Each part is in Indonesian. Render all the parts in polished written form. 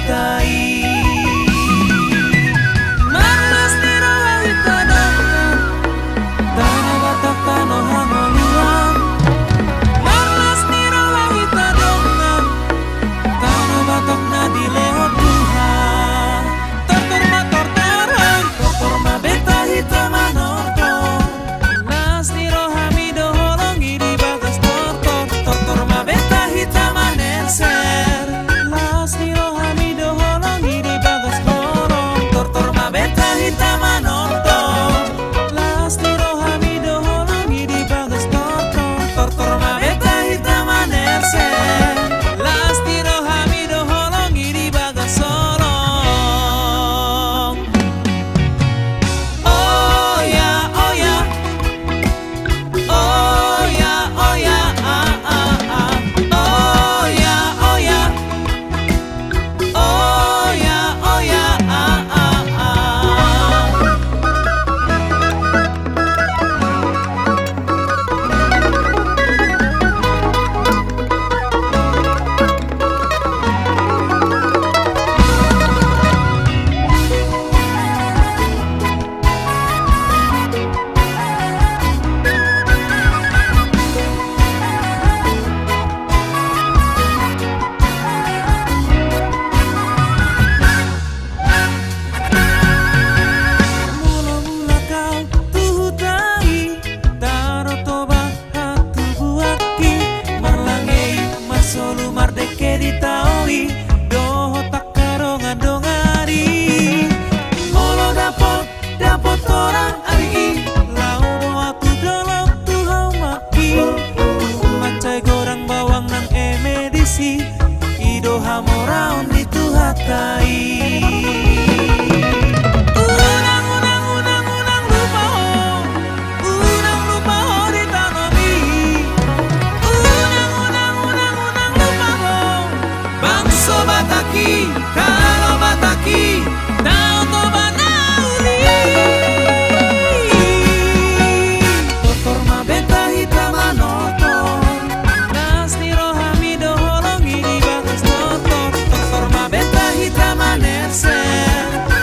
hatai. Malas nira hita dongan, tanah batak tanah hangoluan. Malas nira hita dongan, tanah batak na dileho Tuhan. Tortorma tortaran, tortorma beta hita manorto. Nas niro hamido holongi di bagas tortor, tortorma beta hita manerser. Las niro hamido holongi di bagas lorong, tortorma beta hita manorto. Las niro hamido holongi di bagas tortor, tortorma beta hita manerser. Las niro hamido holongi di bagas solong. Oh ya, oh ya, oh ya, oh ya, ah ah ah. Oh ya, oh ya, oh ya, oh ya, ah ah ah. Mula-mula kau tuhutai, taro toba hatu buaki. Marlangei masolu mardeke ditaoi, doho takarongan dongari. Molo dapot, dapot orang ari, lau doa tu dolok tu hau maki. Mancai gorang bawang nang emedisi, ido hamoraun itu hatai. Unang lupa ho, unang lupa ho di tanomi. Unang lupa ho, bangso bataki, kalau bataki, tau toba nauli. Tortorma beta hita manotor, nas niro hamido holongi di bagas tortor, tortorma beta hita manerser.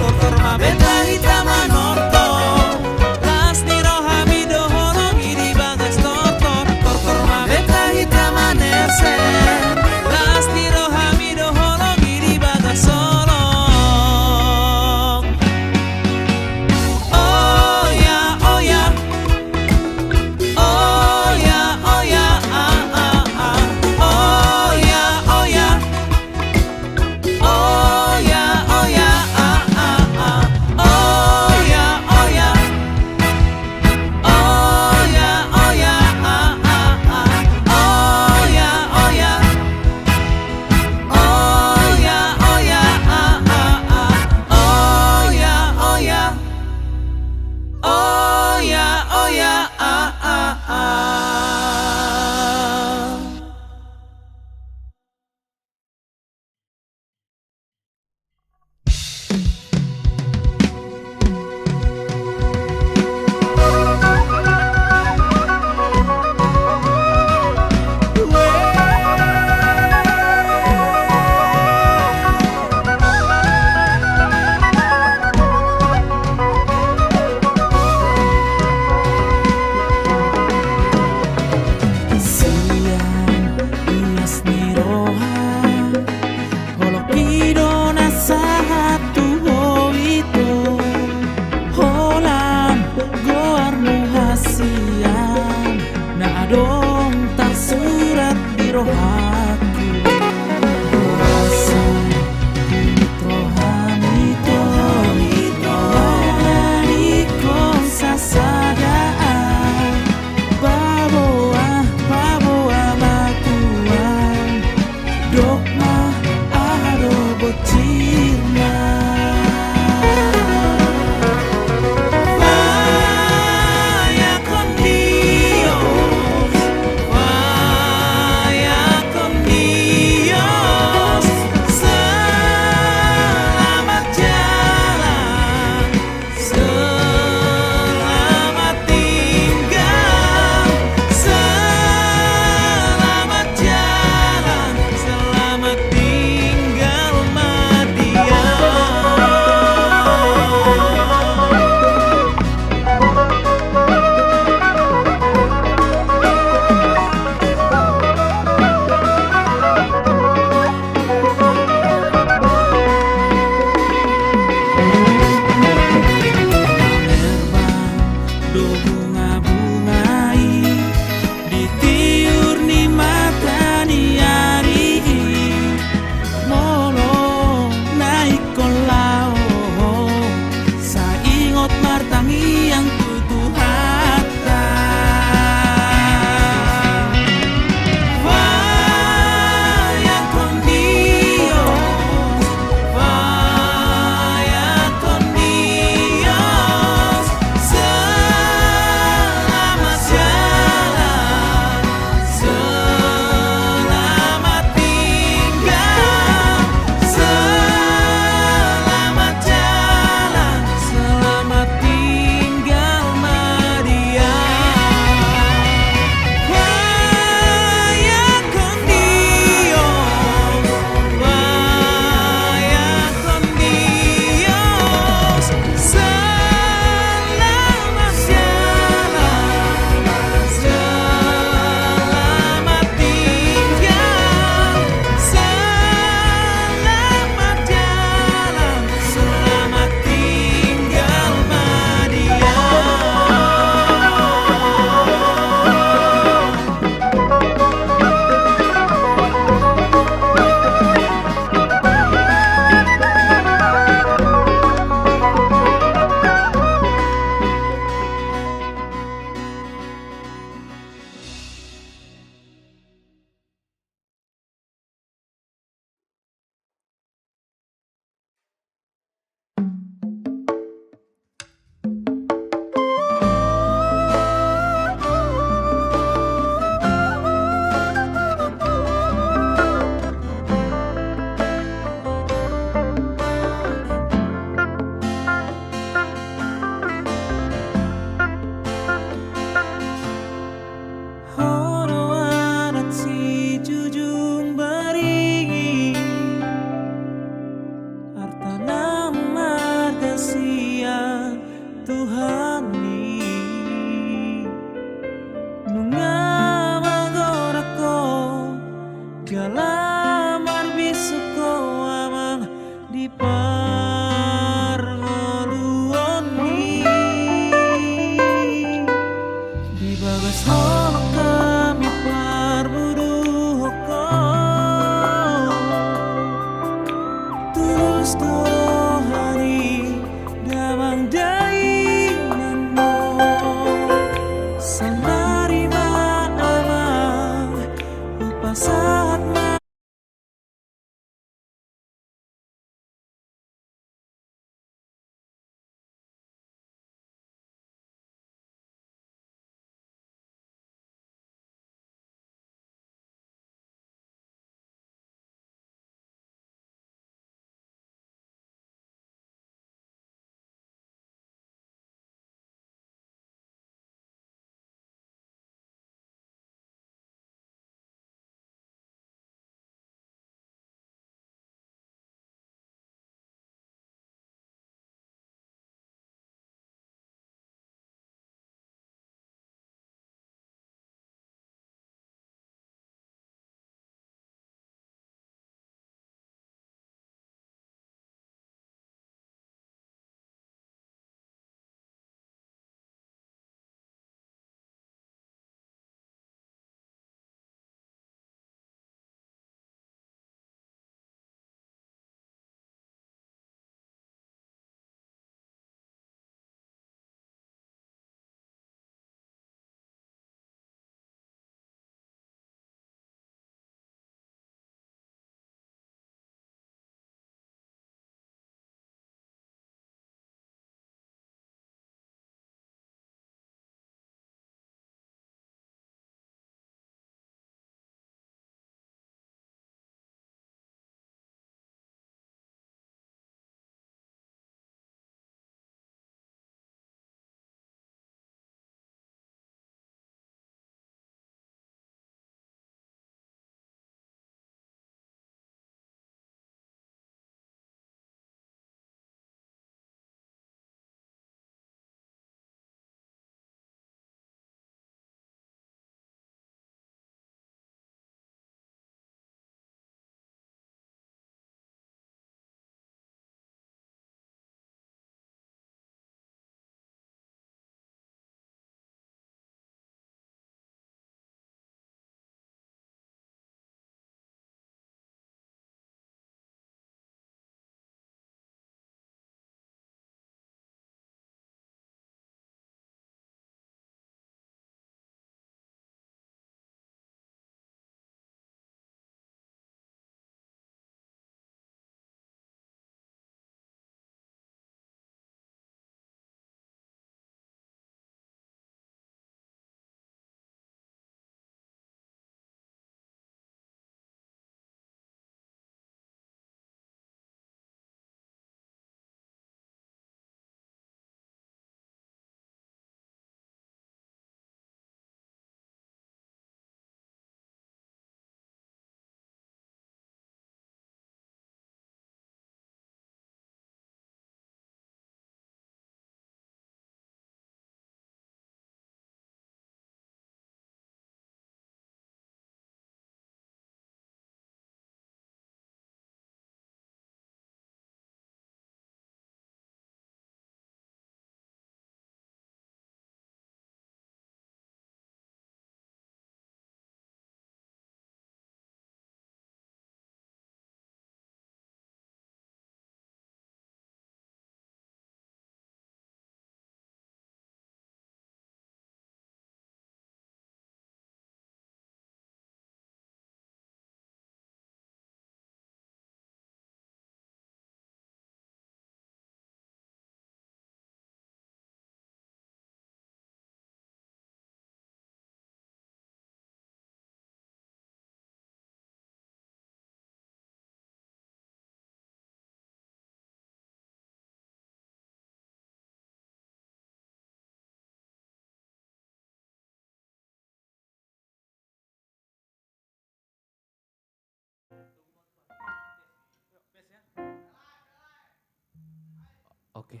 Oke.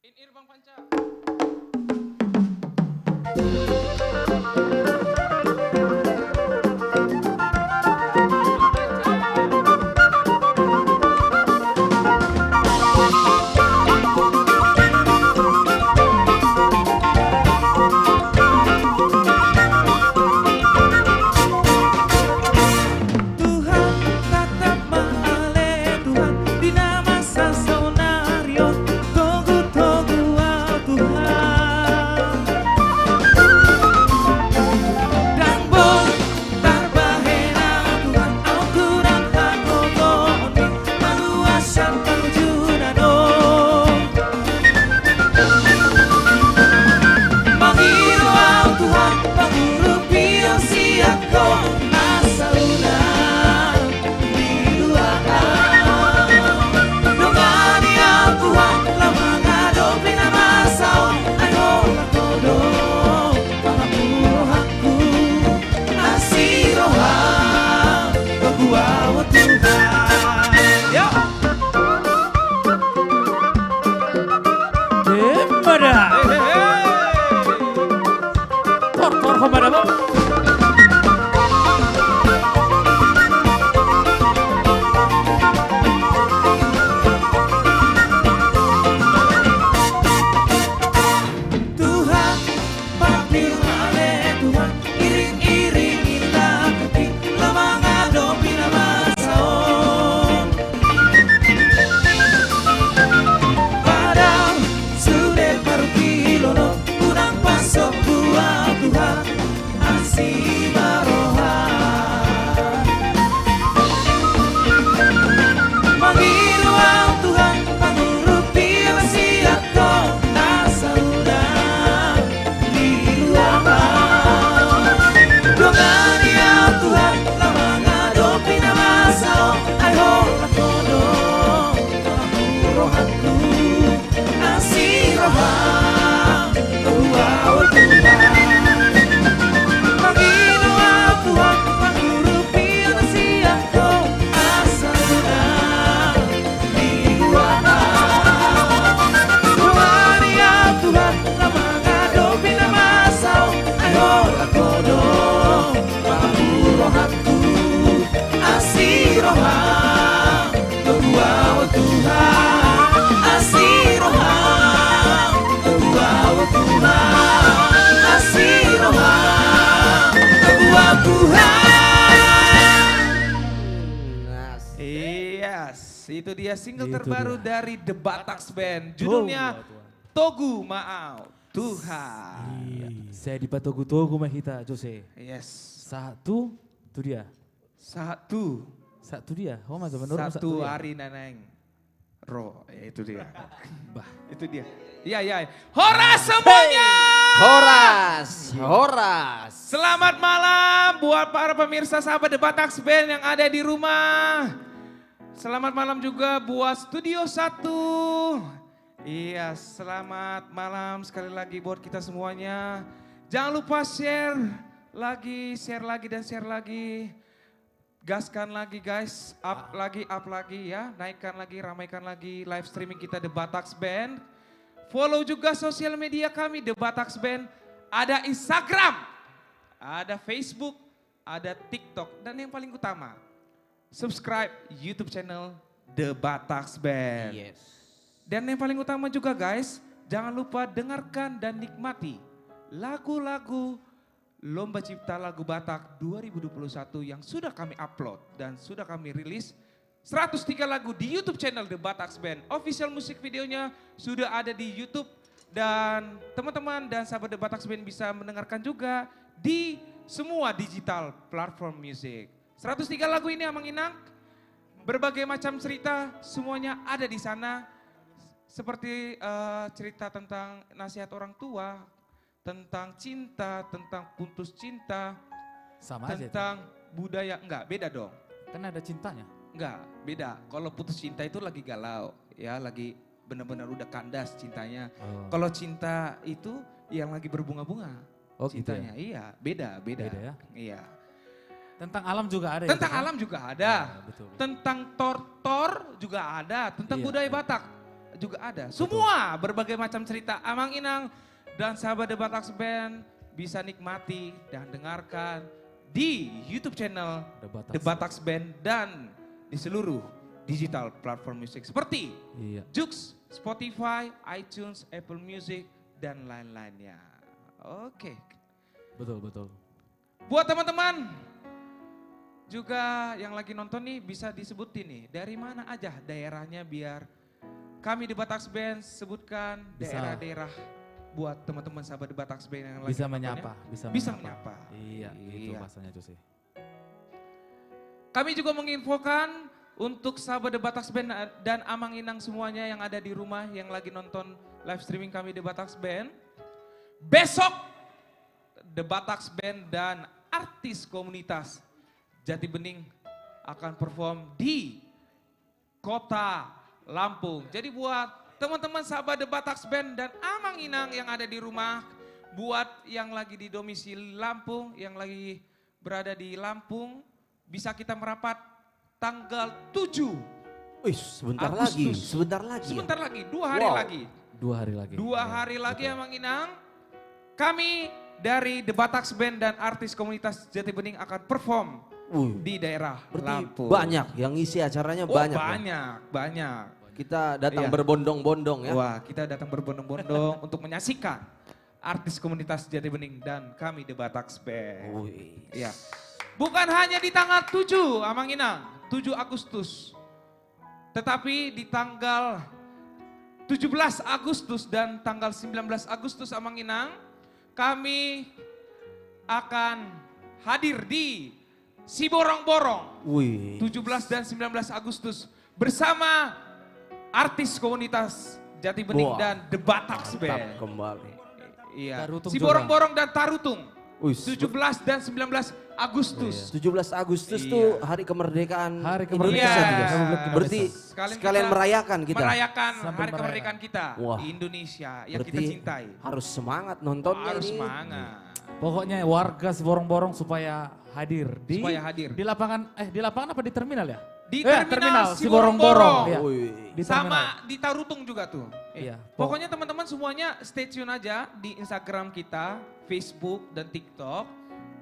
In Bang Panca. Tuhan tatap male Tuhan dina masa sonario togu au Tuhan dan bon tarbahena Tuhan au kurang hagogoni manuasan panjunano mangiru au Tuhan pangurupi ang siako asauna di luar dongani au Tuhan lamangado pinamasao ano lakodo pangapurohanku asiroha pagwawa Tuhan yo Demada Tor kemana bang? Tuhan panggil male Tuhan iring-iringilah kaki lamangado pinamasaon padang sudah parukilono kurang pasok buah Tuhan asimaroha mangiru ang Tuhan pangurupi ang siako asauna di luar dongani ang Tuhan lamangado pinamasao ay holakono pangapurohanku asiroha pagwawa Tuhan Panginoon ang Tuhan, pangurupi ang siyako, asauna di luar. Rumani ang Tuhan, lamangado pinamasaw, ay holakono, pangapurohanku, asiroha, pagwawa Tuhan, asiroha, pagwawa Tuhan, asiroha. Yes, itu dia single Itu terbaru dia. dari The Batax Band. Judulnya Togu Maau Tuhan. Saya di Patogu-Togu Mahita Jose. Yes, Satu, itu dia. satu Dia. Oh mas menurut satu dia. hari naneng. Ro, ya itu dia. Bah. Itu dia. Iya, iya. Horas semuanya. Horas. Selamat malam buat para pemirsa sahabat The Batax Band yang ada di rumah. Selamat malam juga buat Studio 1. Iya, selamat malam sekali lagi buat kita semuanya. Jangan lupa share lagi dan share lagi. Gaskan lagi guys, up lagi ya. Naikkan lagi, ramaikan lagi live streaming kita The Batax Band. Follow juga sosial media kami The Batax Band. Ada Instagram, ada Facebook, ada TikTok. Dan yang paling utama, subscribe YouTube channel The Batax Band. Yes. Dan yang paling utama juga guys, jangan lupa dengarkan dan nikmati lagu-lagu Lomba Cipta Lagu Batak 2021 yang sudah kami upload dan sudah kami rilis 103 lagu di YouTube channel The Batax Band. Official musik videonya sudah ada di YouTube dan teman-teman dan sahabat The Batax Band bisa mendengarkan juga di semua digital platform musik. 103 lagu ini Amang Inang, berbagai macam cerita semuanya ada di sana. Seperti cerita tentang nasihat orang tua, tentang cinta, tentang putus cinta, Sama aja. tentang budaya. Enggak, beda dong. Kan ada cintanya. Enggak, beda. Kalau putus cinta itu lagi galau, ya lagi benar-benar udah kandas cintanya. Oh. Kalau cinta itu yang lagi berbunga-bunga Oh, gitu cintanya. Iya, beda. Beda ya? Iya. Tentang alam juga ada. Tentang ya, alam juga ada. Ya, betul. Tentang tortor juga ada. Tentang Iya, budaya iya. Batak juga ada. Semua berbagai macam cerita Amang Inang dan sahabat The Bataks Band bisa nikmati dan dengarkan di YouTube channel The Bataks Band dan di seluruh digital platform musik seperti Iya. Joox, Spotify, iTunes, Apple Music, dan lain-lainnya. Oke. Betul, betul. Buat teman-teman juga yang lagi nonton nih bisa disebutin nih dari mana aja daerahnya biar kami di Bataks Band sebutkan Bisa. daerah-daerah buat teman-teman sahabat di Bataks Band yang lagi Bisa nontonnya. menyapa. Bisa menyapa. Iya, itu Iya. bahasanya itu sih. Kami juga menginfokan untuk sahabat The Bataks Band dan Amang Inang semuanya yang ada di rumah yang lagi nonton live streaming kami The Bataks Band. Besok The Bataks Band dan artis komunitas Jati Bening akan perform di Kota Lampung. Jadi buat teman-teman sahabat The Bataks Band dan Amang Inang yang ada di rumah, buat yang lagi di domisili Lampung, yang lagi berada di Lampung, bisa kita merapat tanggal 7 Wih, sebentar Agustus. lagi, sebentar lagi. Sebentar lagi, 2 hari Wow. lagi. 2 hari lagi. 2 Ya, hari lagi betul. Amang Inang. Kami dari The Bataks Band dan artis komunitas Jati Bening akan perform di daerah Berarti Lampung. banyak yang isi acaranya Oh, banyak. Ya? banyak. Kita datang Iya. berbondong-bondong ya. Wah, kita datang berbondong-bondong untuk menyaksikan artis komunitas Jati Bening dan kami The Bataks Band. Wih. Ya. Bukan hanya di tanggal 7 Amang Inang, 7 Agustus. Tetapi di tanggal 17 Agustus dan tanggal 19 Agustus Amang Inang, kami akan hadir di Siborong-Borong. Wih. 17 dan 19 Agustus bersama artis komunitas Jati Bening Wah. dan The Bataks Mantap Band. kembali. Iya. Tarutung Siborong-Borong dan Tarutung. Wih, 17 dan 19 Agustus. 17 Agustus Iya. tuh hari kemerdekaan Hari Indonesia kemerdekaan tuh, Jas. Republik Indonesia. Berarti sekalian kita merayakan kita. Merayakan Sambil hari merayakan. kemerdekaan kita Wah. di Indonesia yang Berarti kita cintai. harus semangat nontonnya Harus ini. semangat. Pokoknya warga Siborong-Borong supaya hadir di Supaya hadir. di lapangan di lapangan apa di terminal ya? Di terminal terminal Siborong-Borong. Siborong-Borong. Iya. Wih. Di terminal. Sama di Tarutung juga tuh. Iya. Pokoknya teman-teman semuanya stay tune aja di Instagram kita, Facebook dan TikTok.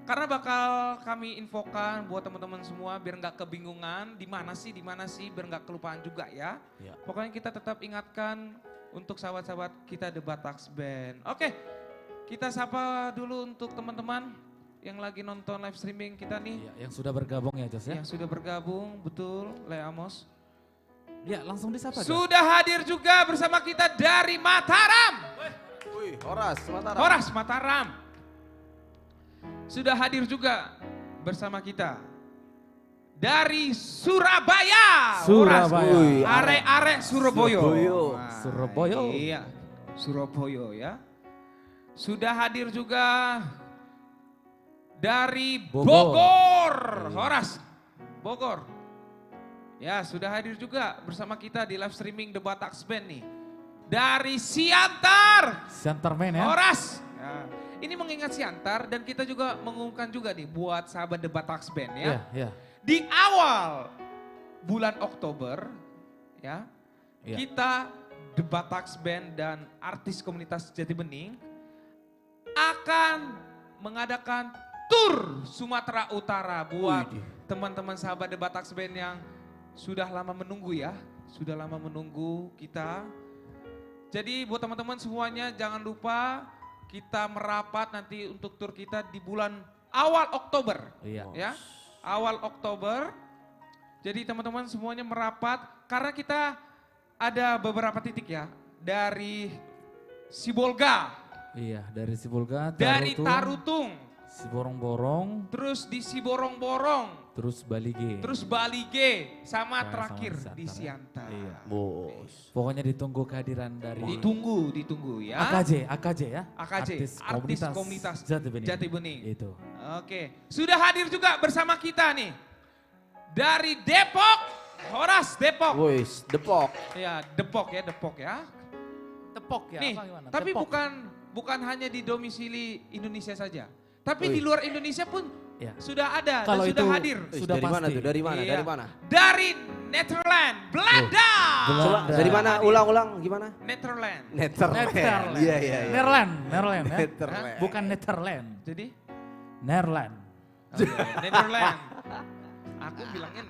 Karena bakal kami infokan buat teman-teman semua biar nggak kebingungan di mana sih, biar nggak kelupaan juga ya. Ya. Pokoknya kita tetap ingatkan untuk sahabat-sahabat kita The Bataks Band. Oke, kita sapa dulu untuk teman-teman yang lagi nonton live streaming kita nih. Iya, yang sudah bergabung ya, Jos ya. Yang sudah bergabung, betul, Le Amos. Ya, langsung disapa. Jos. Sudah hadir juga bersama kita dari Mataram. Wih, Horas, Mataram. Horas Mataram. Sudah hadir juga bersama kita dari Surabaya. Horas. Surabaya. Wih, Are-are Surabaya. Surabaya. Nah, Surabaya. Iya, Surabaya ya. Sudah hadir juga dari Bogor. Bogor. Horas, Bogor. Ya, sudah hadir juga bersama kita di live streaming The Bataks Band nih. Dari Siantar. Siantarmen ya. Horas. Ya. Ini mengingat Siantar dan kita juga mengumumkan juga nih buat sahabat The Bataks Band ya. Iya, iya. Di awal bulan Oktober ya, Iya. kita The Bataks Band dan artis komunitas Jati Bening akan mengadakan tur Sumatera Utara buat Wih. teman-teman sahabat The Bataks Band yang sudah lama menunggu ya, sudah lama menunggu kita. Jadi buat teman-teman semuanya jangan lupa kita merapat nanti untuk tur kita di bulan awal Oktober. Iya. Ya, awal Oktober. Jadi teman-teman semuanya merapat karena kita ada beberapa titik ya. Dari Sibolga, Iya, dari Sibolga, dari Tarutung, Siborong-Borong, terus di Siborong-Borong, terus Balige. terus Balige, sama Sama terakhir Siantar di ya. Siantar. Iya. Bos. Pokoknya ditunggu kehadiran dari Ditunggu ya. AKJ ya. AKJ, artis komunitas Jati Bening. Jati Bening. Itu. Oke, sudah hadir juga bersama kita nih. Dari Depok, Horas Depok. Wih, Depok. Ya, Depok ya. Tepok ya, Nih, apa gimana? tapi Tepok. bukan hanya di domisili Indonesia saja. Tapi Wih. di luar Indonesia pun Ya. sudah ada Kalau dan sudah itu- hadir. Sudah dari mana pasti. tuh? Dari mana? Iya. Dari mana? Dari Netherlands, Belanda. Belanda. Coba dari mana? Ulang-ulang gimana? Netherlands. Netherlands. Netherlands. Iya, iya, iya. Netherlands ya. Netherlands. Bukan Netherlands. Jadi Netherlands. Netherlands. Aku bilangin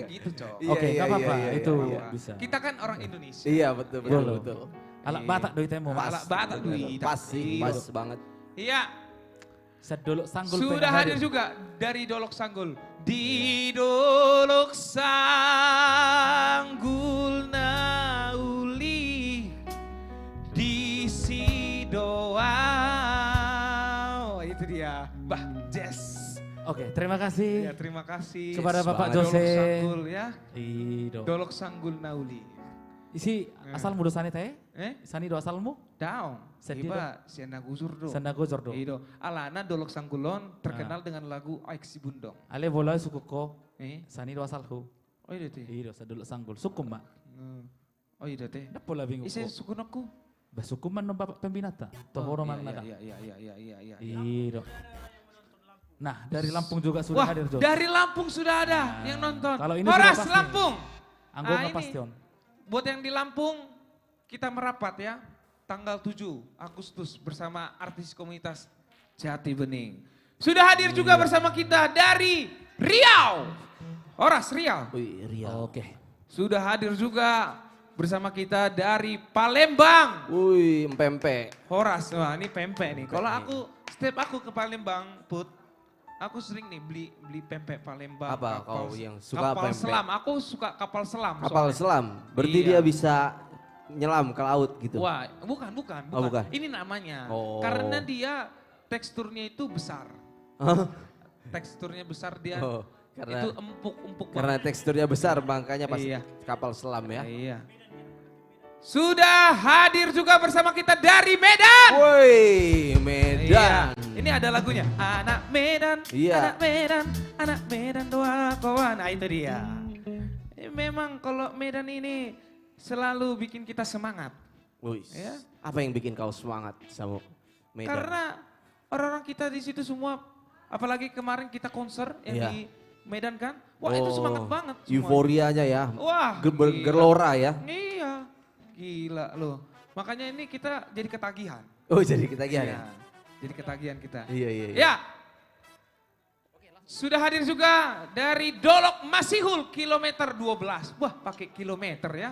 gitu, Cok. Iya, Oke, iya, nggak apa-apa. iya, iya, Itu iya. bisa. Kita kan orang Indonesia. Iya, betul, betul, Boleh. betul. Alak Iya. Batak doi temo. Pas. Alak Batak doi. Pas sih, pas banget. Iya, Sedolok sanggul sudah pengen hadir juga dari Dolok Sanggul. Di Dolok Sanggul nauli di Sidoa. Itu dia, Mbah Jess. Oke, terima kasih. Ya, terima kasih Kepada Bapak Dolok Jose. Sanggul ya. Ido. Dolok Sanggul nauli. Isi asalmu do sani teh? Sani do asalmu? Daong. Sedih Iba siana gusur do. Sanda gojor do. Ido. Alana Dolok Sanggulon terkenal dengan lagu Aiksi Bundong. Ale bola suku ko. Eh? Sani do asalku. Oh iya teh. Ido sedolok sanggul. Sukum mbak. Oh iya teh. Napa lah bingung Ise ko. sukunokku. Basukum man no bapak pembinata. Tohoro man naga. Iya. Ido. Nah, dari Lampung juga sudah Wah, hadir, Jo. dari Lampung sudah ada yang nonton. Kalau ini Horas sudah pasti. Lampung. Anggota ini Pastion. Buat yang di Lampung, kita merapat ya. Tanggal 7 Agustus bersama artis komunitas Jati Bening. Sudah hadir juga bersama kita dari Riau. Horas Riau. Wih, Riau. Oke. Sudah hadir juga bersama kita dari Palembang. Wih, empempe. Horas, wah ini pempek nih. Kalau setiap aku ke Palembang, Put, aku sering nih beli pempek Palembang. Apa kau yang suka kapal pempek? selam, aku suka kapal selam. Kapal soalnya. selam. Berarti Iya. dia bisa nyelam ke laut gitu. Wah, bukan. Oh, bukan. Ini namanya. Oh. Karena dia teksturnya itu besar. Hah? Teksturnya besar dia. Oh, karena itu empuk karena teksturnya besar makanya pas Iya. kapal selam ya. Iya. Sudah hadir juga bersama kita dari Medan. Woi, Medan. Iya. Ini ada lagunya. Anak Medan, Iya. anak Medan doa kawan. Nah itu dia. Memang kalau Medan ini selalu bikin kita semangat. Wih, Ya. apa yang bikin kau semangat sama Medan? Karena orang-orang kita di situ semua, apalagi kemarin kita konser yang Iya. di Medan kan. Wah itu semangat banget. semua. Euforianya ya. Wah. Bergelora ya. Iya. Gila loh. Makanya ini kita jadi ketagihan. Oh jadi kita ya. Iya, jadi ketagihan kita. Iya, iya. Ya. Sudah hadir juga dari Dolok Masihul kilometer 12. Wah pakai kilometer ya.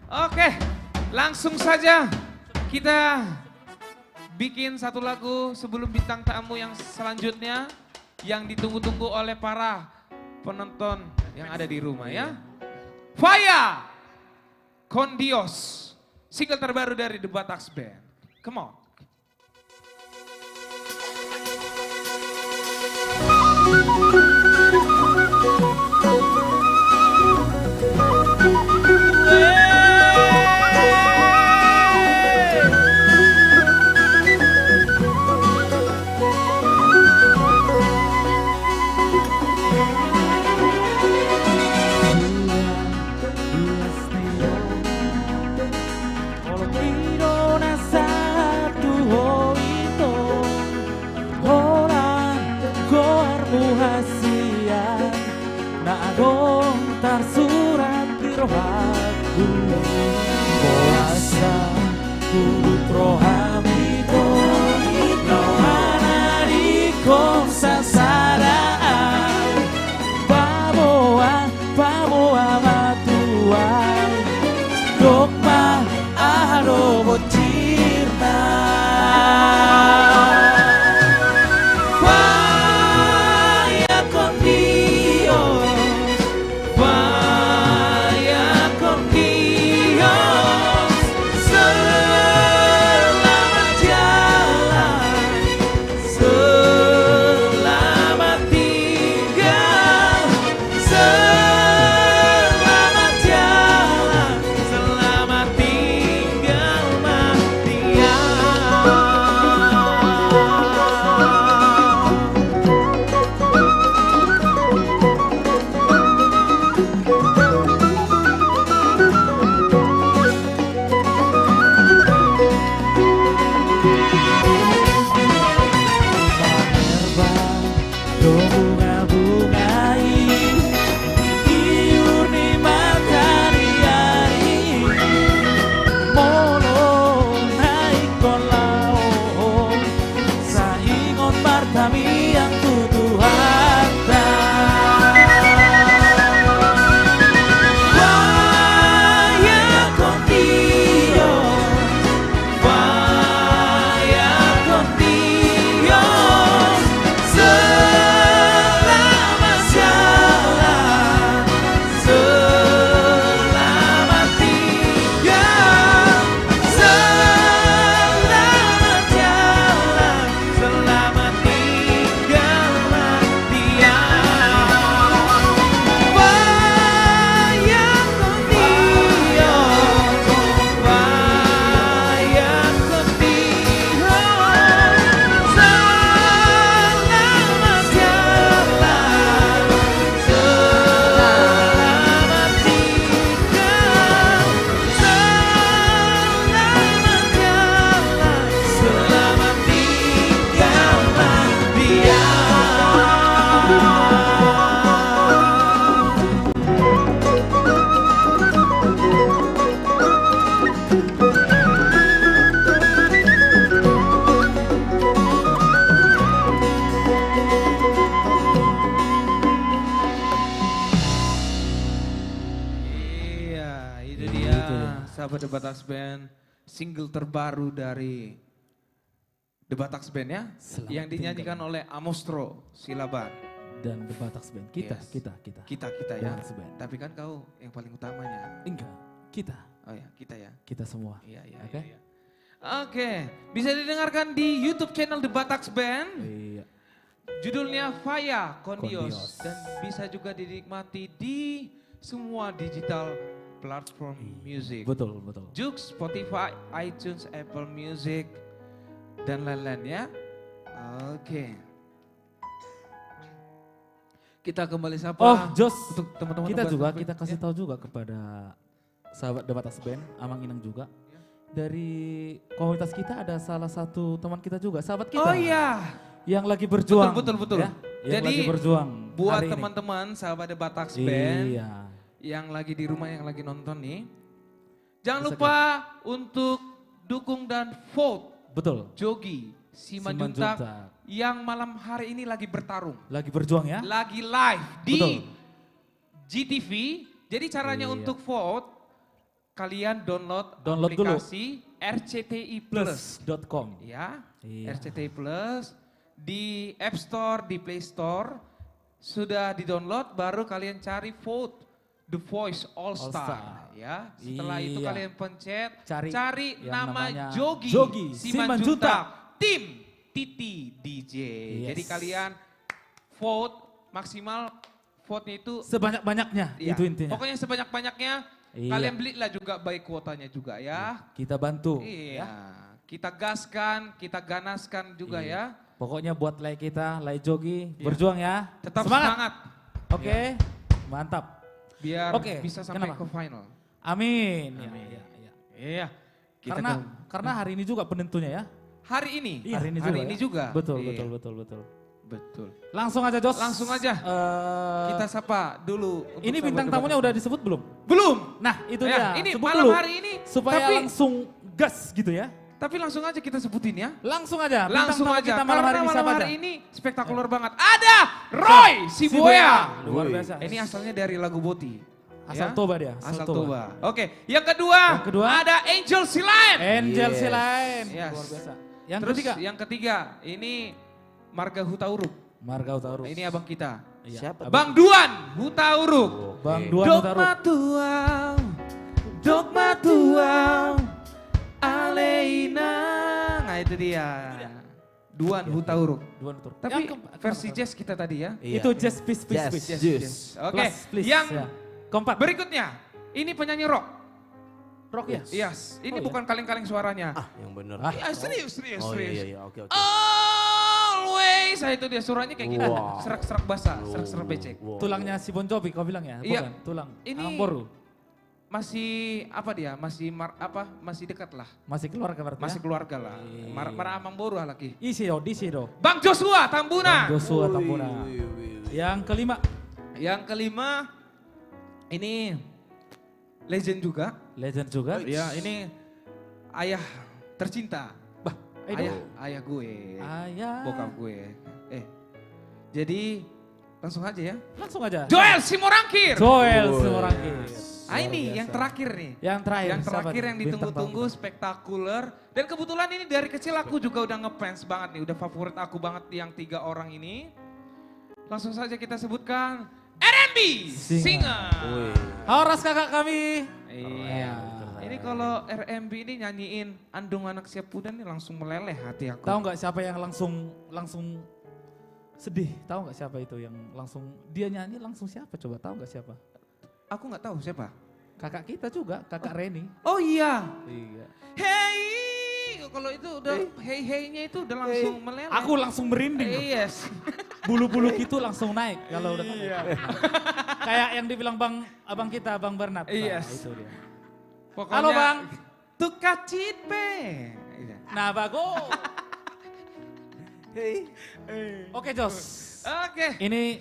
Oke langsung saja kita bikin satu lagu sebelum bintang tamu yang selanjutnya. Yang ditunggu-tunggu oleh para penonton yang ada di rumah ya. Faya Kondios. Single terbaru dari The Bataks Band. Come on. Tersurat di rohaku kuasa kudu rohamito nohana di konsasaraan baboa matuan dogma ahalo bocirna Vaya con Dios Vaya con Dios, sahabat The Batax Band, single terbaru dari The Batax Band ya, Selamat yang dinyanyikan oleh Amostro Silaban. Dan The Batax Band. Kita Ya. Batax Band. Tapi kan kau yang paling utamanya. Enggak, kita. Oh ya, kita ya. Kita semua. Iya, iya, Oke? iya. Oke, bisa didengarkan di YouTube channel The Batax Band. Iya. Judulnya Faya Kondios. Kondios. Dan bisa juga dinikmati di semua digital platform music. Betul, betul. Joox, Spotify, iTunes, Apple Music, dan lain-lain ya. Oke. Kita kembali sapa. Oh, Jos, untuk teman-teman kita The juga, Batax Band. kita kasih Ya. tahu juga kepada sahabat The Batax Band, Amang Inang juga. Dari komunitas kita ada salah satu teman kita juga, sahabat kita. Oh iya. Yang lagi berjuang. Betul. Ya, yang Jadi, lagi berjuang. Buat hari ini. teman-teman sahabat The Batax Band Iya. yang lagi di rumah, yang lagi nonton nih. Jangan Bisa lupa untuk dukung dan vote Betul. Jogi Simanjuntak Simanjuntak. yang malam hari ini lagi bertarung. Lagi berjuang ya. Lagi live di Betul. GTV. Jadi caranya Iya. untuk vote, kalian download Download dulu. aplikasi RCTI Plus. Plus.com. Ya, Iya. RCTI Plus di App Store, di Play Store. Sudah di-download, baru kalian cari vote The Voice All All Star. Star. Ya, setelah itu Iya. kalian pencet, Cari cari yang nama namanya Jogi, Jogi Simanjuntak, Simanjuntak. tim Titi DJ. Yes. Jadi kalian vote maksimal, vote-nya itu Sebanyak-banyaknya, ya, itu intinya. pokoknya sebanyak-banyaknya. Iya. Kalian belilah juga baik kuotanya juga ya. Kita bantu. Iya, Ya. kita gaskan, kita ganaskan juga Iya. ya. Pokoknya buat like kita, like Jogi, Iya. berjuang ya. Tetap semangat. Oke, mantap. Biar Oke, bisa sampai kenapa? ke final. Amin. Amin. Ya, ya. Iya. Kita Karena hari ini juga penentunya ya. hari ini. Iya, hari ini juga. ya? Betul. Betul. Betul. Langsung aja Jos. Langsung aja. Kita sapa dulu. untuk ini sahabat bintang debat. tamunya udah disebut belum? Belum. Nah itu Ya, dia. ini Sebut malam dulu. hari ini. Supaya tapi, langsung gas gitu ya. tapi langsung aja kita sebutin ya. Langsung aja. Bintang Langsung tamu aja. Kita malam hari Karena ini malam siapa hari aja? ini spektakuler banget. Ada Roy Siboya. Luar Wih. biasa. Ini asalnya dari lagu Boti. Asal ya. Toba dia. Asal Toba. Oke, yang kedua, Yang kedua, ada Angel Silain. Angel Yes. Silain. Yes. Luar biasa. Yang Terus ketiga. yang ketiga, ini Marga Hutauruk. Marga Utaurus. Ini abang kita. Iya. Siapa? Bang Duan Hutauruk. Bang Duan Dok Utauruk. matuau, dok matuau, aleina. Nah itu dia. Duan Hutauruk. Duan Utauruk. Tapi Yang versi jazz kita tadi ya. Iya. Itu jazz please. Jazz, jazz. Oke, Plus, please. yang Ya. Keempat. berikutnya, ini penyanyi rock. Rock ya? Yes, ini Oh, bukan kaleng-kaleng suaranya. Ah, yang bener. Ah. Iya, serius. Oh iya, oke. Always, saya itu dia suaranya kayak gini. Wow. Serak-serak basah, serak-serak becek. Wow. Tulangnya si Bon Jovi kau bilang ya? Iya. Bukan, tulang. Ini- Angboru. Masih apa dia? Masih dekat lah. Masih keluar ke berarti Masih ya? keluarga lah. Iya. Mara amang boru lagi. Isi do, disi do. Bang Joshua Tambuna. Bang Joshua Wih, Tambuna. wih. Yang kelima. Yang kelima, ini legend juga. Legend juga. Ya, ini ayah tercinta. Aduh. Ayah gue. Ayah. Bokap gue. Jadi langsung aja ya. Langsung aja. Joel Simorangkir. Joel Wih. Simorangkir. Ini Luar yang biasa. terakhir nih. Yang terakhir. Yang siapa terakhir nih? yang Bintang ditunggu-tunggu tamu. spektakuler. Dan kebetulan ini dari kecil aku juga udah ngefans banget nih. Udah favorit aku banget yang 3 orang ini. Langsung saja kita sebutkan R&B Singer. Wih. Horas kakak kami. Iya. Ini kalau R&B ini nyanyiin Andung Anak Siap Muda nih langsung meleleh hati aku. Tahu nggak siapa yang langsung sedih? Tahu nggak siapa itu yang langsung dia nyanyi langsung siapa? Coba tahu nggak siapa? Aku nggak tahu siapa. Kakak kita juga, kakak Reni. Oh iya. Iya. Hey. Kalau itu udah hey-hey-nya itu udah langsung meleleh. Aku langsung merinding. Yes. Bulu-bulu gitu langsung naik kalau udah kayak yang dibilang abang kita, Bang Bernat. Nah, Yes. itu dia. Pokoknya, Halo, Bang. Tukacit pe. Nah, bagus. Hey. Oke, Jos. Oke. Ini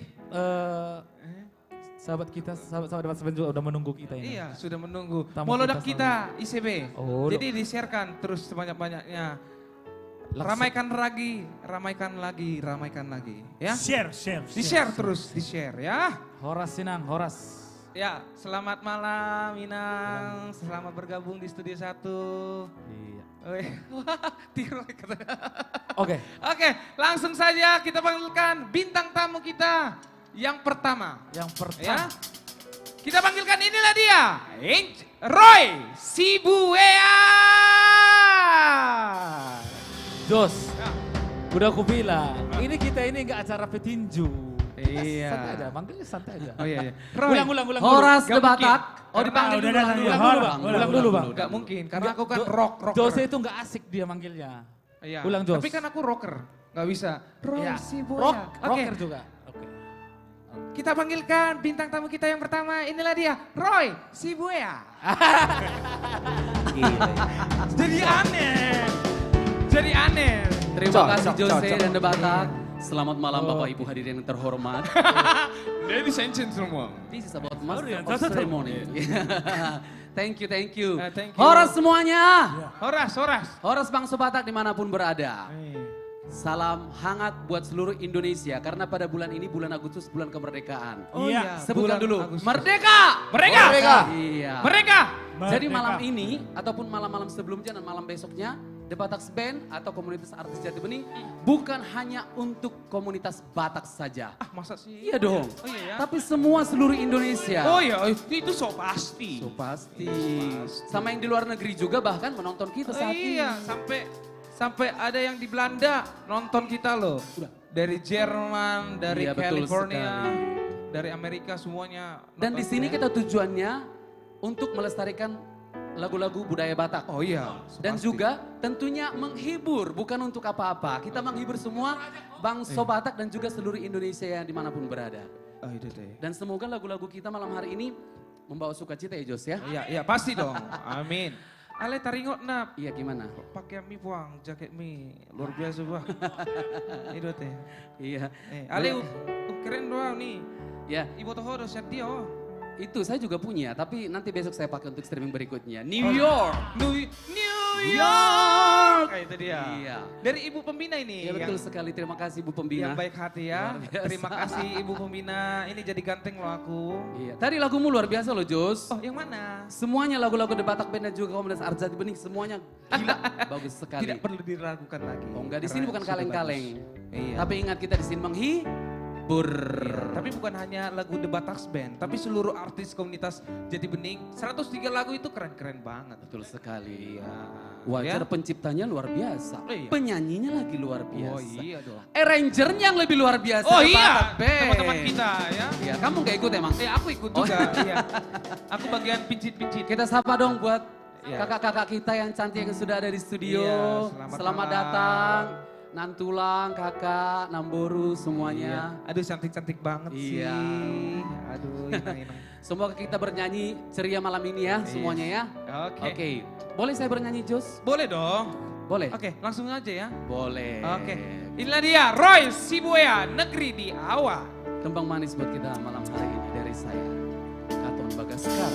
sahabat kita, sahabat Debat Seven juga udah menunggu kita ini. Iya, sudah menunggu. Tamu Molodak kita kita ICB. Oh, Jadi di-sharekan terus sebanyak-banyaknya. Ramaikan lagi, ramaikan lagi. Ya. Share. Di-share terus, di-share ya. Horas Sinang, Horas. Ya, selamat malam Minang. Selamat bergabung di Studio 1. Iya. Wah, Tiro kata. Oke. Oke, langsung saja kita panggilkan bintang tamu kita yang pertama. Yang Ya, pertama. kita panggilkan inilah dia, Roy Sibuea. Jos, Ya. udah aku bilang, ini kita ini enggak acara petinju. Iya. Santai aja, manggilnya santai aja. Oh iya, iya. Ulang dulu. Horas Gak de Batak. mungkin. Oh dipanggil Udah, dulu. ulang dulu, Bang. Ulang dulu, Bang. Gak mungkin, karena aku kan Enggak, rocker. Jose itu enggak asik dia manggilnya. Iya. Ulang, Jos. Tapi kan aku rocker, gak bisa. Roy Iya. Sibuea. Oke, Rocker juga. Oke. kita panggilkan bintang tamu kita yang pertama. Inilah dia, Roy Sibuea. Jadi aneh. Jadi aneh. Terima kasih Jose dan de Batak. Selamat malam Bapak Ibu hadirin yang terhormat. Ladies and gentlemen. This is about master of ceremony. Thank you. Thank you. Horas semuanya. Horas. Horas Bangsa Batak dimanapun berada. Salam hangat buat seluruh Indonesia karena pada bulan ini bulan Agustus bulan kemerdekaan. Oh iya. Sebutkan bulan dulu. Agustus. Merdeka. Merdeka. Iya. Mereka. Jadi malam ini ataupun malam-malam sebelumnya dan malam besoknya The Batak Band atau komunitas artis Jati Bening bukan hanya untuk komunitas Batak saja. Ah, masa sih? Iya dong. Oh iya ya. Tapi semua seluruh Indonesia. Oh iya, itu so pasti. So pasti. Sama yang di luar negeri juga bahkan menonton kita Oh saat ini. iya, sampai ada yang di Belanda nonton kita loh. Dari Jerman, dari Iya, betul California, sekali. dari Amerika semuanya. Dan di nonton sini kita. kita tujuannya untuk melestarikan lagu-lagu budaya Batak. Oh iya. Dan pasti. juga tentunya menghibur, bukan untuk apa-apa. Kita menghibur semua bangsa Batak dan juga seluruh Indonesia yang dimanapun berada. Oh itu deh. Dan semoga lagu-lagu kita malam hari ini membawa sukacita ya Jos ya. Iya, pasti dong. Amin. Ale taringot nap. Iya gimana? Pakai mie puang, jaket mie. Luar biasa bah. Itu teh. Iya. Ale keren doang nih. Ya Ibu toho do siap dia. itu saya juga punya tapi nanti besok saya pakai untuk streaming berikutnya. New York. New York. Kayak itu dia. Iya. Dari Ibu Pembina ini. Iya betul sekali, terima kasih Bu Pembina. Yang baik hati ya. Luar biasa. Terima kasih Ibu Pembina. Ini jadi ganteng loh aku. Iya. Tadi lagumu luar biasa loh Jos. Oh yang mana? Semuanya lagu-lagu The Batak Band dan juga komunitas Artis Jati Bening semuanya gila, bagus sekali. Tidak perlu diragukan lagi. Oh enggak, di Karena sini bukan sudah kaleng-kaleng. bagus. Iya. Tapi ingat kita di sini menghibur. Tapi bukan hanya lagu The Batak Band, tapi seluruh artis komunitas Jati Bening. 103 lagu itu keren-keren banget. Betul sekali. Iya. Wah, Ya? cara penciptanya luar biasa. Oh, iya. Penyanyinya lagi luar Oh biasa. iya dong. Arrangernya yang lebih luar biasa. Oh The iya, Batak Band. teman-teman kita ya. Iya, kamu gak ikut emang? Aku ikut Oh. juga, iya. Aku bagian pincit-pincit. Kita sapa dong buat Iya. kakak-kakak kita yang cantik yang sudah ada di studio. Iya, selamat malam. datang. Nantulang, kakak, Namboru semuanya. Aduh cantik-cantik banget Iya. sih. Aduh, inang-inang. Semoga kita bernyanyi ceria malam ini ya semuanya ya. Oke. Oke. Boleh saya bernyanyi Jos? Boleh dong. Boleh? Oke, langsung aja ya. Boleh. Oke. Inilah dia Roy Sibuea, Negeri di Awa. Tembang manis buat kita malam hari ini dari saya. Katon Bagaskara.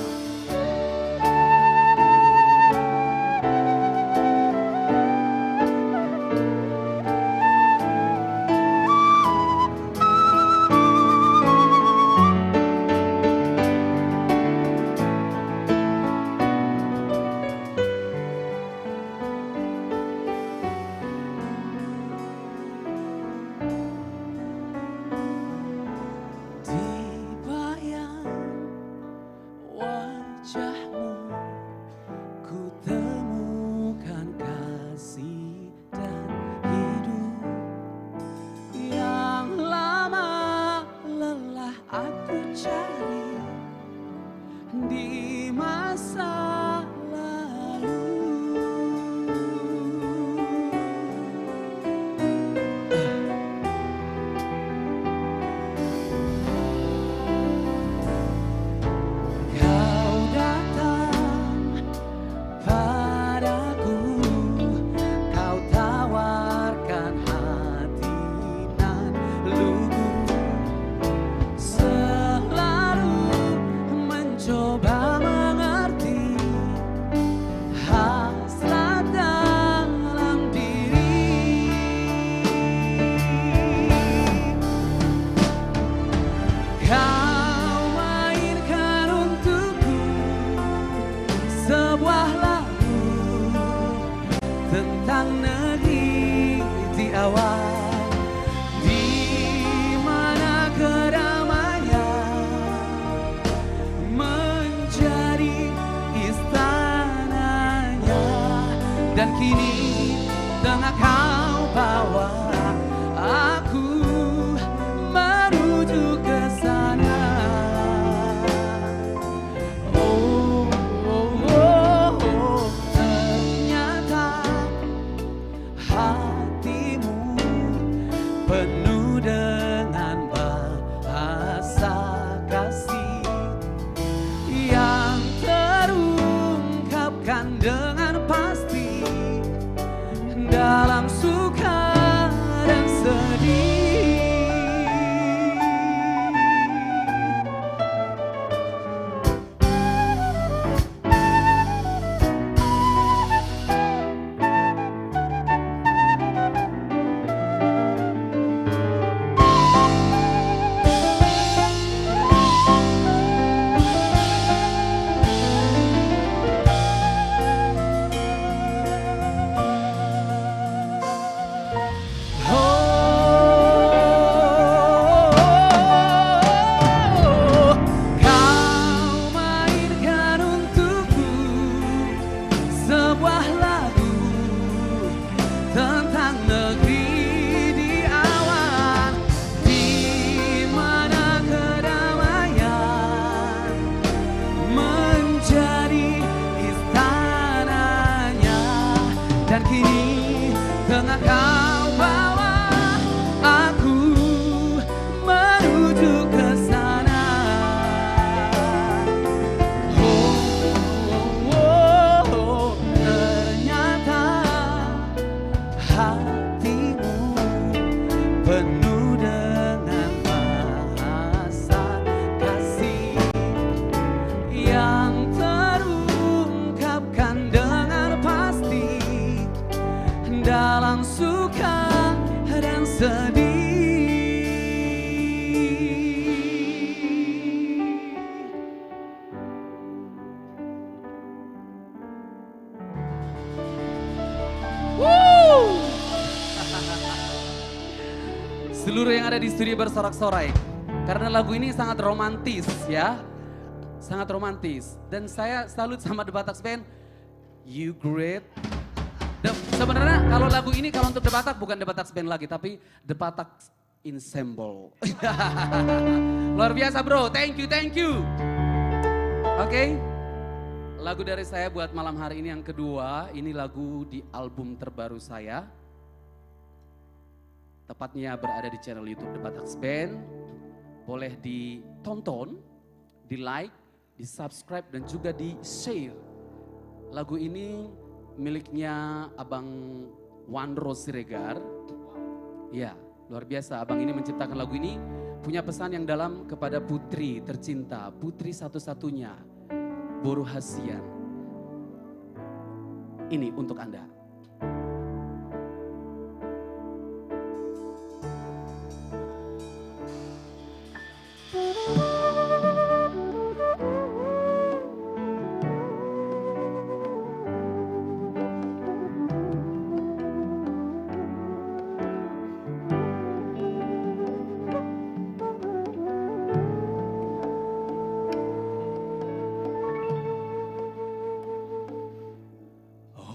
Dibayang wajahmu, ku temukan kasih dan hidup yang lama lelah aku cari di masa lalu. Kau datang padaku, kau tawarkan hati nan lugu. seluruh yang ada di studio bersorak-sorai. Karena lagu ini sangat romantis ya. Sangat romantis. Dan saya salut sama The Batak Band. You great. Sebenarnya kalau lagu ini kalau untuk The Batak bukan The Batak Band lagi. Tapi The Batak Ensemble. Luar biasa bro. Thank you, thank you. Oke. Lagu dari saya buat malam hari ini yang kedua. Ini lagu di album terbaru saya. Tepatnya berada di channel YouTube The Batak Band. Boleh ditonton, di like, di subscribe dan juga di share. Lagu ini miliknya Abang Wandro Siregar. Ya, luar biasa. Abang ini menciptakan lagu ini punya pesan yang dalam kepada putri tercinta, putri satu-satunya, Boru Hasian. Ini untuk Anda.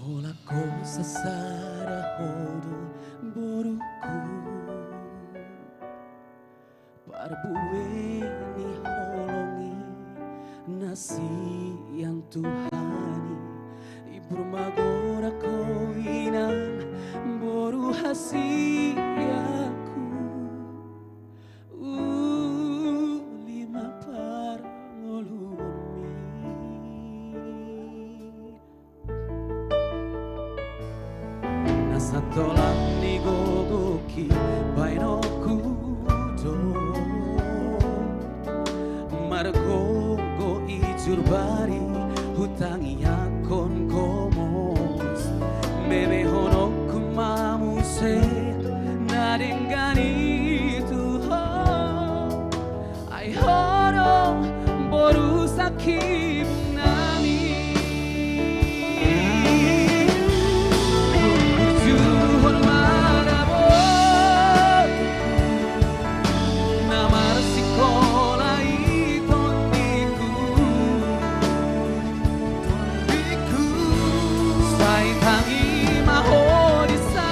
Ola cosa sarà hodo boruku Parbueni holongi nasi yang Tuhani Iburmagora koinan boru hasiaku Lima parngolumi Nasatolan ni gogoki baino kudo Margogo ijurbari hutangi akon komos Meme hono kumamuse nadengani tuho Ai horo boru sakim nami Juhon marabot Namar sikola itondiku Sai tangi mahodisa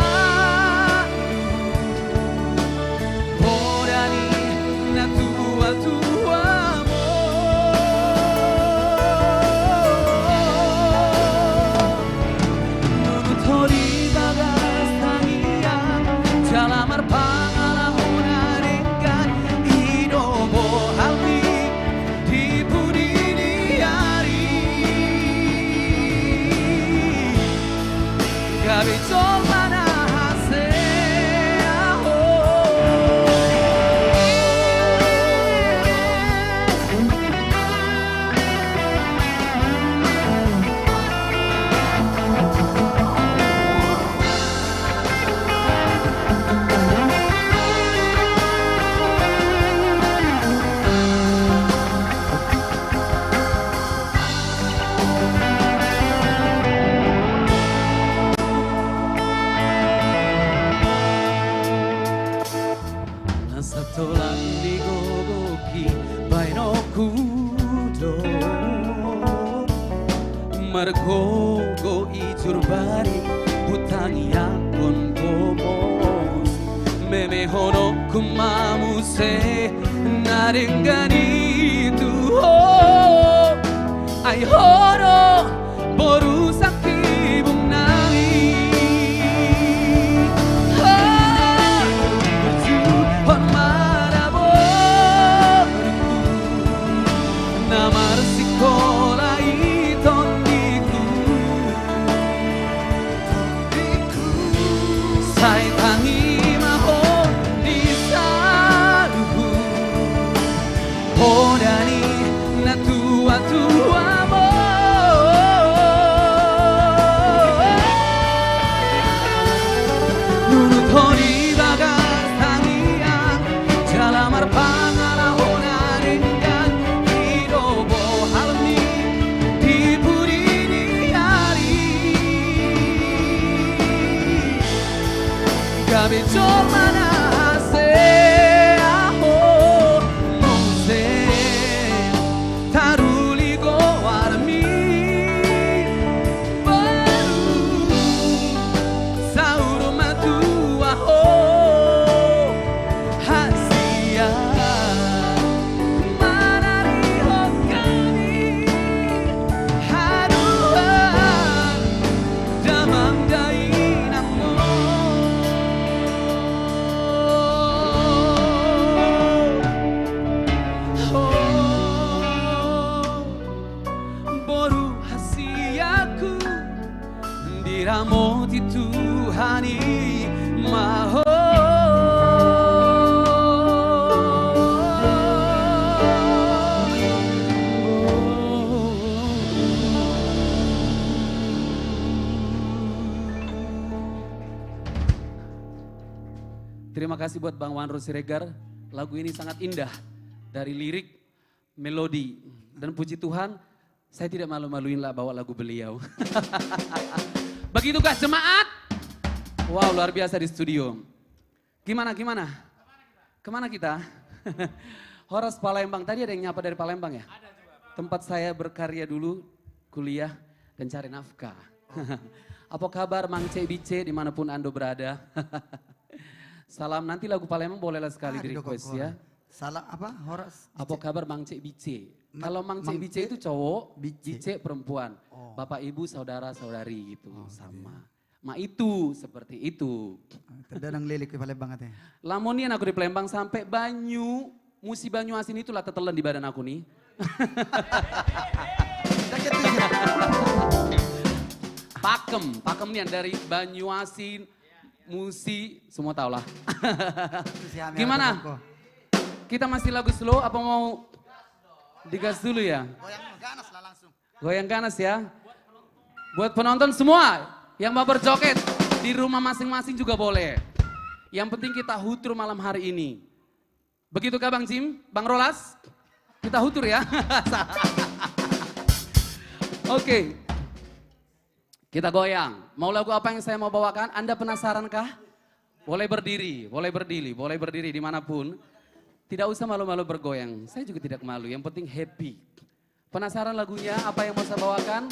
Horani na tua Nunutori bagas tangian Jalamar pangalahunan ikan Idobo halmi di budini hari Gabi mana hase Nasatolan di gogoki baino kudo Margogo ijurbari hutangi akon komos Meme hono kumamuse narengani tuho Ai horo boru sakibung nai Berjuhon maraboruku Namar sikola itondiku Sai tangi mahon di saluhu Hodani na tua mo Nunut honi bagas tangian Jalamar pangalahonan enggan Hidobo halmi di budini hari Gabi mana hase moti Tuhani maho. Terima kasih buat Bang Wanro Siregar. Lagu ini sangat indah. Dari lirik, melodi, dan puji Tuhan, saya tidak malu-maluin lah bawa lagu beliau. Begitukah jemaat? Wow, luar biasa di studio. Gimana? Kemana kita? Horas Palembang. Tadi ada yang nyapa dari Palembang ya? Ada juga. Tempat saya berkarya dulu, kuliah, dan cari nafkah. Apa kabar Mang Cek Bice dimanapun Anda berada? Salam, nanti lagu Palembang bolehlah sekali di request ya. Salah apa? Horas. Apa kabar Mang Cek Bice? Kalau Mang Cek Bice itu cowok, Bice perempuan. Bapak ibu saudara saudari gitu sama. Ma itu seperti itu. Terdadang lilik di Palembang katanya. Lamonian aku di Palembang sampai Banyu, musi Banyu Asin itulah tetelan di badan aku nih. Pakem nih dari Banyu Asin, Musi, semua tau lah. Gimana? Kita masih lagu slow apa mau digas dulu ya? Goyang ganas lah langsung. Goyang ganas ya. Buat penonton semua yang mau berjoget di rumah masing-masing juga boleh. Yang penting kita hutur malam hari ini. Begitukah Bang Jim? Bang Rolas? Kita hutur ya. Oke. Kita goyang. Mau lagu apa yang saya mau bawakan? Anda penasaran kah? Boleh berdiri dimanapun. Tidak usah malu-malu bergoyang. Saya juga tidak malu, yang penting happy. Penasaran lagunya apa yang mau saya bawakan?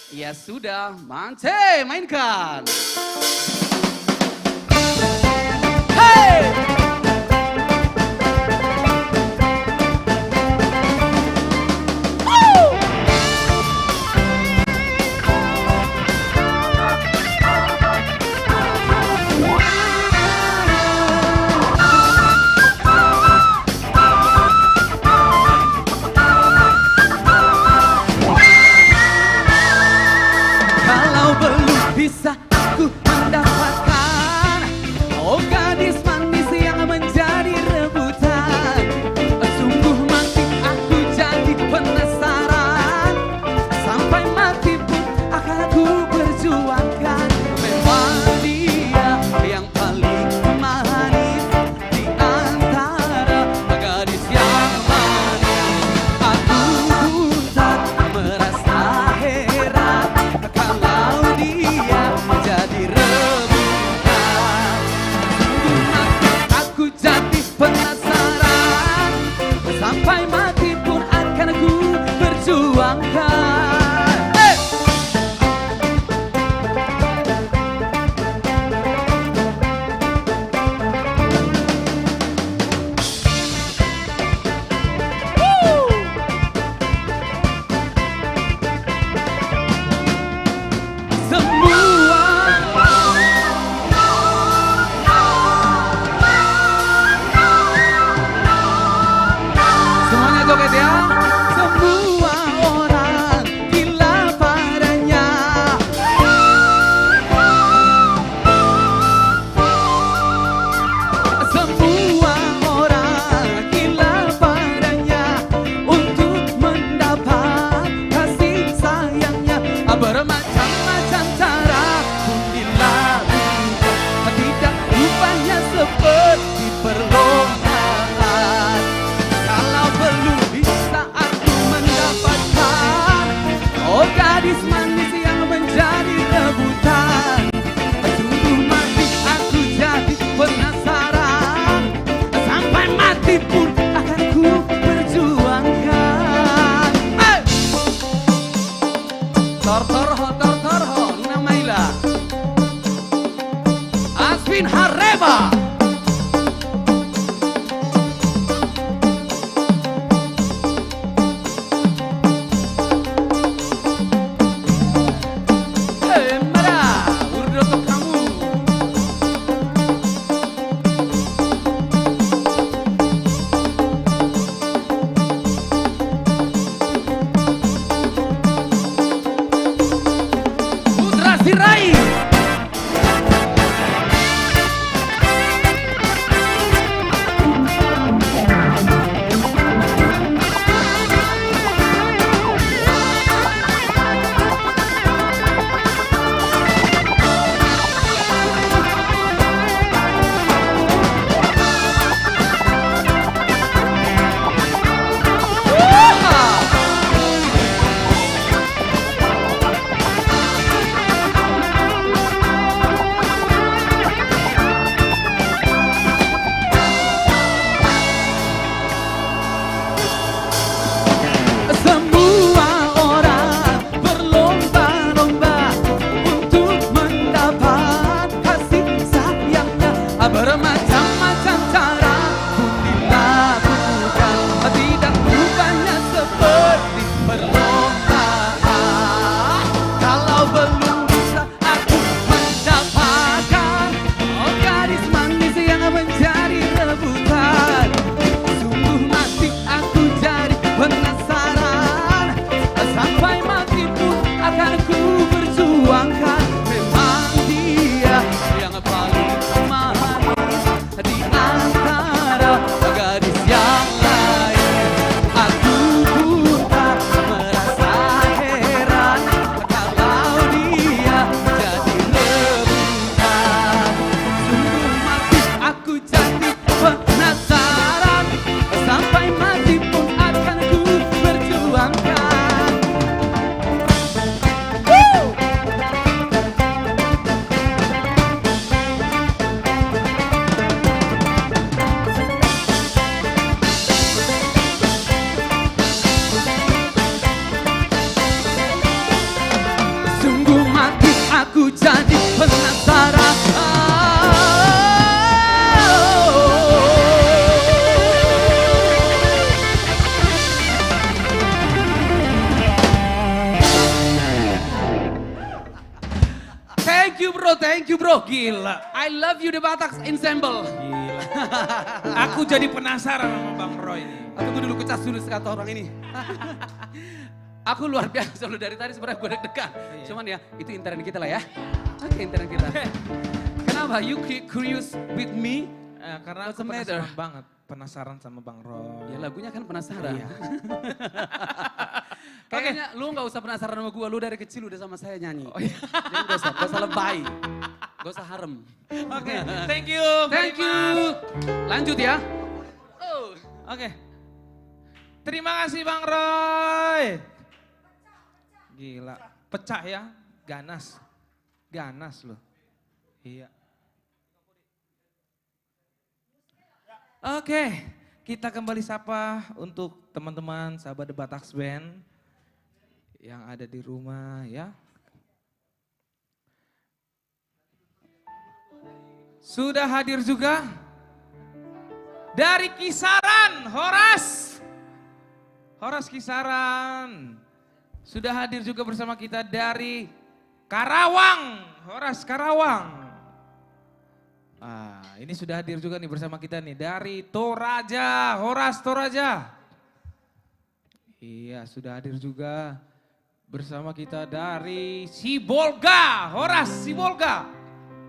Ya sudah, Mance, mainkan. Hey! Bisa aku mendapatkan, oh gadis manis yang menjadi rebutan. Sungguh mati aku jadi penasaran, sampai mati pun akan aku perjuangkan. Memang dia yang paling manis di antara gadis yang manis. Aku pun tak merasa heran kalau dia menjadi rebutan. Sungguh mati aku jadi penasaran, sampai mati pun akan aku perjuangkan. Hey! Woo! Semuanya joget ya. Semua orang jadi penasaran. Thank you bro. Gila, I love you The Bataks Ensemble. gila. Aku jadi penasaran sama Bang Roy ini. Tunggu dulu, kecas dulu kata orang ini. Aku luar biasa loh, dari tadi sebenarnya gue deg-degan. Cuman ya, itu intern kita lah ya. Oke, intern kita. Kenapa? You curious with me? Karena What's aku the matter? penasaran banget. Penasaran sama Bang Roy. Ya lagunya kan penasaran. Iya. Kayaknya lu gak usah penasaran sama gue, lu dari kecil udah sama saya nyanyi. Jadi gak usah lebay, gak usah harem. Oke, thank you. very Thank you. much. Lanjut ya. Oh. Oke. Terima kasih Bang Roy. Gila, pecah ya, ganas. Ganas loh. Iya. Oke, kita kembali sapa untuk teman-teman sahabat The Bataks Band yang ada di rumah ya. Sudah hadir juga dari Kisaran, Horas Kisaran. Sudah hadir juga bersama kita dari Karawang, Horas Karawang. Ini sudah hadir juga nih bersama kita nih dari Toraja, Horas Toraja. Iya, sudah hadir juga bersama kita dari Sibolga, Horas Sibolga.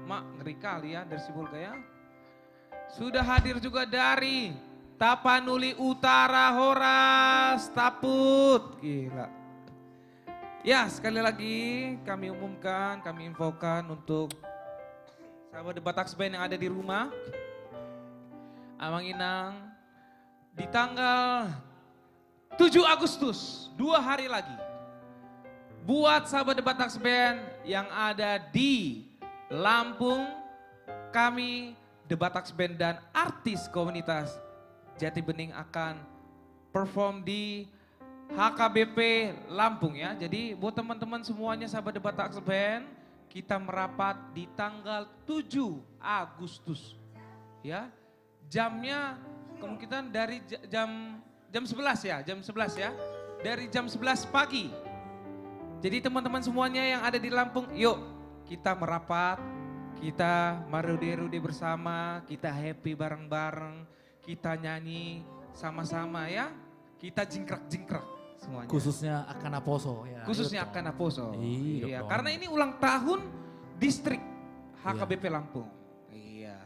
Mak, ngeri kali ya dari Sibolga ya. Sudah hadir juga dari Tapanuli Utara, Horas Taput. Gila. Ya, sekali lagi kami umumkan, kami infokan untuk sahabat The Bataks Band yang ada di rumah. Amang Inang di tanggal 7 Agustus, 2 hari lagi. Buat sahabat The Bataks Band yang ada di Lampung, kami The Bataks Band dan artis komunitas Jati Bening akan perform di HKBP Lampung ya. Jadi buat teman-teman semuanya sahabat The Bataks Band, kita merapat di tanggal 7 Agustus. Ya. Jamnya kemungkinan dari jam 11 ya, jam 11 ya. Dari jam 11 pagi. Jadi teman-teman semuanya yang ada di Lampung, yuk kita merapat, kita marude-rude bersama, kita happy bareng-bareng, kita nyanyi sama-sama ya. Kita jingkrak-jingkrak semuanya. Khususnya Akanaposo ya. Khususnya Akanaposo. Iya Iya, dong. karena ini ulang tahun distrik HKBP Lampung. Iya.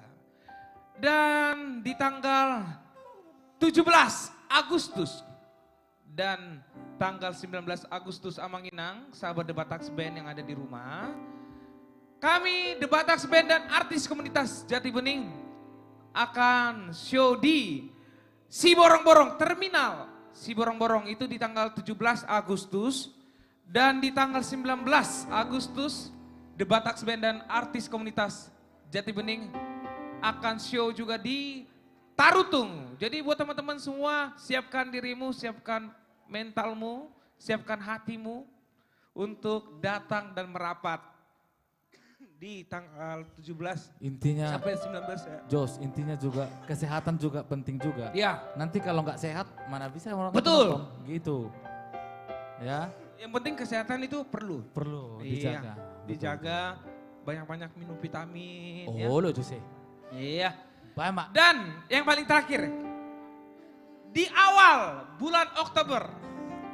Dan di tanggal 17 Agustus dan tanggal 19 Agustus Amanginang, sahabat The Bataks Band yang ada di rumah, kami The Bataks Band dan artis komunitas Jati Bening akan show di Siborong-Borong Terminal. Siborong-Borong itu di tanggal 17 Agustus dan di tanggal 19 Agustus The Bataks Band dan artis komunitas Jati Bening akan show juga di Tarutung. Jadi buat teman-teman semua, siapkan dirimu, siapkan mentalmu, siapkan hatimu untuk datang dan merapat di tanggal 17 Intinya, sampai 19 ya. Jos, intinya juga kesehatan juga penting juga. Ya, Nanti kalau nggak sehat, mana bisa orang Betul. nonton, gitu. Ya, yang penting kesehatan itu perlu. perlu Iya, dijaga. dijaga, banyak-banyak minum vitamin. Betul. Ya. Oh, lo Jose. Iya. Baik, Mak. Dan yang paling terakhir, di awal bulan Oktober,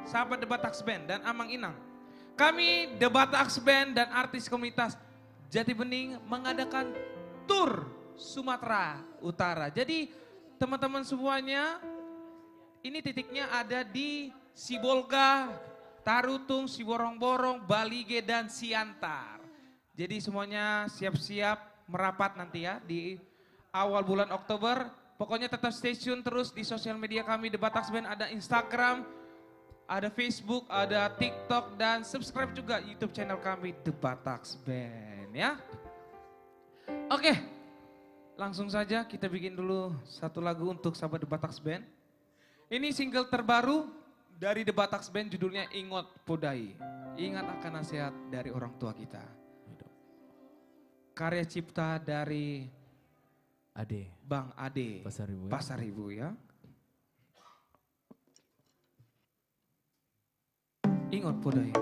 sahabat The Bataks Band dan Amang Inang, kami The Bataks Band dan artis komunitas Jati Bening mengadakan tur Sumatera Utara. Jadi teman-teman semuanya, ini titiknya ada di Sibolga, Tarutung, Siborong-Borong, Balige, dan Siantar. Jadi semuanya siap-siap merapat nanti ya di awal bulan Oktober. Pokoknya tetap stay tune terus di sosial media kami The Bataks Band, ada Instagram, ada Facebook, ada TikTok, dan subscribe juga YouTube channel kami The Bataks Band ya. Oke, langsung saja kita bikin dulu satu lagu untuk sahabat The Bataks Band. Ini single terbaru dari The Bataks Band, judulnya Ingot Podai. Ingat akan nasihat dari orang tua kita. karya cipta dari Ade. Bang Ade Pasaribu ya. Pasaribu ya. Ingat podai.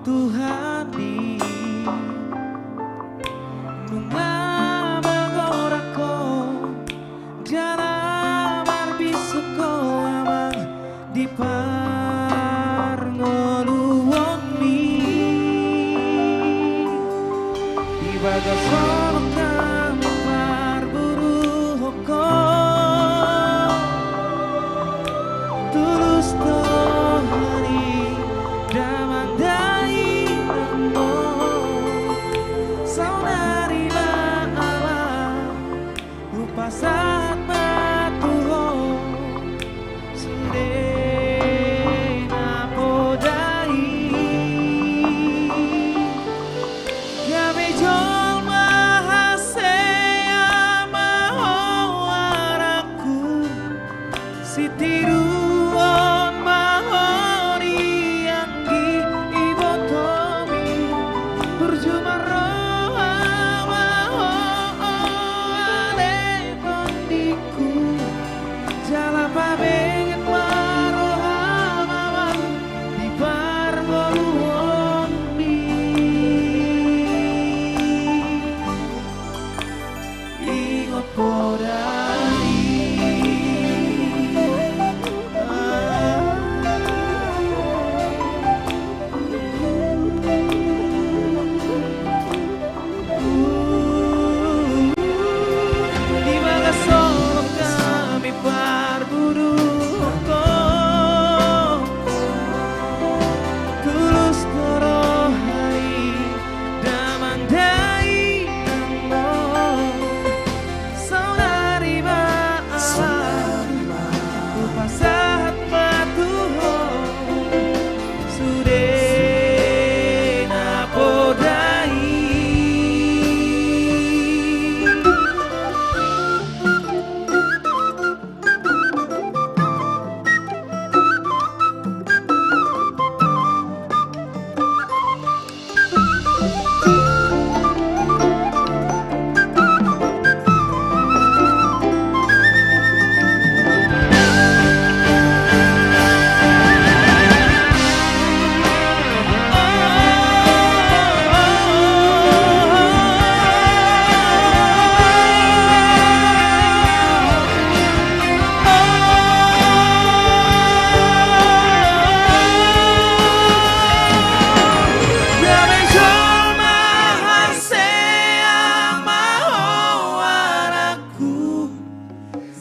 Tuhan di mengabagorako jana marbisuko amang di parngoluwoni di bagasolong kami parburu hoko tulus tohani damang saat matuho sudena podai gabe jol mahasea mahawaraku sitiruon mahori yang di ibotomi berjumara Jalapa benget marohama di parngoluwoni ingot podai di Magasolong kami parburu hoko tulus korohai damandai namo saudari ba'ala upasahat matuho sudena podai.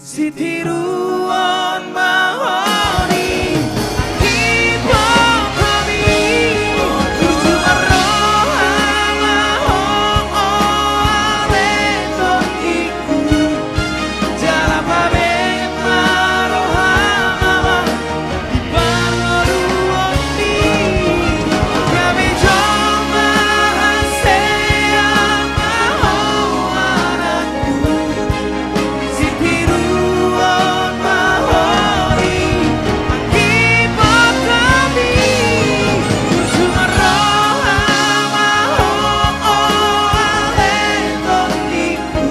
Sitiruon mahoni hipokomi berjumaroha mahong oleton iku jalapa benget marohama di parngoluwoni kami jol mahasea mahowaraku sitiruon mahoni hipokomi berjumaroha mahong oleton iku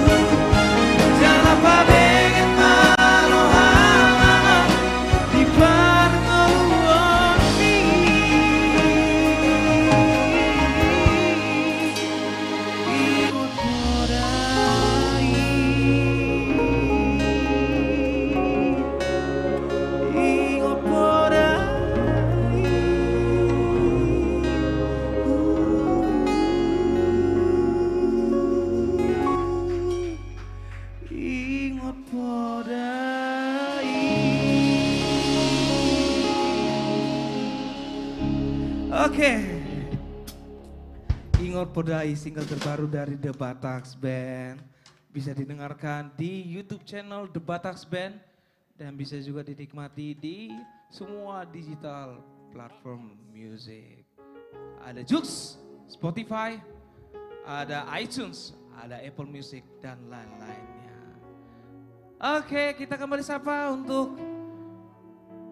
jalapa benget marohama di parngoluwoni ingot podai ingot podai ingot podai. Oke. Ingor Podai, single terbaru dari The Bataks Band. Bisa didengarkan di YouTube channel The Bataks Band dan bisa juga dinikmati di semua digital platform music. Ada Joox, Spotify, ada iTunes, ada Apple Music dan lain-lainnya. Oke, kita kembali sapa untuk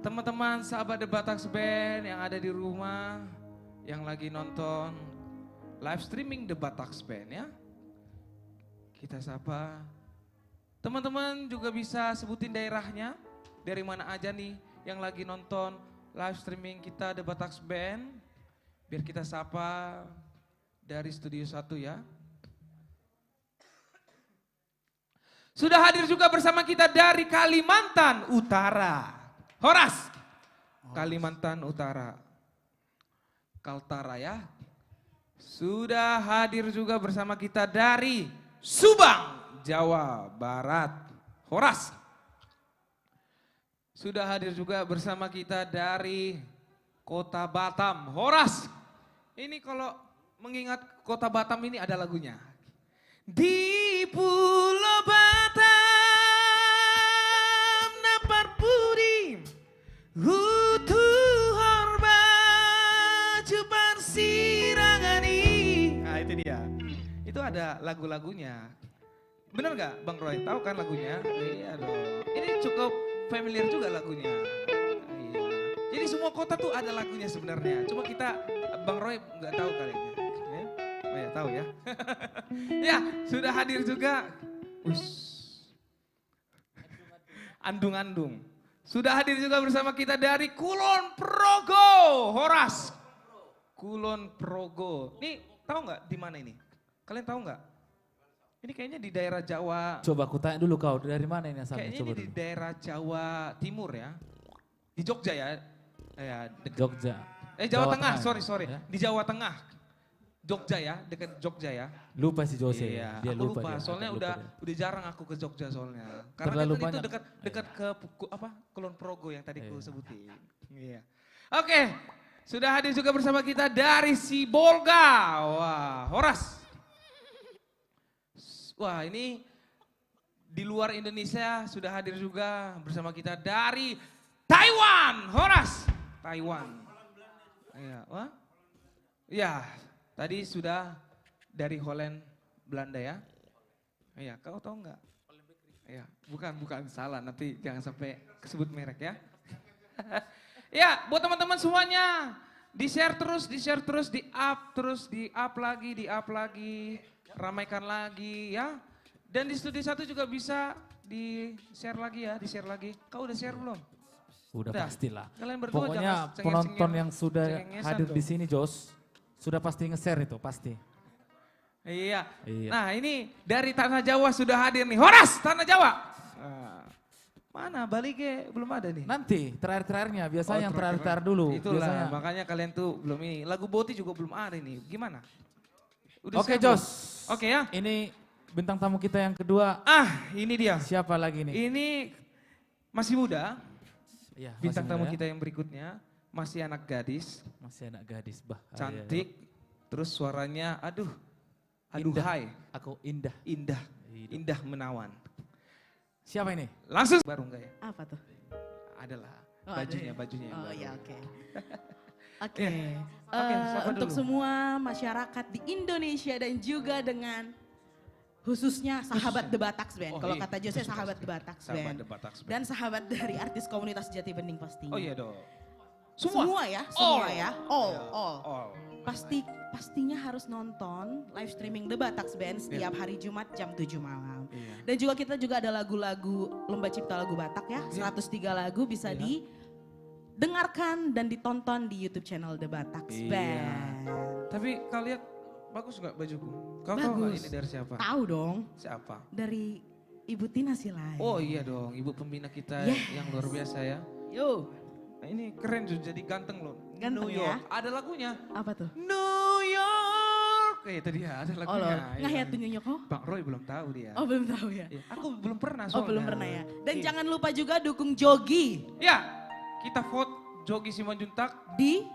teman-teman sahabat The Bataks Band yang ada di rumah, yang lagi nonton live streaming The Bataks Band ya. Kita sapa. Teman-teman juga bisa sebutin daerahnya, dari mana aja nih yang lagi nonton live streaming kita The Bataks Band. Biar kita sapa dari Studio 1 ya. Sudah hadir juga bersama kita dari Kalimantan Utara. Horas, Kalimantan Utara. Kaltara ya. Sudah hadir juga bersama kita dari Subang, Jawa Barat. Horas. Sudah hadir juga bersama kita dari Kota Batam. Horas. Ini kalau mengingat Kota Batam ini ada lagunya. Di Pulau Batam dapat budi utuh horba cuman sirangani. Nah itu dia. Itu ada lagu-lagunya. Bener gak Bang Roy? Tahu kan lagunya? Iya dong. Ini cukup familiar juga lagunya. Iya. Jadi semua kota tuh ada lagunya sebenarnya. Cuma kita Bang Roy nggak tahu kali ya. Oh ya tahu ya. Ya sudah hadir juga. Andung-andung. Sudah hadir juga bersama kita dari Kulon Progo. Horas. Kulon Progo. Nih tahu nggak di mana ini? Kalian tahu nggak? Ini kayaknya di daerah Jawa. Coba aku tanya dulu kau, dari mana ini asalnya? Kayaknya Coba ini di dulu. daerah Jawa Timur ya. Di Jogja ya. Ya Jogja. Jawa Tengah, sorry. Ya. Di Jawa Tengah. Jogja ya, dekat Jogja ya. Lupa si Jose. Iya, Dia aku lupa. dia, Soalnya agak udah lupa dia. udah jarang aku ke Jogja soalnya. Karena Terlalu kan itu banyak. dekat ke apa? Kulon Progo yang tadi ku Iya. sebutin. Iya. Oke, sudah hadir juga bersama kita dari Sibolga. Wah, Horas. Wah, ini di luar Indonesia sudah hadir juga bersama kita dari Taiwan. Horas. Taiwan. Iya, wah. Ya, tadi sudah dari Holland, Belanda ya. Iya, kau tahu nggak? Iya, bukan salah. Nanti jangan sampai kesebut merek ya. Ya, buat teman-teman semuanya, di-share terus, di-up lagi, ramaikan lagi ya. Dan di Studio 1 juga bisa di-share lagi. Kau udah share belum? Udah pastilah. Kalian berdua Pokoknya jangan penonton yang sudah cengengesan hadir di dong. sini Jos, sudah pasti nge-share itu, pasti. Iya. Iya. Nah ini dari Tanah Jawa sudah hadir nih. Horas, Tanah Jawa. Mana baliknya belum ada nih. Nanti terakhir-terakhirnya, biasanya yang terakhir. terakhir dulu. Itulah biasanya. makanya kalian tuh belum ini. Lagu Boti juga belum ada nih. Gimana? Oke siap Jos. belum? Oke ya. Ini bintang tamu kita yang kedua, Ini dia. siapa lagi nih? Ini masih muda. Iya, Bintang masih tamu muda ya? kita yang berikutnya masih anak gadis, Masih anak gadis, bah. cantik, terus suaranya aduh Indah. hai, Aku indah. indah menawan. Siapa ini? Langsung baru enggak ya? Apa tuh? Adalah Oh, ada bajunya ya? yang Oh baru. ya oke. Oke. Iya. Oke, siapa Untuk dulu? semua masyarakat di Indonesia dan juga dengan khususnya sahabat The Bataks Band. Oh, Kalau iya, kata Jose khusus sahabat pasti. The Bataks Sahabat Band. The Bataks Band. Dan sahabat dari artis komunitas Jati Bening pastinya. Oh iya dong. Semua ya, semua All. ya. Iya, All. all. Pastinya harus nonton live streaming The Bataks Band setiap hari Jumat jam 7 malam. Iya. Dan juga kita juga ada lagu-lagu Lomba Cipta Lagu Batak ya. Iya. 103 lagu bisa didengarkan dan ditonton di YouTube channel The Bataks Iya. Band. Tapi kau lihat bagus nggak bajuku? Kau tahu nggak Bagus. ini dari siapa? Tahu dong, Siapa? dari Ibu Tina Silai. Oh iya dong, ibu pembina kita Yes. yang luar biasa ya. Yo, Nah, ini keren tuh, jadi ganteng loh. Ganteng New ya? York. Ada lagunya. apa tuh? New York. Itu dia, ada Oh lagunya. lor, Iya. nggak ya tuh nyonyok oh? Bang Roy belum tahu dia. Oh belum tahu ya? Iya, aku belum pernah Oh soalnya. belum pernah ya. Dan Iya. jangan lupa juga dukung Jogi Ya, kita vote Jogi Simanjuntak di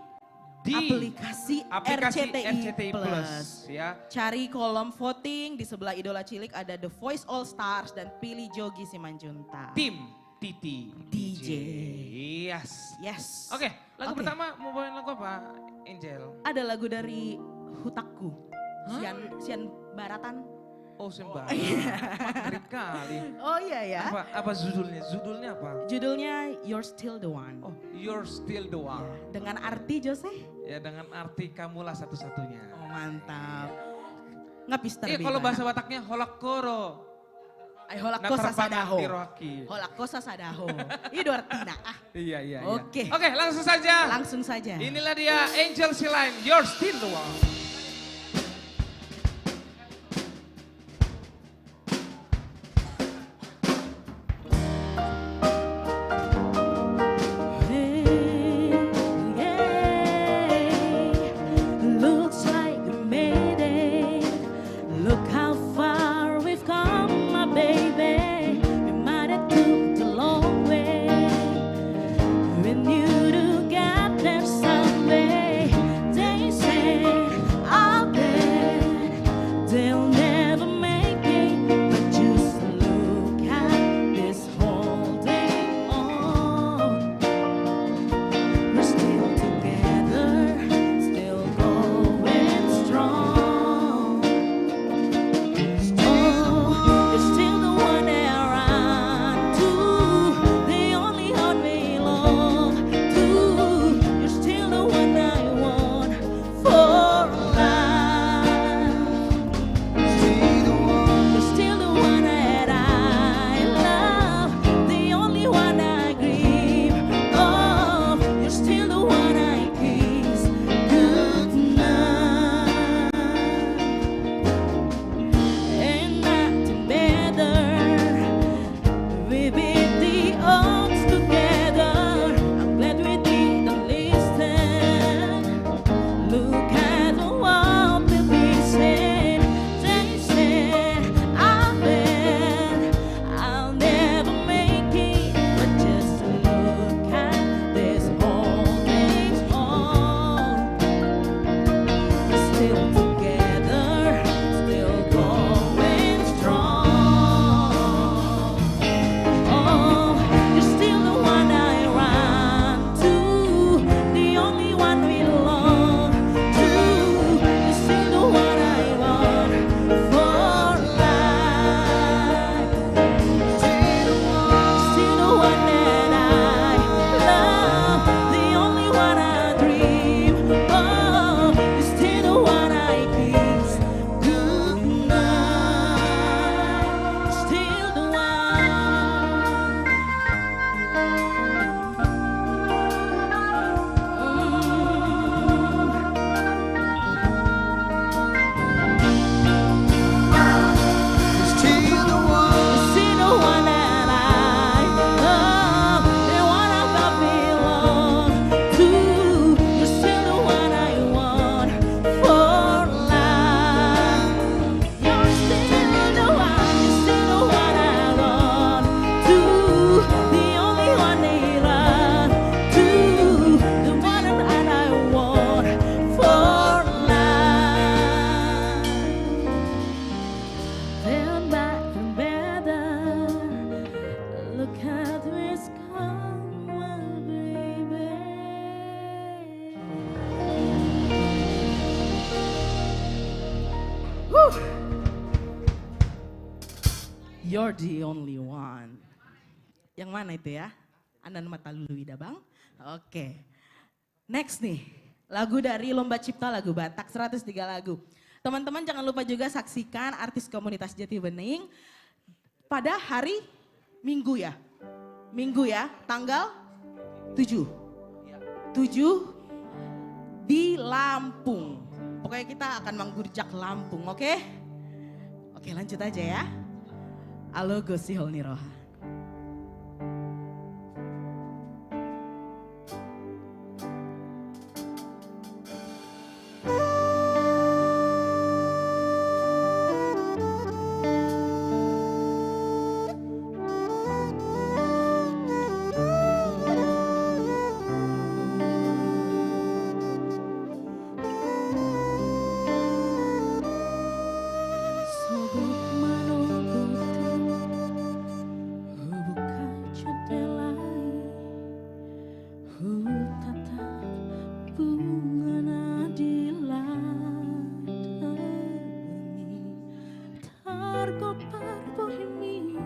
di aplikasi RCTI Plus. Ya. Cari kolom voting, di sebelah Idola Cilik ada The Voice All Stars dan pilih Jogi Simanjuntak. Tim Titi DJ. Yes. Yes. Oke, lagu Oke. pertama mau bawain lagu apa, Angel? Ada lagu dari Hutaku, Sian Baratan. Oh, sembah. Iya. Mirip kali. Oh iya ya. Apa judulnya? Judulnya apa? Judulnya You're Still the One. Oh, You're Still the One. Dengan arti Jose? Ya, dengan arti kamulah satu-satunya. Oh mantap. Ngapis terbebas. Kalau bahasa Bataknya holakoro. Ay holako sasadaho. Tiroaki. Holako sasadaho. Itu artinya. Iya, iya. Oke. Oke, langsung saja. Langsung saja. Inilah dia Angel Silain, You're Still the One. Looks like we made it. Look how far we've come, my baby. We might have took the long way. We knew together someday. They say I'll bet they'll never make it. But just look at this holding on. We're still together, still going strong. You're still the one that I run to, the only one we love to. You're still the one I want for life. You're still the one that I love, the only one I dream of. You're still the one I kiss goodnight. And nothing better. We beat the odds together. I'm glad we didn't listen. Look at what we said. They said I bet I'll never make it. But just look at this holding on. We're still together, still going strong. Oh, you're still the one I run to, the only one we belong to. You're still the one I want for life. Still the one that I love, the only one I dream of. You're still the one I kiss goodnight. Still the one. Still the one. You're still the one that I love, the one I belong to. You're still the one I want for life. You're still the one. You're still the one I run to, the only one they run to, the one that I want for life. Feel back and better. Look at what's come, my baby. Whew. You're the only one. Yang mana itu ya? Anan Mata Luluida Bang. Oke. Next nih, lagu dari Lomba Cipta Lagu Batak, 103 lagu. Teman-teman jangan lupa juga saksikan artis komunitas Jati Bening pada hari Minggu ya. Minggu ya, tanggal 7. 7 di Lampung. Pokoknya kita akan menggurjak Lampung, oke? Oke, lanjut aja ya. Halo Gusti Holniroha. bunga nadiladami targopar bohemi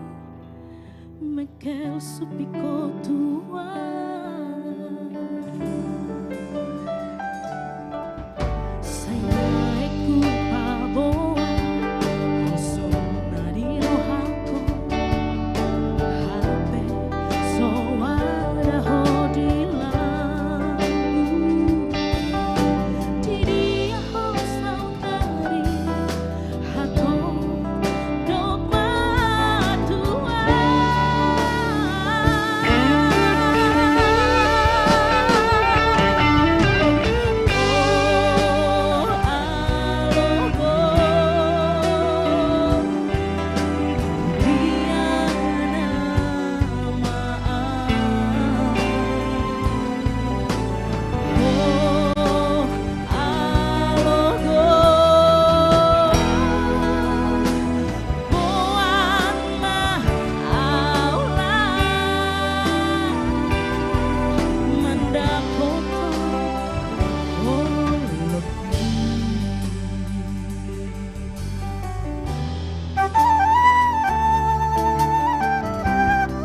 mekel supiko tua sayaiku paboa sona di rohako hape soara hodilamu diria ho sautari hato dogma tua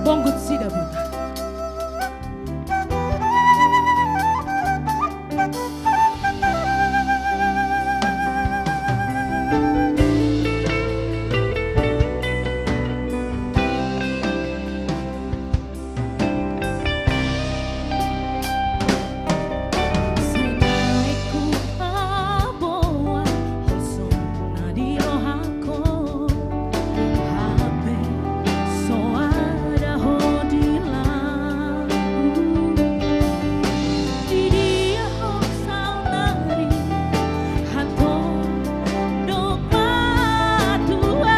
Bonggut sida buta. Sanaiku paboa sona di rohako hape soara hodilamu diria ho saunari hato dogma tua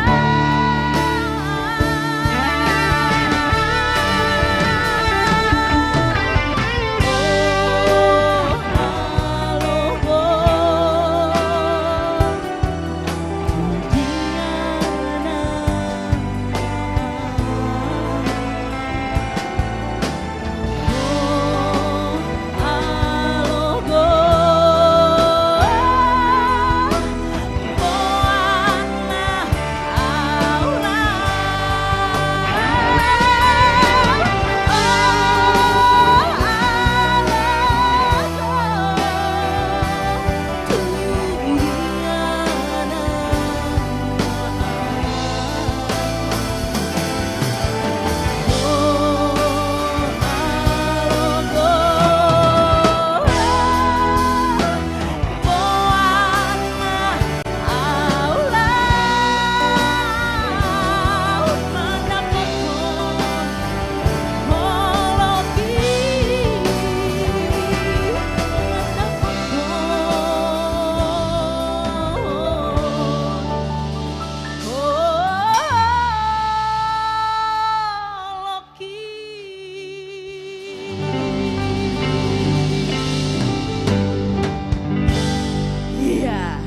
Iya,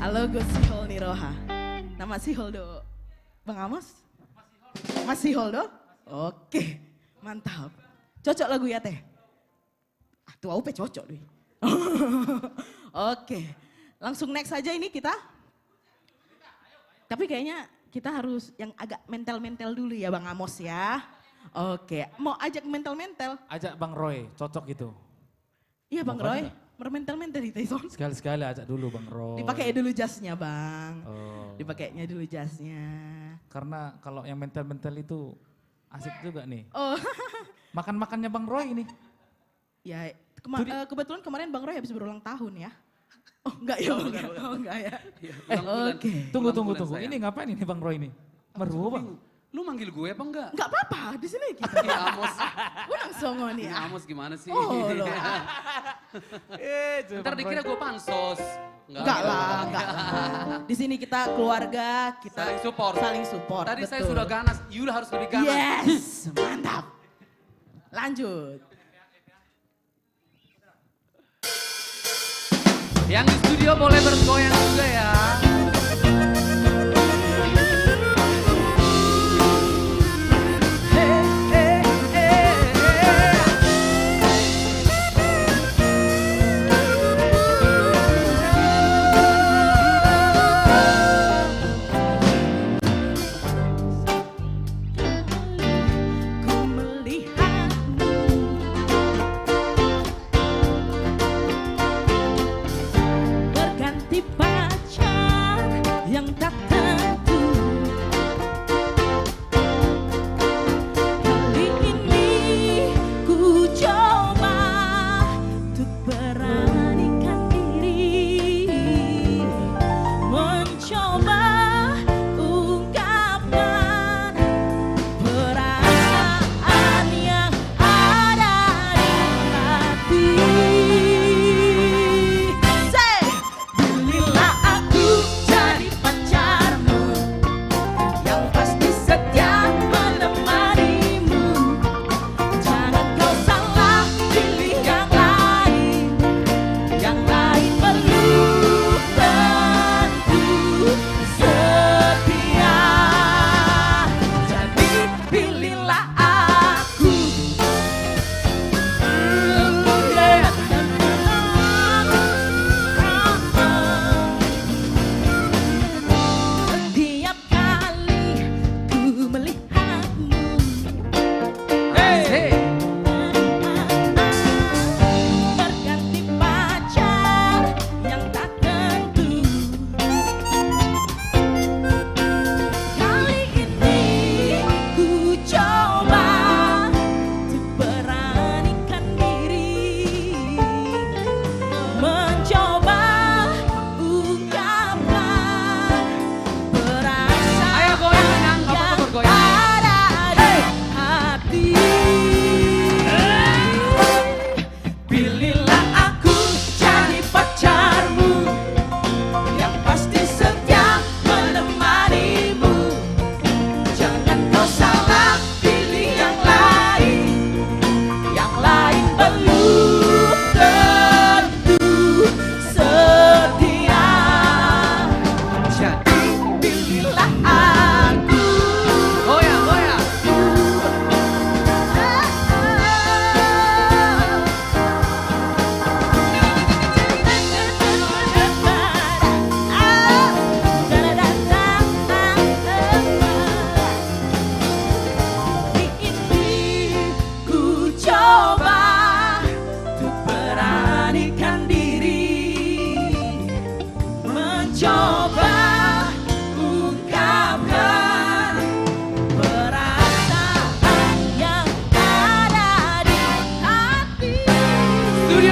halo gue Sihol Niroha. Nama Sihol do, Bang Amos? Mas Sihol do? Oke, mantap. Cocok lagu ya teh? Ah tuh aupe cocok deh. Oke, langsung next aja ini kita. Tapi kayaknya kita harus yang agak mental-mental dulu ya Bang Amos ya. Oke, mau ajak mental-mental? Ajak Bang Roy, cocok gitu. Iya Bang Makanya. Roy, bermental-mental di Tyson. Sekali-sekali ajak dulu Bang Roy. Dipakai dulu jasnya Bang. Oh. Dipakainya dulu jasnya. Karena kalau yang mental-mental itu asik juga nih. Oh, Makan-makannya Bang Roy ini. ya Tuh kebetulan kemarin Bang Roy habis berulang tahun ya. Oh enggak ya, oh enggak ya. Oke. Tunggu. Ini ngapain ini Bang Roy ini? Meru Bang. Lu manggil gue apa enggak? Enggak apa-apa, di sini kita. Ya Amos. Unang songo nih Ya ya. Amos gimana sih? Oh loh. Ntar dikira gue pansos. Enggak lah, enggak lah. Di sini kita keluarga, kita Saling support. Saling support. Tadi saya betul. sudah ganas, Yul harus lebih ganas. Yes, mantap. Lanjut. Yang di studio boleh bergoyang juga ya.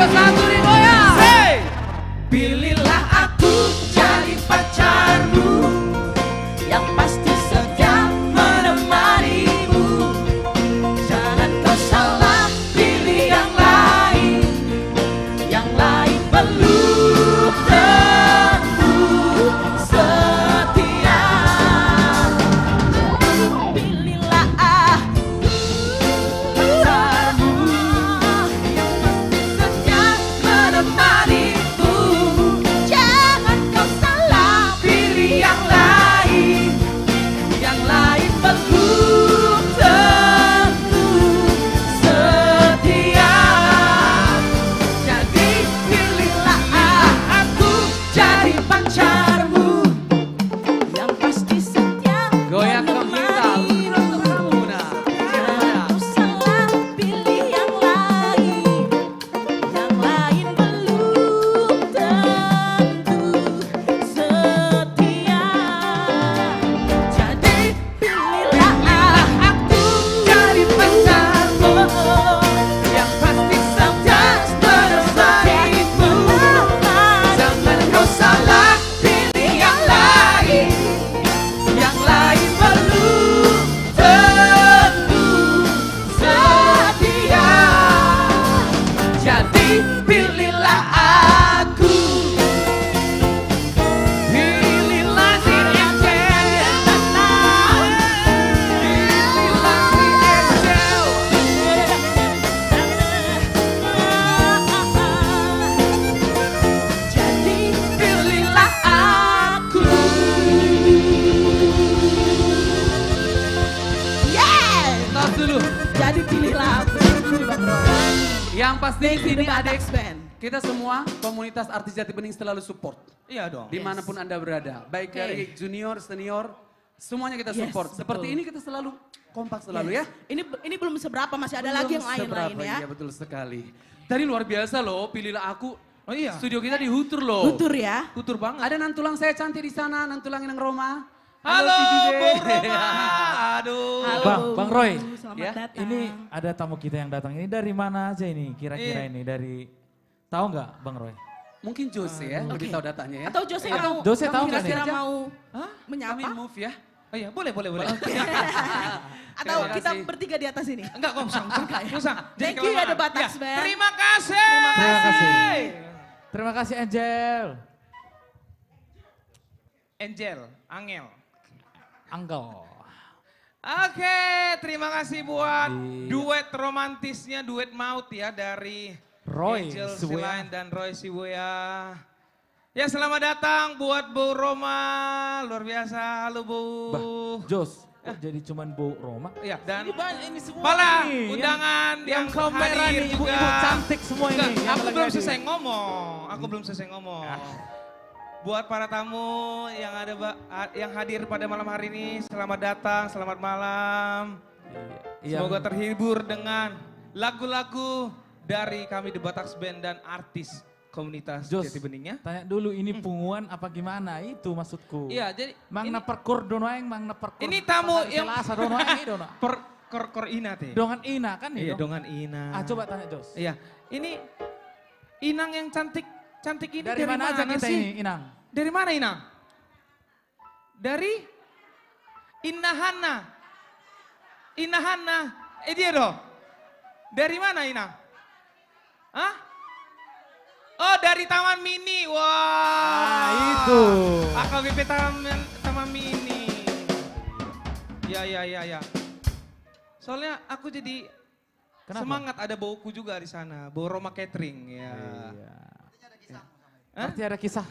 satu digoyang. Say. Pilihlah aku jadi pacarmu yang pasti setia menemanimu. Jangan kau salah pilih yang lain belum tentu setia. Pilihlah aku pacarmu yang pasti setia menemanimu. Jangan kau salah pilih yang lain belum tentu setia. Jadi pilihlah aku jadi pacarmu yang pasti setia Goyang dong kita untuk kamu nah. Jangan kau salah pilih yang lain belum tentu setia. Jadi pilihlah aku jadi pacarmu yang pasti setia menemanimu. Jangan kau salah pilih yang lain belum tentu setia. Jadi pilihlah aku. Pilihlah si Angel. Pilihlah si Angel. Jadi pilihlah aku. Yeah. Tos dulu. Jadi pilihlah aku. Yang pasti di sini adik, Batax Band. kita semua komunitas artis Jati Bening selalu support. Iya dong. Dimanapun Anda berada. Baik Oke. dari junior, senior, semuanya kita Yes, support. Seperti betul. ini kita selalu kompak selalu ya. Ini belum seberapa, masih ada lagi yang lain-lain ya. Iya betul sekali. Tadi luar biasa loh, pilihlah aku. Oh iya. Studio kita di Hutur loh. Tutur ya. Tutur banget. Ada nantulang saya cantik di sana, nantulang Inang Roma. Halo, Cici Deh. Bung Roma. Aduh. Halo, Bang Roy. Selamat Ya, datang. Ini ada tamu kita yang datang. Ini dari mana aja ini? Kira-kira ini dari tahu nggak Bang Roy? Mungkin Jose ya, lebih tahu datanya ya. Atau Jose Iya. mau, Jose tahu nggak kira-kira nih? mau Hah? menyapa? Kami move ya. Oh iya, boleh. Atau Terima kita kasih. bertiga di atas ini? Enggak, kok usah. Usah. Thank you ya, The Batax Band. Terima kasih. Terima kasih. Terima kasih Angel. Angel. Angel. Oke, terima kasih buat Iya. duet romantisnya, duet maut ya dari Roy Angel Sibuya. Silain dan Roy Sibuya. Ya selamat datang buat Bu Roma, luar biasa. Halo Bu. Jos, kok jadi cuman Bu Roma? Ya, dan Ini semua Pala nih, undangan yang kamera hadir nih, juga. ibu-ibu cantik semua Enggak, ini. yang aku lagi belum hadir. selesai ngomong. Buat para tamu yang yang hadir pada malam hari ini, selamat datang, selamat malam. Iya. Semoga terhibur dengan lagu-lagu dari kami The Batax Band dan artis komunitas Jos, Jati Bening ya. tanya dulu ini punguan apa gimana? Itu maksudku. Iya, jadi Mangna perkur dono aeng, mangna perkur. Ini tamu yang- Selasa dono aeng dono. kor ina teh. Dongan ina kan nih Iya, dong. dongan ina. Coba tanya Jos. Iya, ini Inang yang cantik ini Dari mana aja kita sih? ini, Inang? Dari mana Inang? Dari Inahana. Dia dong. Dari mana Inang? Hah? Oh dari Taman Mini. Wah. itu. AKBP Taman Mini. Ya. Soalnya aku jadi Kenapa? semangat ada bauku juga di sana. Bau Roma Catering ya. Iya. Hah? Berarti ada kisah?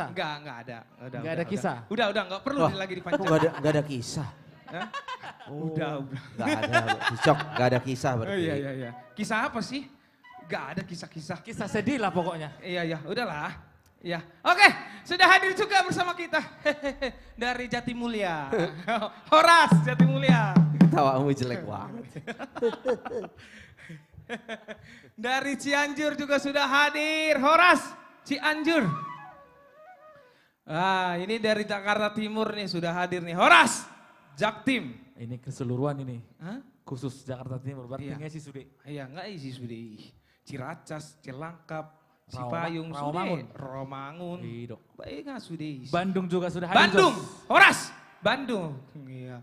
Enggak ada. Nggak ada kisah? Udah, enggak perlu Wah, lagi kok dipanjang. nggak ada kisah? Hah? Oh, Udah. Nggak ada, Cok, nggak ada kisah Oh, berarti. iya. Kisah apa sih? Enggak ada kisah-kisah. Kisah sedih lah pokoknya. Iya, udahlah. Ya. Oke, sudah hadir juga bersama kita. Dari Jatimulya. Horas Jatimulya. Tawamu jelek banget. Dari Cianjur juga sudah hadir. Horas Cianjur. Ini dari Jakarta Timur nih sudah hadir nih. Horas Jaktim. Ini keseluruhan ini. Hah? Khusus Jakarta Timur. Berarti Iya. nggak sih Sude? Iya, enggak sih sudah. Ciracas, Cilangkap, Cipayung, Rawamangun. sudah. Romangun. Iya. Baik nggak sudah. Bandung juga sudah hadir. Bandung, Jos. Horas, Bandung. Iya,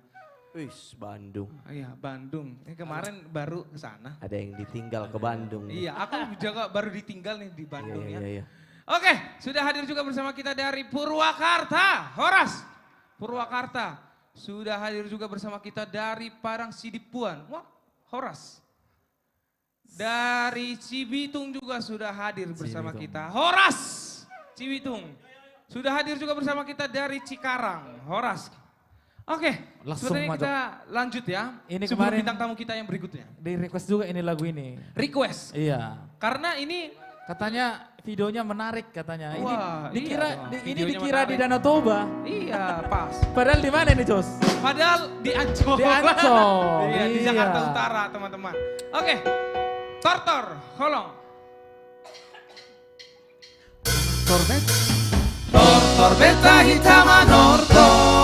Wis, Bandung. iya Bandung. Ini kemarin baru ke sana. Ada yang ditinggal ke Bandung. Iya, aku juga baru ditinggal nih di Bandung Iya, ya. iya. Oke, sudah hadir juga bersama kita dari Purwakarta, Horas. Purwakarta. Sudah hadir juga bersama kita dari Parang Sidipuan. Wah, Horas. Dari Cibitung juga sudah hadir bersama Cibitung. kita. Horas, Cibitung. Sudah hadir juga bersama kita dari Cikarang, Horas. Oke, Langsung sepertinya masuk. kita lanjut ya. Ini sebelum kemarin- bintang tamu kita yang berikutnya. Di request juga ini lagu ini. Request, Iya. karena ini Katanya videonya menarik katanya. Ini Wah, dikira iya dong. ini Videonya dikira di menarik. Danau Toba. iya pas. Padahal di mana ini, Jos? Padahal di Ancol. Di Ancol. Iya, di Iya. Jakarta Utara, teman-teman. Oke. Tortor, Holong. Tortor beta hitaman ortor.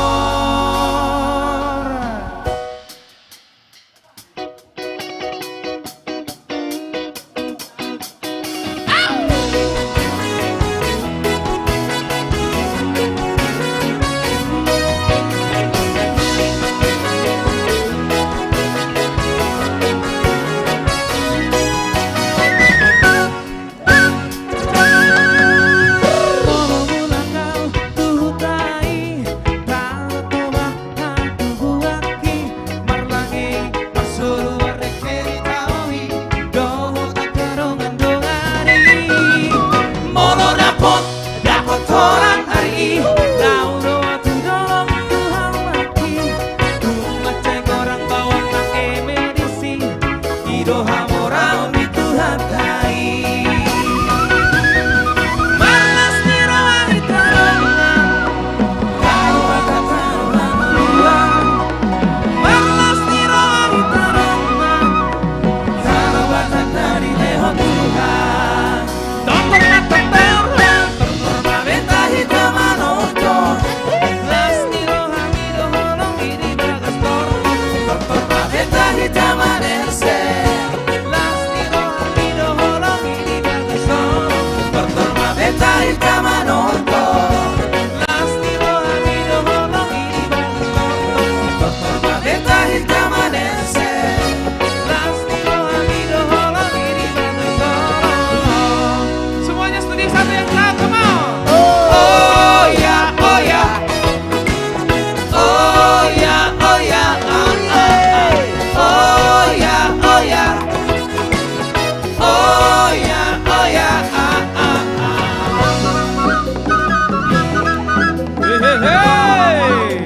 Semuanya studi satu yang tahu, come on. Oh ya, oh ya. Oh ya, oh ya. Oh ya, oh ya. Oh ya, oh ya. Hey, hey, hey.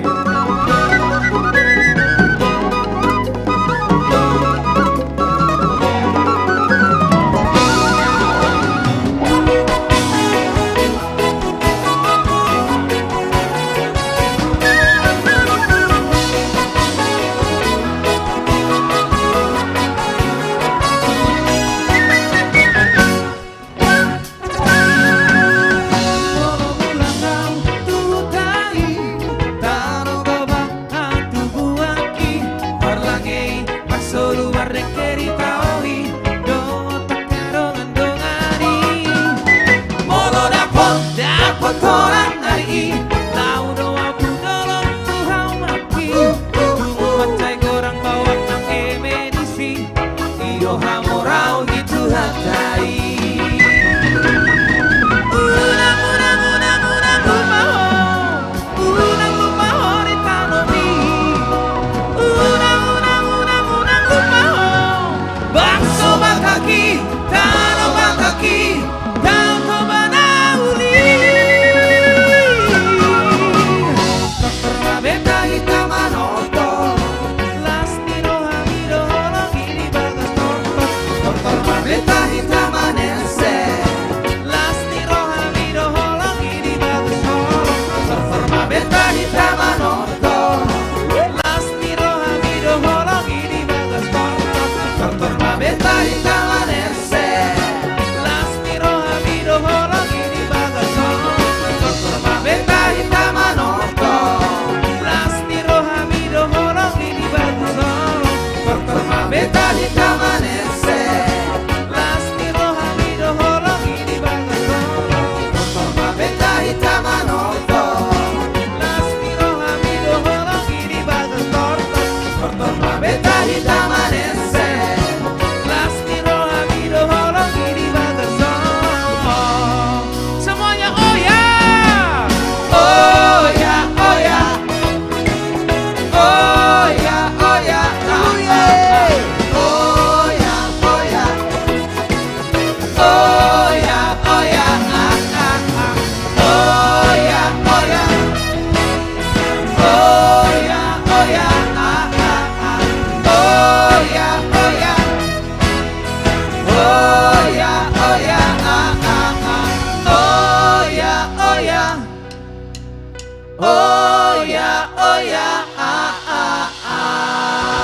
Oh ya, oh ya, ah, ah,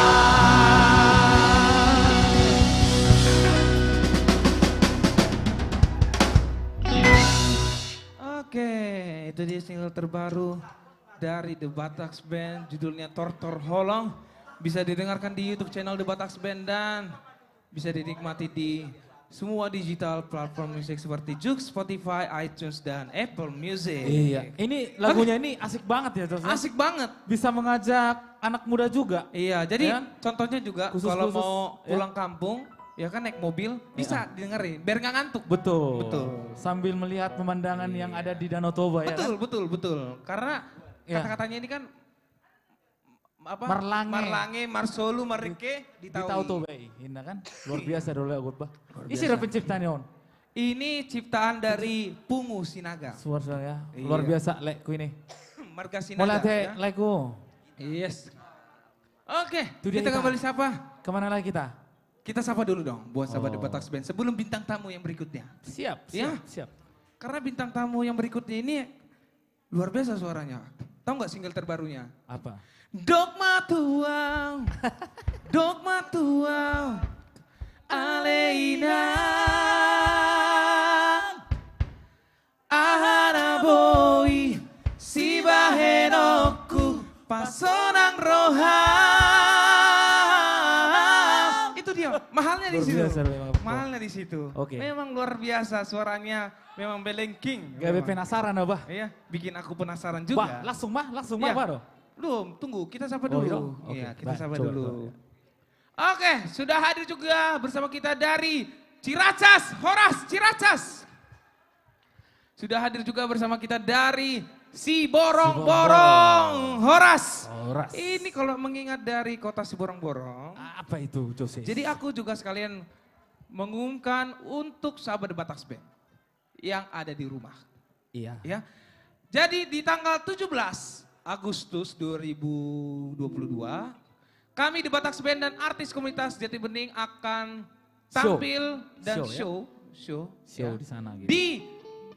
Oke, itu dia single terbaru dari The Bataks Band, judulnya Tortor Holong. Bisa didengarkan di YouTube channel The Bataks Band dan bisa dinikmati di semua digital platform musik seperti Joox, Spotify, iTunes, dan Apple Music. Iya. Ini lagunya ini asik banget ya, Jos. Asik banget. Bisa mengajak anak muda juga. Iya, jadi Ya. contohnya juga Khusus- kalau khusus, mau ya. pulang kampung, ya kan naik mobil, bisa didengerin, biar nggak ngantuk. Betul. Betul. Sambil melihat pemandangan yang ada di Danau Toba ya. Betul, kan? betul, betul. Karena Ya. kata-katanya ini kan apa? Marlange. Marlange, Marsolu, Marike, Di Tau Toba ini kan. Luar biasa dulu aku bah. Ini biasa. sih penciptaan on. Ini ciptaan dari Pungu Sinaga. Suara saya Iya. luar biasa lekku ini. Marga Mulai Sinaga. teh Ya. lekku. Yes. Oke, Itu dia kita kita. kembali sapa. Kemana lagi kita? Kita sapa dulu dong buat sahabat Oh. The Bataks Band sebelum bintang tamu yang berikutnya. Siap, Ya. siap, siap. Karena bintang tamu yang berikutnya ini luar biasa suaranya. Tahu nggak single terbarunya? Apa? Dogma tuau, dogma tuau, aleina, ahana boy, si bahenoku, pasonang roham. Itu dia, mahalnya di Luar situ. biasa memang. Mahalnya di situ. Oke. Memang luar biasa suaranya, memang belengking. Gak memang. penasaran apa? Iya, bikin aku penasaran Bah, juga. langsung Iya. mah baru. Belum, tunggu, kita sapa Oh, dulu. iya? Iya, Oke, kita baik, sapa coba, dulu. coba. Oke, sudah hadir juga bersama kita dari Ciracas, Horas Ciracas. Sudah hadir juga bersama kita dari Siborong-Borong, Horas. Horas. Ini kalau mengingat dari kota Siborong-Borong, Apa itu, Jose? jadi aku juga sekalian mengumumkan untuk sahabat The Bataks Band yang ada di rumah. Iya. Ya. Jadi di tanggal 17 Agustus 2022, kami The Bataks Band dan artis komunitas Jati Bening akan tampil dan Show, show Show ya, di sana gitu. di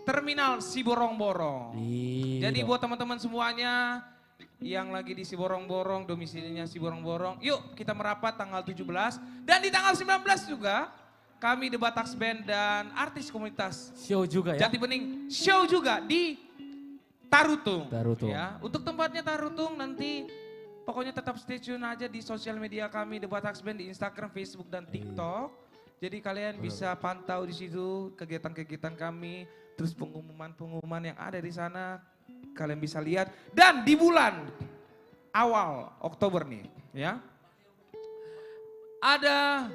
Terminal Siborong-Borong. Iya. Jadi buat teman-teman semuanya yang lagi di Siborong-Borong, domisilinya Siborong-Borong, yuk kita merapat tanggal 17 dan di tanggal 19 juga kami The Bataks Band dan artis komunitas Show juga ya. Jati Bening show juga di Tarutung. Tarutung. Ya, untuk tempatnya Tarutung nanti pokoknya tetap stay tune aja di sosial media kami The Bataks Band di Instagram, Facebook dan TikTok. Jadi kalian bisa pantau di situ kegiatan-kegiatan kami, terus pengumuman-pengumuman yang ada di sana kalian bisa lihat dan di bulan awal Oktober nih, ya. Ada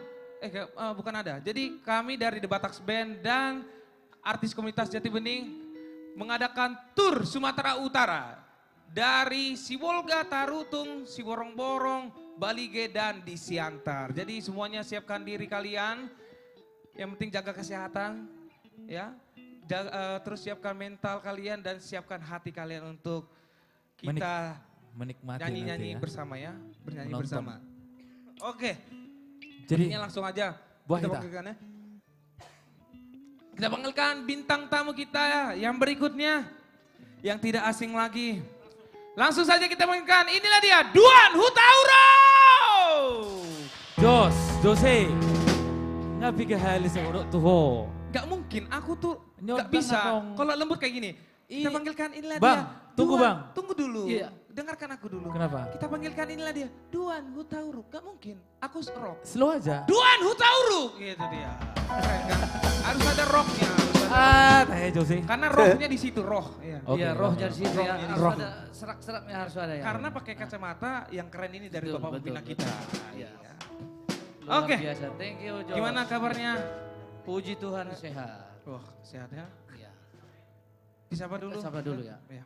bukan ada. Jadi kami dari The Bataks Band dan artis komunitas Jati Bening mengadakan tur Sumatera Utara dari Sibolga, Tarutung, Siborong-Borong, Balige dan di Siantar. Jadi semuanya siapkan diri kalian. Yang penting jaga kesehatan, ya. Terus siapkan mental kalian dan siapkan hati kalian untuk kita Menikmati nyanyi-nyanyi nanti ya. bersama ya, bernyanyi Menonton. bersama. Oke, Jadi ini langsung aja buah kita kita. panggilkan ya. Kita panggilkan bintang tamu kita yang berikutnya, yang tidak asing lagi. Langsung saja kita panggilkan, inilah dia Duan Hutauro. Jose. Nga pikir halis sa urut tuho. Gak mungkin, aku tuh Nyodang gak bisa dong. kalau lembut kayak gini. Kita panggilkan inilah Bang, dia. tunggu, Duan. Bang. Tunggu dulu. Iya. Dengarkan aku dulu. Kenapa? Kita panggilkan inilah dia. Duan Hutauro. Gak mungkin. Aku rock. Slow aja. Duan Hutauro. Gitu dia. Keren kan? Harus ada rocknya. Harus ada Tanya Jose. karena rohnya di situ, roh. Iya. Oke, Iya, rohnya roh. di situ ya. Rohnya di Harus roh. ada serak-seraknya harus ada ya. Karena pakai kacamata yang keren ini dari Betul, Bapak betul, pembina betul. kita. Iya. Iya. Luar Oke. biasa. Thank you, Jos. Gimana kabarnya? Puji Tuhan sehat. Wah, sehat ya. Iya. Disapa dulu. Sapa dulu ya. Iya.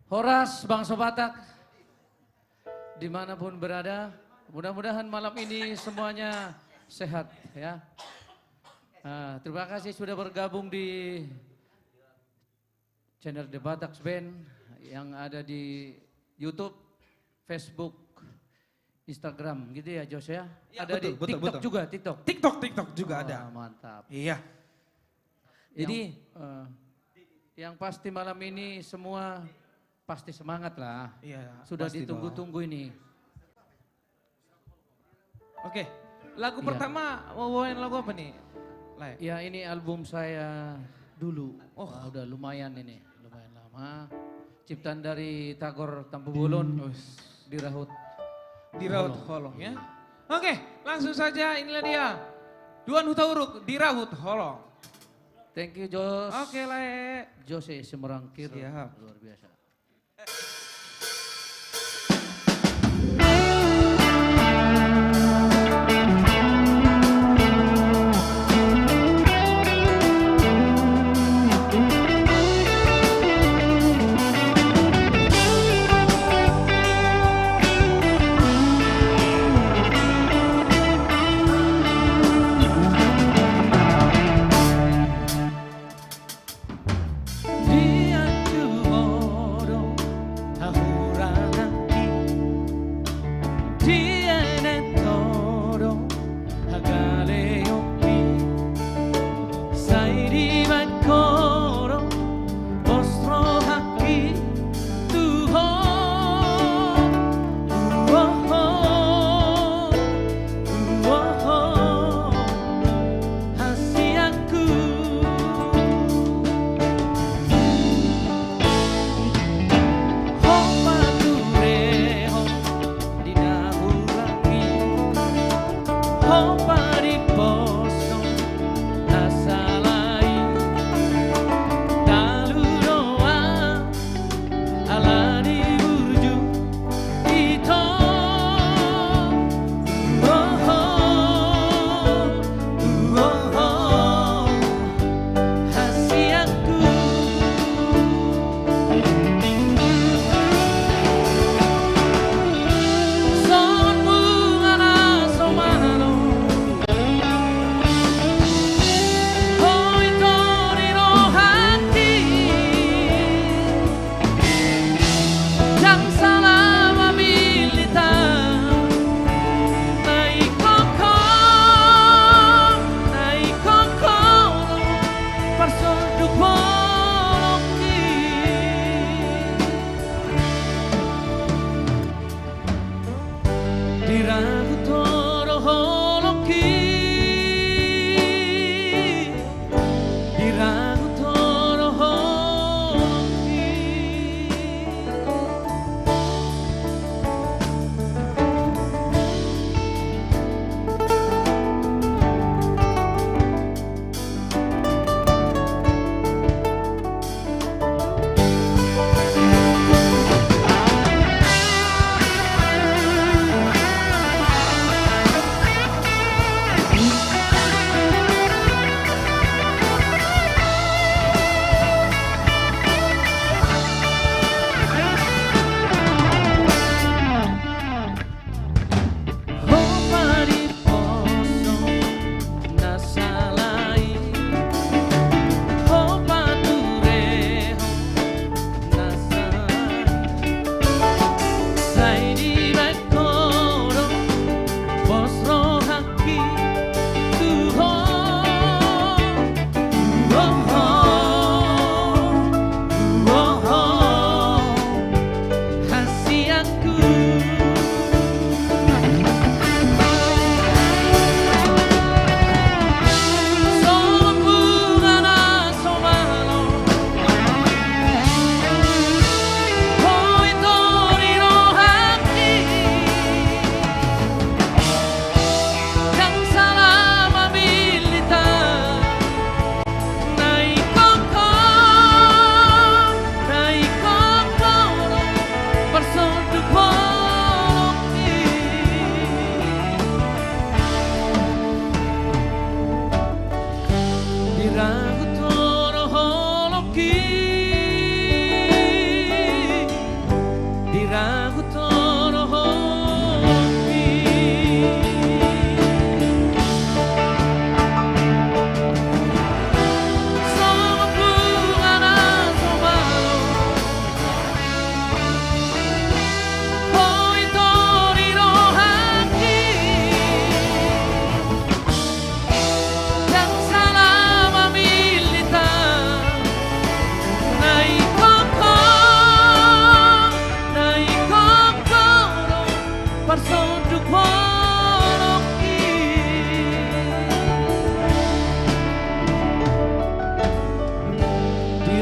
Horas Bangsa Batak, dimanapun berada, mudah-mudahan malam ini semuanya sehat ya. Nah, terima kasih sudah bergabung di channel The Bataks Band yang ada di YouTube, Facebook, Instagram gitu ya Jos ya. Ya, Ada di betul, TikTok betul. juga, TikTok. TikTok juga Wah, ada. mantap. Iya. Jadi yang pasti malam ini semua pasti semangat lah. Iya. Sudah pasti dong. ditunggu-tunggu ini. Oke, lagu Iya. pertama mau bawain lagu apa nih? Lai. Ya ini album saya dulu. Oh. Udah lumayan ini, lumayan lama. Ciptaan dari Tagor Tampu Bolon, dirahut. Diraut Holong ya. Oke, langsung saja inilah dia. Duan Huta Uruk, Dirahut Holong. Thank you Jos. Oke, Lai. Jose Semerangkir. Siap. Luar biasa. Dia tuh bodoh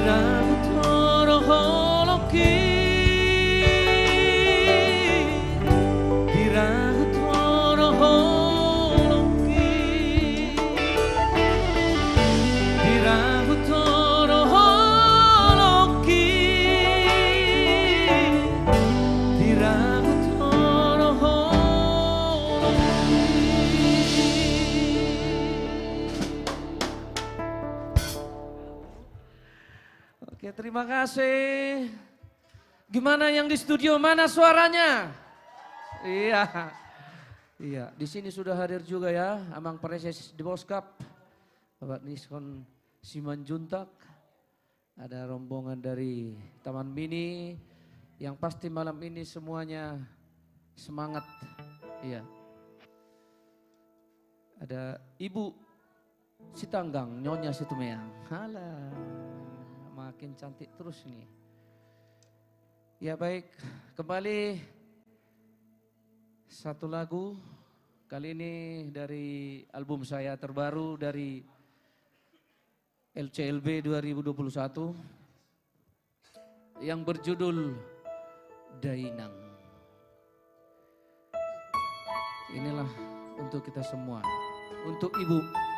Dirabuto holoki Dirabuto holoki Dirabuto holoki Dirabuto Oke, terima kasih. Gimana yang di studio, mana suaranya? Iya. Iya, di sini sudah hadir juga ya Amang Preses di Boskap. Bapak Niskon Simanjuntak. Ada rombongan dari Taman Mini yang pasti malam ini semuanya semangat. Iya. Ada Ibu Sitanggang, Nyonya Situmeang. Halah. Makin cantik terus nih. Ya baik, kembali satu lagu. Kali ini dari album saya terbaru dari LCLB 2021 yang berjudul Dainang. Inilah untuk kita semua, untuk Ibu.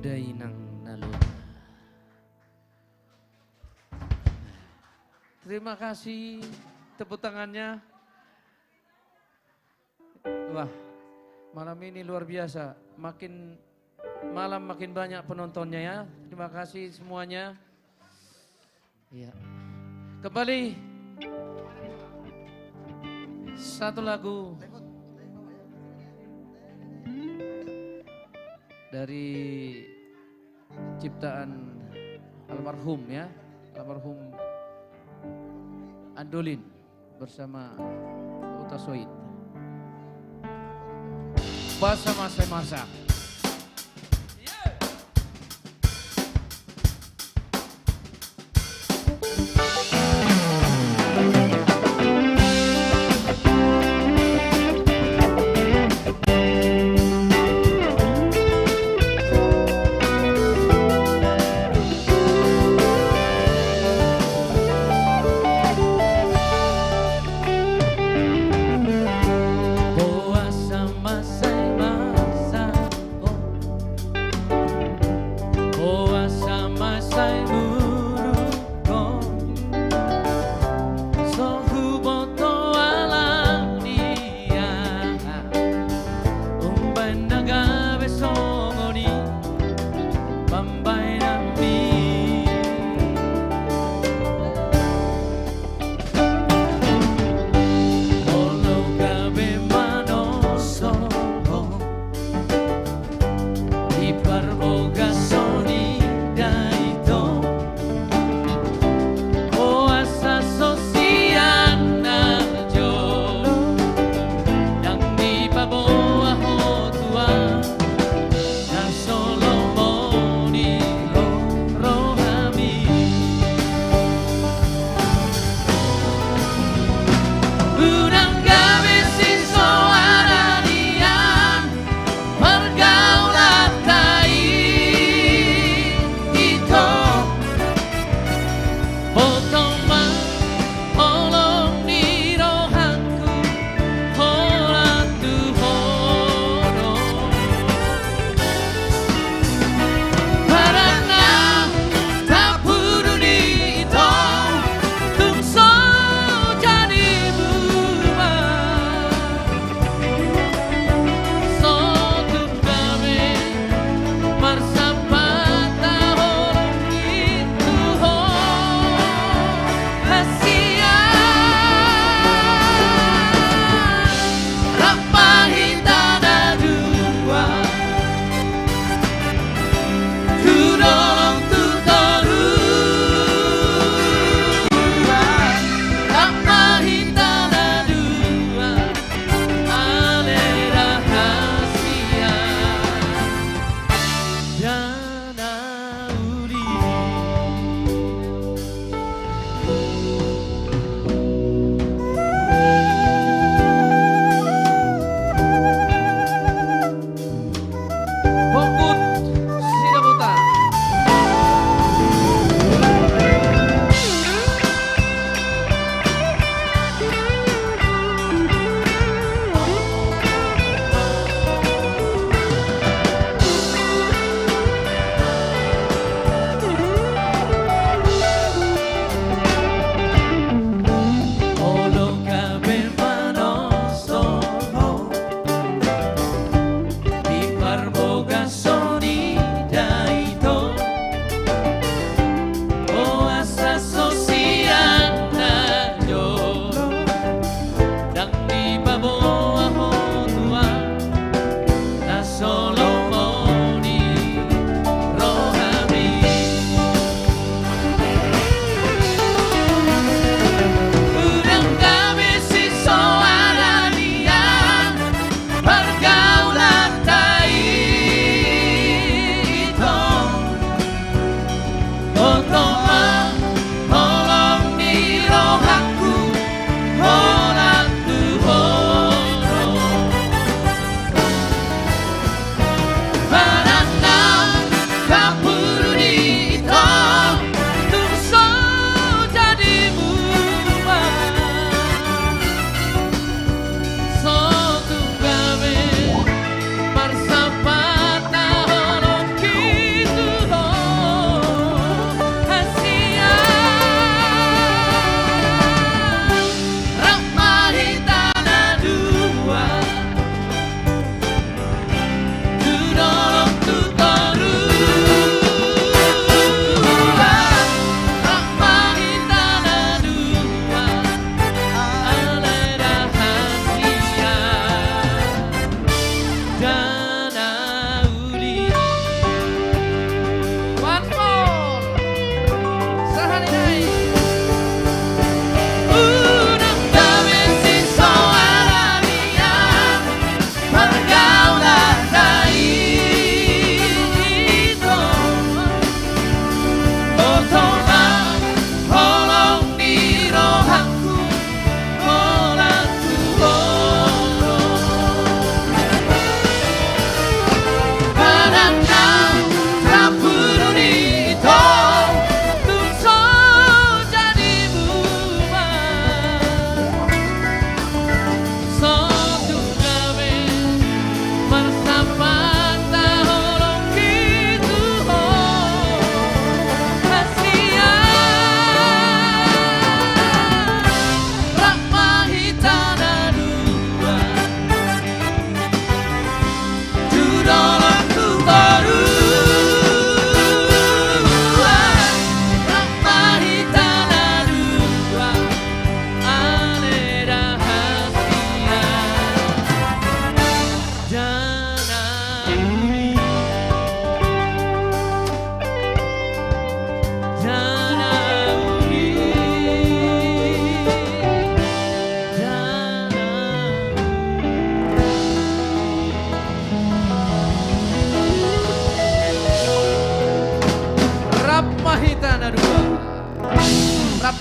Dainang Nalu. Terima kasih tepuk tangannya. Wah, malam ini luar biasa. Malam makin banyak penontonnya ya. Terima kasih semuanya. Iya. Kembali satu lagu dari ciptaan almarhum ya, almarhum Andolin bersama Uta Soid. Bahasa masa-masa. Boa sama masa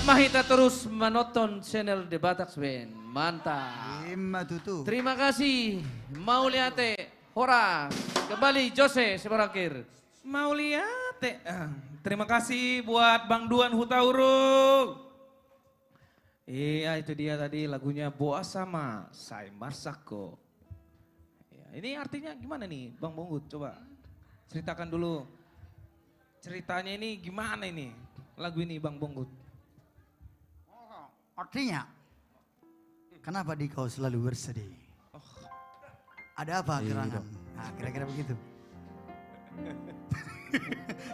Mahita terus menonton channel The Batak Band. Mantap. Lima tutu. Terima kasih Mauliate, Hora, kembali Jose seberakhir. Mau lihat terima kasih buat Bang Duan Hutauruk. Iya itu dia tadi lagunya Boa sama Sai Marsako. Ya, ini artinya gimana nih Bang Bonggut, coba ceritakan dulu. Ceritanya ini gimana ini lagu ini Bang Bonggut? Artinya, kenapa di kau selalu bersedih? Ada apa gerangan? Nah, kira-kira begitu.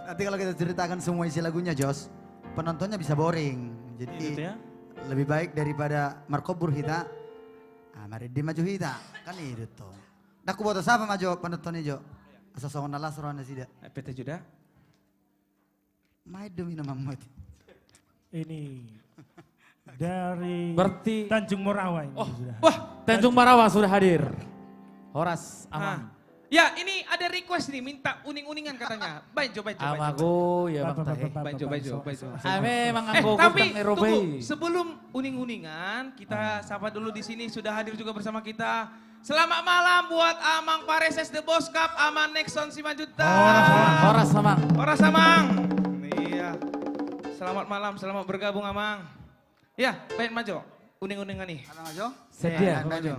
Nanti kalau kita ceritakan semua isi lagunya, Jos, penontonnya bisa boring. Jadi Gitu ya? lebih baik daripada markobur kita, mari di maju kita. Kan itu tuh. Daku boto siapa maju penontonnya Jo? Asa songon alas orang sida. PT Juda? Mai demi nama mati. Ini dari Berarti- Tanjung Morawa ini sudah. Wah, Tanjung Marawa sudah hadir. Horas Amang. ya ini ada request nih minta uning-uningan katanya. Baijo. Amago ya Bang Tahe. Baijo. Memang anggo Tapi gudang tunggu, Eropai. sebelum uning-uningan kita sapa dulu di sini sudah hadir juga bersama kita. Selamat malam buat Amang Pareses The Boss Cup, Amang Nexon Simanjuta. Horas Amang. Horas Amang. Iya. Selamat malam, selamat bergabung Amang. Ya, baik Majo. Uning-uningan nih. Ada maju? Sedia. Majo.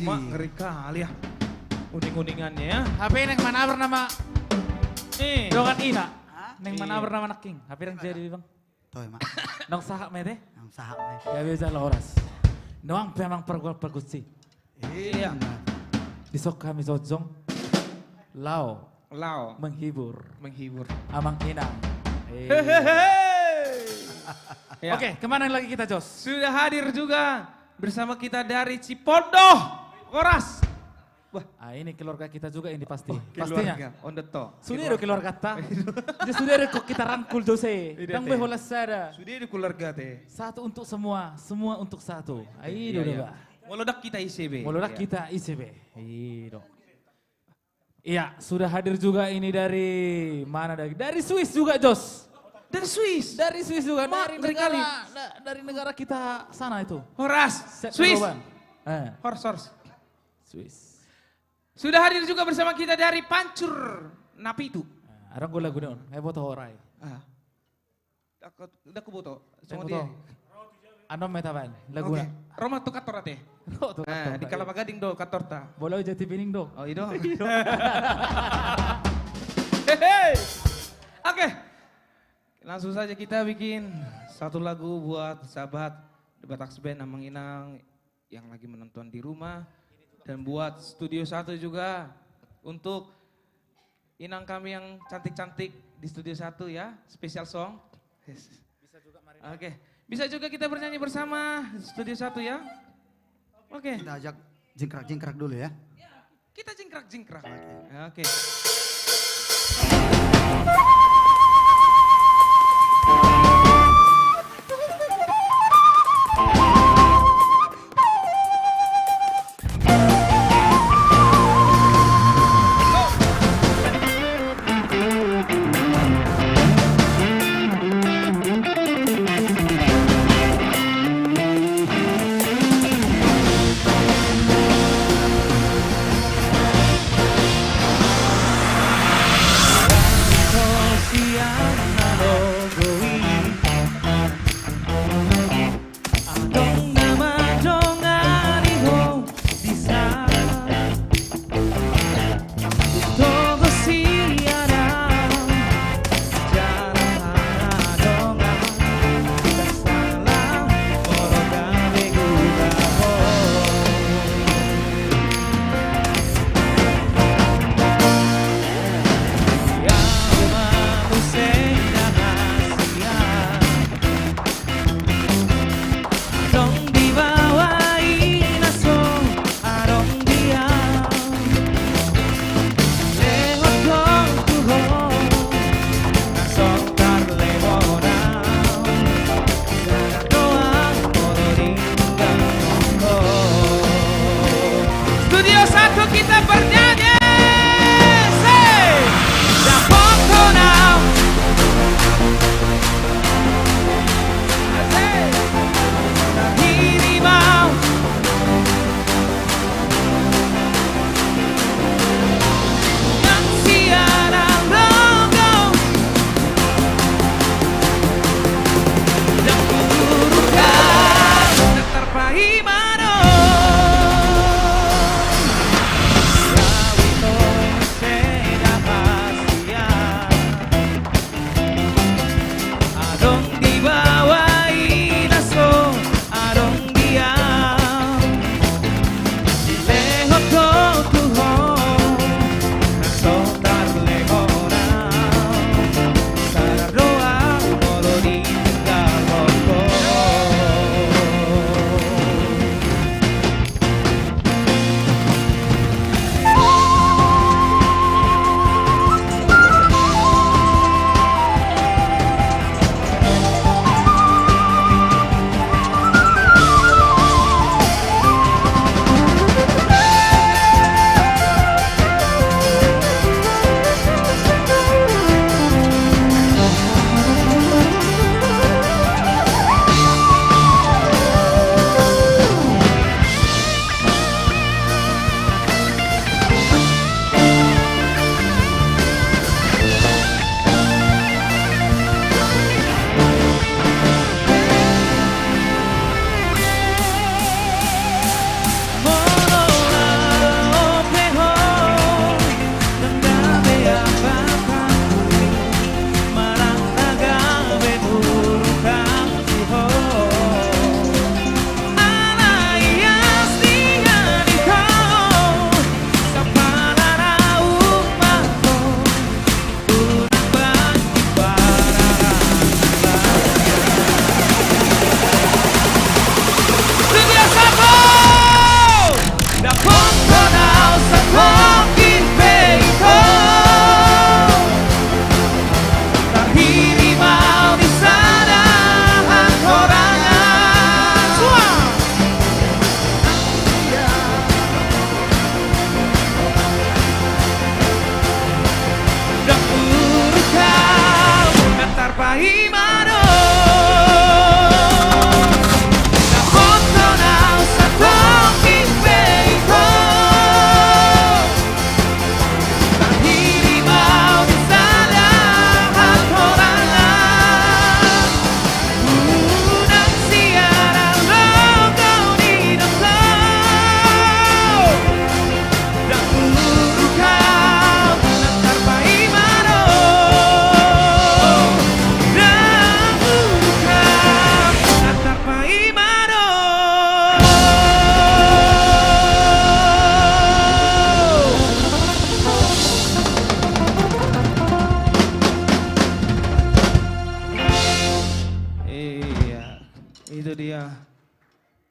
Mak ngeri kali ya. Uning-uningannya ya. HP neng mana bernama Nih. Dongan Ina. Neng mana bernama Naking. HP yang jadi Bang. Toh mak. Nong sahak mete. Yang sahak mai. Ya bisa lah horas. Noang memang pergusi. Iya. Disok kami sojong. Lao Lao menghibur. menghibur. Amang Inang. Ya. Oke, kemana lagi kita Jos? Sudah hadir juga bersama kita dari Cipondoh, Horas. Wah, Ini keluarga kita juga ini pasti. keluarga Pastinya. on the top. Sudah ada keluarga kata. Jadi sudah ada kok kita rangkul Jose. Ide Dang teh. beholas sada. Sudah di keluarga teh. Satu untuk semua, semua untuk satu. Ayo Iya, iya. Pak. Molodak kita ICB. Molodak Iya. kita ICB. Iya, sudah hadir juga ini dari mana lagi? Dari Swiss juga, Jos. Dari Swiss. Dari Swiss juga, Mak, dari ngeri negara, kali. dari negara kita sana itu. Horas, Set Swiss. Roban. Hors. Swiss. Sudah hadir juga bersama kita dari Pancur, Napitu. Ada gue lagu dong, foto horai. Udah kuboto. Tengok Sama dia. to. Ano metaban, lagu Oke. na. Roma tu kator ate. Di Kalamagading do katorta. Bola jati pining do. Oh itu. Hehe. Oke. Langsung saja kita bikin satu lagu buat sahabat The Batak Band Amang Inang yang lagi menonton di rumah. Dan buat Studio 1 juga untuk Inang kami yang cantik-cantik di Studio 1 ya. Special song. Oke. Bisa juga kita bernyanyi bersama Studio 1 ya. Oke. Kita ajak jingkrak-jingkrak dulu ya. Kita jingkrak-jingkrak. Oke.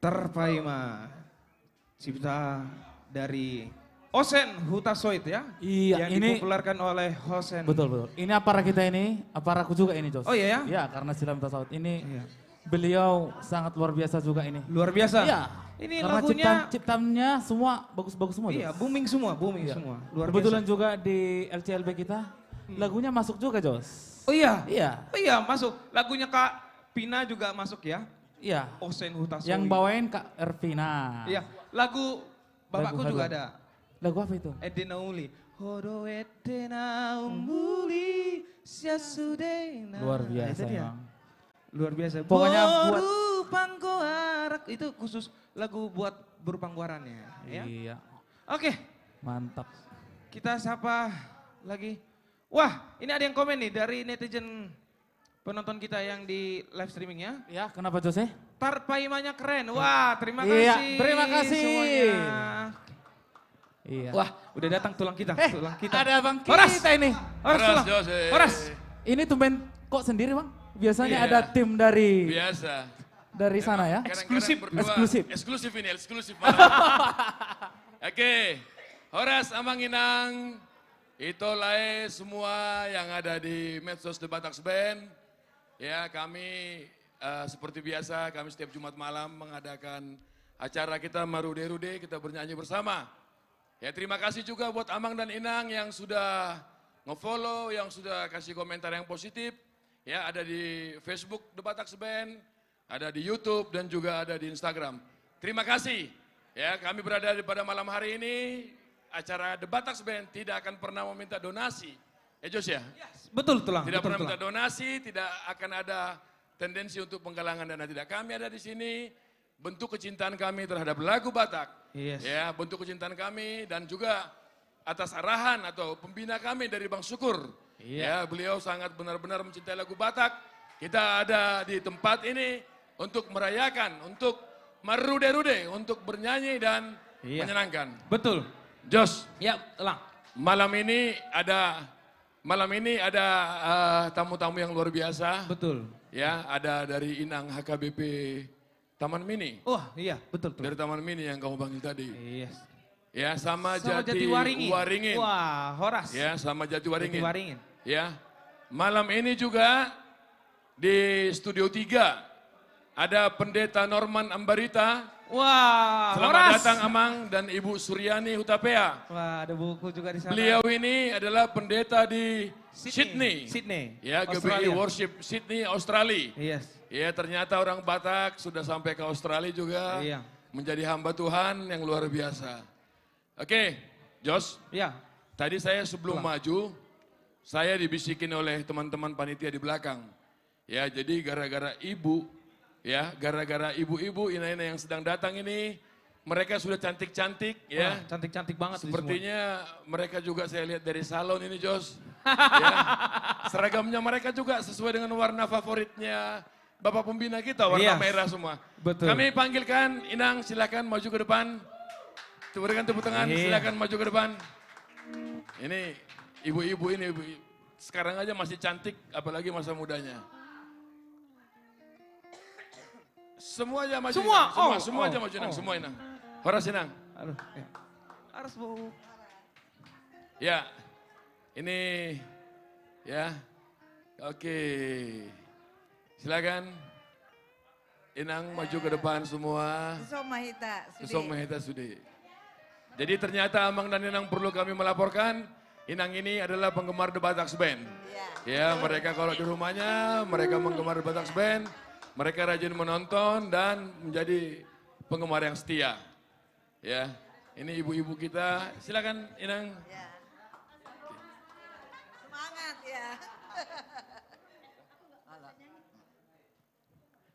Terpaima cipta dari Osen Hutasoit ya. Iya, yang ini dipopulerkan oleh Hosen. betul. Ini apara kita ini, aparaku juga ini, Jos. Oh iya ya? Iya, karena Sila Minta Saut ini Iya. Beliau sangat luar biasa juga ini. Luar biasa. Iya. Ini Karena lagunya ciptaannya semua bagus-bagus semua. iya, Jos. booming semua, booming Iya. semua. Luar Kebetulan biasa. juga di LCLB kita lagunya masuk juga, Jos. Oh iya. Iya. Oh iya, masuk. Lagunya Kak Pina juga masuk ya. Iya. Osen Hutasoi. Yang bawain Kak Ervina. Iya, lagu bapakku Lagu juga Haru. ada. Lagu apa itu? Edena Uli. Hodo etena umuli siasudena. Luar Nah, biasa itu dia. emang. Luar biasa. Pokoknya buat- Boru panggoarak itu khusus lagu buat berpanggoarannya ya. Iya. Oke, Mantap. kita sapa lagi. Wah, ini ada yang komen nih dari netizen penonton kita yang di live streaming ya. Ya, kenapa Jose? Tarpaimanya keren. Wah, terima Iya, kasih. terima kasih. Semuanya. Iya. Wah, udah datang tulang kita. Tulang kita. Ada Bang Horas. kita ini. Horas, tulang. Horas. Ini tumben kok sendiri Bang? Biasanya Iya. ada tim dari Biasa. sana ya. Eksklusif. Eksklusif. Eksklusif ini, eksklusif. Oke, Horas Amanginang, Itolae semua yang ada di medsos The Bataks Band. Ya, kami seperti biasa, kami setiap Jumat malam mengadakan acara kita Marude-Rude, kita bernyanyi bersama. Ya, terima kasih juga buat Amang dan Inang yang sudah nge-follow, yang sudah kasih komentar yang positif. Ya, ada di Facebook The Bataks Band, ada di YouTube dan juga ada di Instagram. Terima kasih. Ya, kami berada pada malam hari ini, acara The Bataks Band tidak akan pernah meminta donasi. Ya Jos ya? Betul tulang. Tidak betul, pernah minta tulang. donasi, tidak akan ada tendensi untuk penggalangan dana, tidak. Kami ada di sini, bentuk kecintaan kami terhadap lagu Batak. Yes. Ya, bentuk kecintaan kami dan juga atas arahan atau pembina kami dari Bang Syukur. Ya, beliau sangat benar-benar mencintai lagu Batak. Kita ada di tempat ini untuk merayakan, untuk merude-rude, untuk bernyanyi dan menyenangkan. Betul. Jos, Ya, tulang. malam ini ada tamu-tamu yang luar biasa. Betul. Ya, ada dari Inang HKBP Taman Mini. Wah, iya, betul tulang. Dari Taman Mini yang kamu panggil tadi. Yes. Ya, sama Sama Jati Waringin. Waringin. Wah, Horas. Ya, sama Jati Waringin. Jati Waringin. Ya, malam ini juga di Studio 3 ada Pendeta Norman Ambarita. Wah, Selamat Horas. datang Amang dan Ibu Suryani Hutapea. Wah, ada buku juga di sana. Beliau ini adalah pendeta di Sydney. Sydney. Ya, GBI Australia. Worship Sydney, Australia. Yes. Ya, ternyata orang Batak sudah sampai ke Australia juga. Iya. Menjadi hamba Tuhan yang luar biasa. Oke, Jos. Ya. Tadi saya sebelum maju, saya dibisikin oleh teman-teman panitia di belakang. Ya, jadi gara-gara ibu, ya, gara-gara ibu-ibu ina-ina yang sedang datang ini, mereka sudah cantik-cantik, ya. Wah, cantik-cantik banget. ini Sepertinya mereka juga saya lihat dari salon ini, Jos. Ya, seragamnya mereka juga sesuai dengan warna favoritnya Bapak Pembina kita, warna Iya. merah semua. Betul. Kami panggilkan Inang, silakan maju ke depan. Berikan tepuk tangan, Iya. silakan maju ke depan. Ini ibu-ibu ini, sekarang aja masih cantik, apalagi masa mudanya. Semua aja maju. Semua? Inang. Semua Oh, aja oh, maju Inang, oh. semua Inang. Horas Inang. Aduh, ya. Harus bu. Ya, ini ya, oke. Silakan Inang maju ke depan semua. Susong Mahita Sudi. Jadi ternyata Amang dan Inang perlu kami melaporkan, Inang ini adalah penggemar The Bataks Band. Ya, mereka kalau di rumahnya, mereka penggemar The Bataks Band, mereka rajin menonton dan menjadi penggemar yang setia. Ya, ini ibu-ibu kita, silakan Inang. Semangat ya.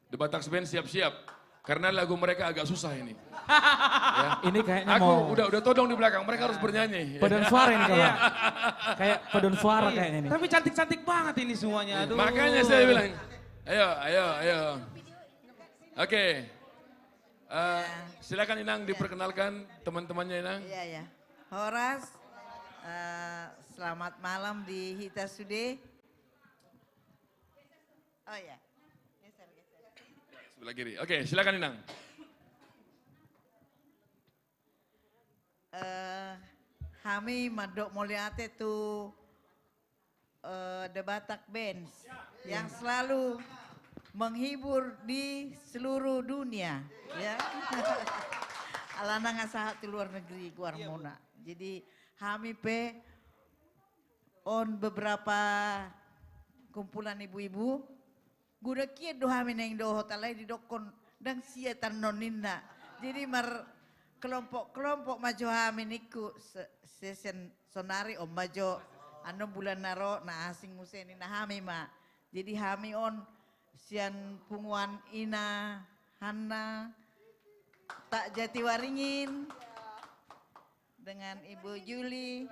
The Bataks Band siap-siap, karena lagu mereka agak susah ini. Ini kayaknya Aku mau udah todong di belakang, mereka harus bernyanyi. paduan suara ini kalau. Kayak paduan suara kayaknya ini. Tapi cantik-cantik banget ini semuanya. Aduh. Makanya saya bilang, ayo. Oke. Silakan Inang diperkenalkan teman-temannya Inang. Iya ya. Horas, selamat malam di Hita Sude. Oh ya. Geser. Sebelah kiri. Oke, silakan Inang. Kami madok moliate tu The Batak Bands yang selalu menghibur di seluruh dunia. Ya. Alana ngasahat di luar negeri keluar mona. Jadi kami on beberapa kumpulan ibu-ibu. Guda kia do kami neng do hotelai di dokon dan siatan noninna. Jadi kelompok-kelompok maju kami niku sesen sonari om maju anu bulan naro na asing museni na kami ma. Jadi kami on sian punguan ina Hanna tak Jatiwaringin dengan Ibu Juli,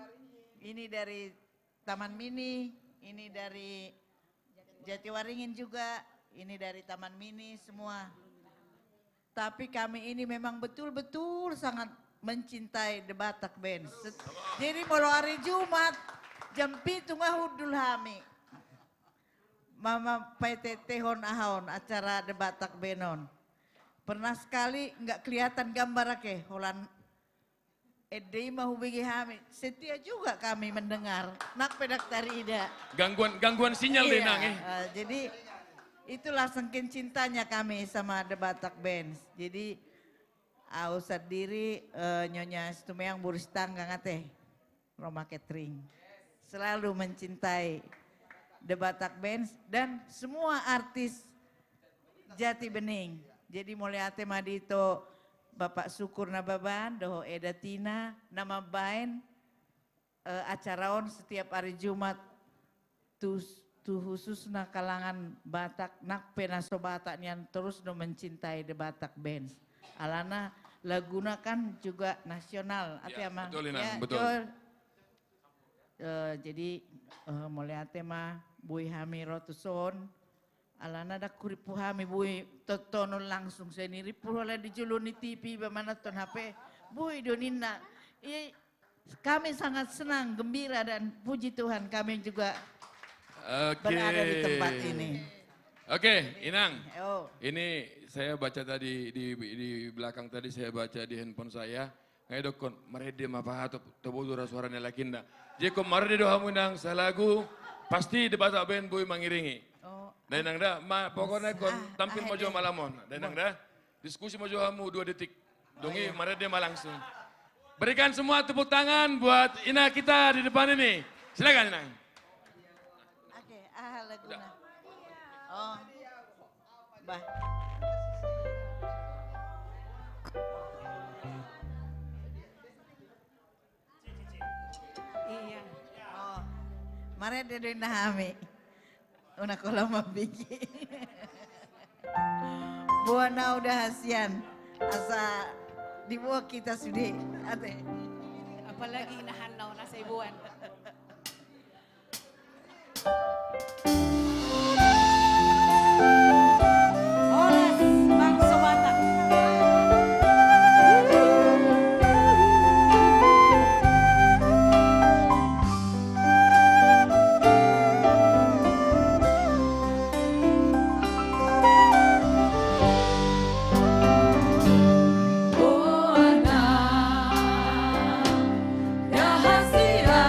ini dari Taman Mini, ini dari Jatiwaringin juga, ini dari Taman Mini semua. Tapi kami ini memang betul-betul sangat mencintai The Batak Band. Jadi kalau hari Jumat jam 7 ngahudul kami. Mama PTT hon ahon acara The Batak Benon. Pernah sekali nggak kelihatan gambar ke holan edei mah hubungi kami. Setia juga kami mendengar nak pedak tarida. Gangguan sinyal deh nang. Jadi itulah sengkin cintanya kami sama The Batak Band. Jadi ausad diri Nyonya Stumeang Buristang ngate Roma Catering. Selalu mencintai The Batak Band dan semua artis Jati Bening. Jadi mulai ate madito Bapak Syukur Nababan, doho Edatina, nama bain acaraon setiap hari Jumat tu khusus na kalangan Batak nak penaso Batak yang terus do mencintai The Batak Band. Alana laguna kan juga nasional, ate mah. Betul, ya, betul. Jadi mulai ate mah Bui Hami Rotuson. Alana dak kuripu hami bui totonon langsung seni ripu hala dijuluni TV bagaimana ton HP bui donina. Kami sangat senang, gembira dan puji Tuhan kami juga berada di tempat ini. Oke, Inang. Ini saya baca tadi di belakang tadi saya baca di handphone saya. Ngayon dokon, marede mapahato tobodura suaranya lakinda. Jeko marede do hamunang sa lagu pasti The Batak Band bui mangiringi. Dainang dah, pokoknya kon tampil mojo malamon. Dainang dah, diskusi mojo kamu 2 detik. Dongi marah dia langsung. Berikan semua tepuk tangan buat Ina kita di depan ini. Silakan Inang. Oke, laguna. Oh, bah. Iya. Oh, marah dia doin nahami. Una kolam mabiki. Buana udah hasian. Asa di bawah kita sudah ate. Apalagi nahanaw na sa ibuan. Oras Bangsa Batak. Rahasia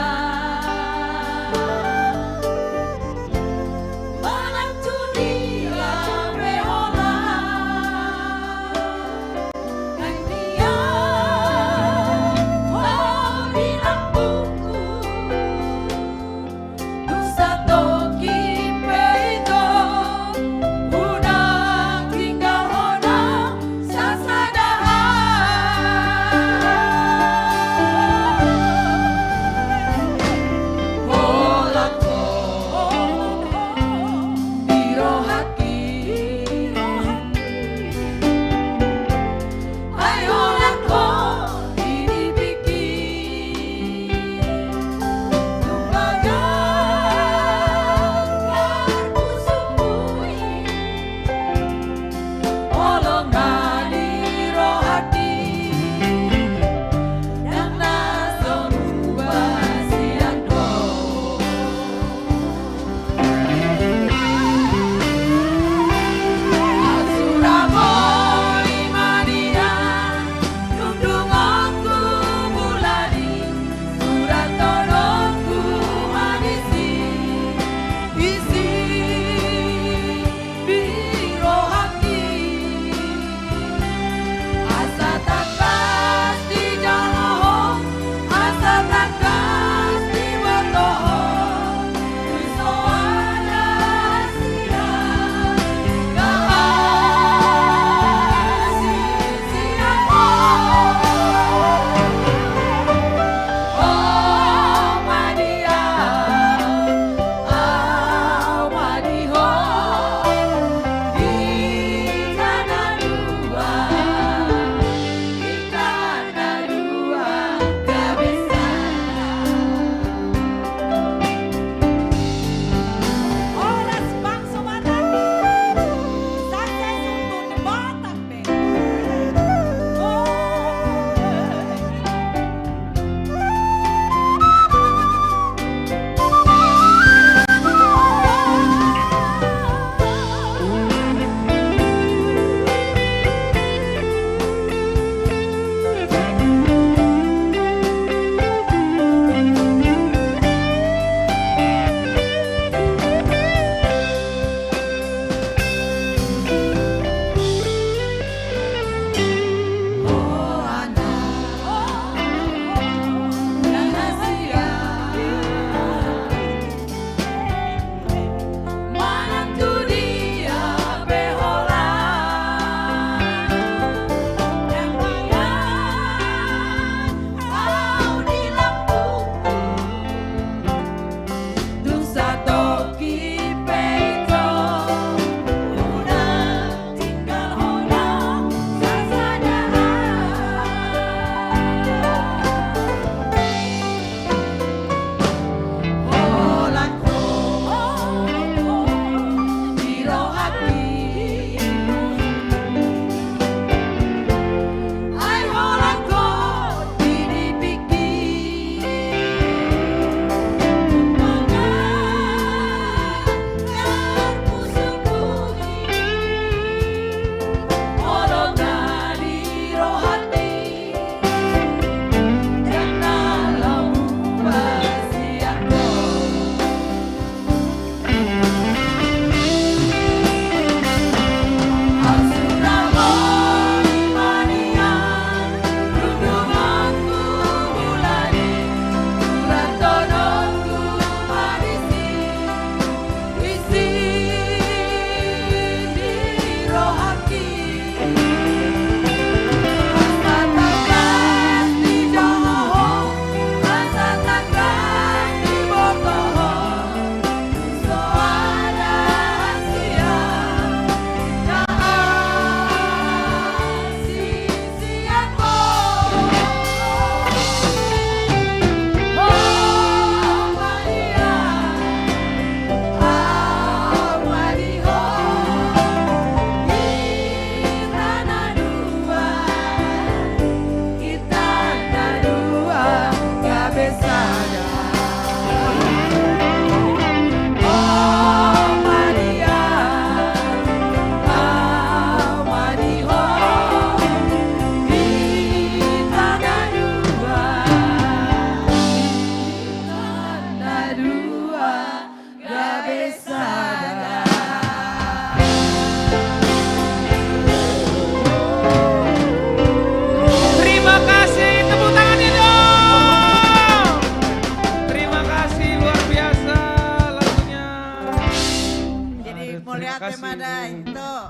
Ate Madai, tuh.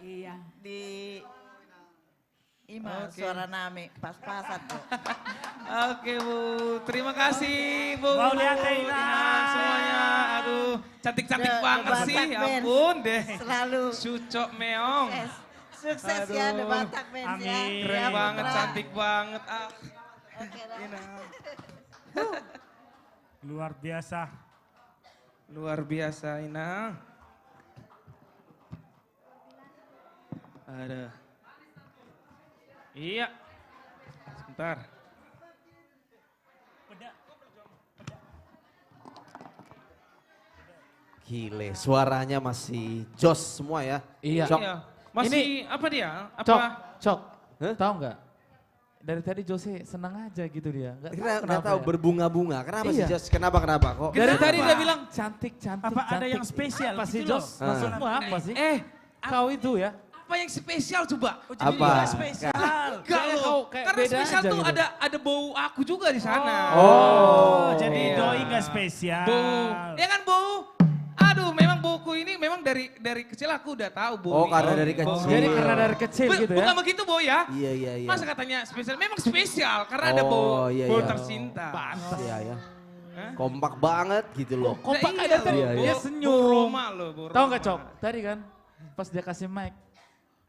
Iya. Di Ima suara nami pas-pasan tuh. Oke Bu, terima kasih Bu. Mau lihat Ina. Semuanya, aduh cantik-cantik The banget Batak sih, Band. ampun deh. Selalu. Cucok meong. Sukses ya The Batak Band ya. Amin. Keren Ya, banget, Putra. cantik banget. Ah. Oke dah. Luar biasa. Luar biasa Ina. Ada. Iya. Sebentar. Gile, suaranya masih jos semua ya. Iya. Cok. Iya. Masih apa dia? Apa? Cok, tahu nggak? Dari tadi Jose senang aja gitu dia. Nggak tahu ya. berbunga-bunga. Kenapa sih Iya. Jos? Kenapa kok? Dari tadi dia bilang cantik. Apa ada yang spesial Apa sih gitu Jos? loh? Maksudmu apa sih? Ah. Kau itu ya. Apa yang spesial coba? Apa? Spesial. Enggak Kayak loh. kau- kayak Karena beda spesial aja tuh gitu. ada bau aku juga di sana. Oh, jadi Iya. doi nggak spesial. Bau. Ya kan bau. Aduh, memang bauku ini memang dari kecil aku udah tahu bau. Oh, ini. karena dari Bau. kecil. Jadi karena dari kecil gitu ya. Bukan begitu bau ya. Iya. Masa katanya spesial? Memang spesial karena ada bau iya, bau iya. tercinta. Iya ya. Hah? Kompak banget gitu loh. Kompak Nah, ada iya tadi. loh. Dia Bau senyum. Roma loh, bau Tahu Roma. nggak Cok? Tadi kan pas dia kasih mic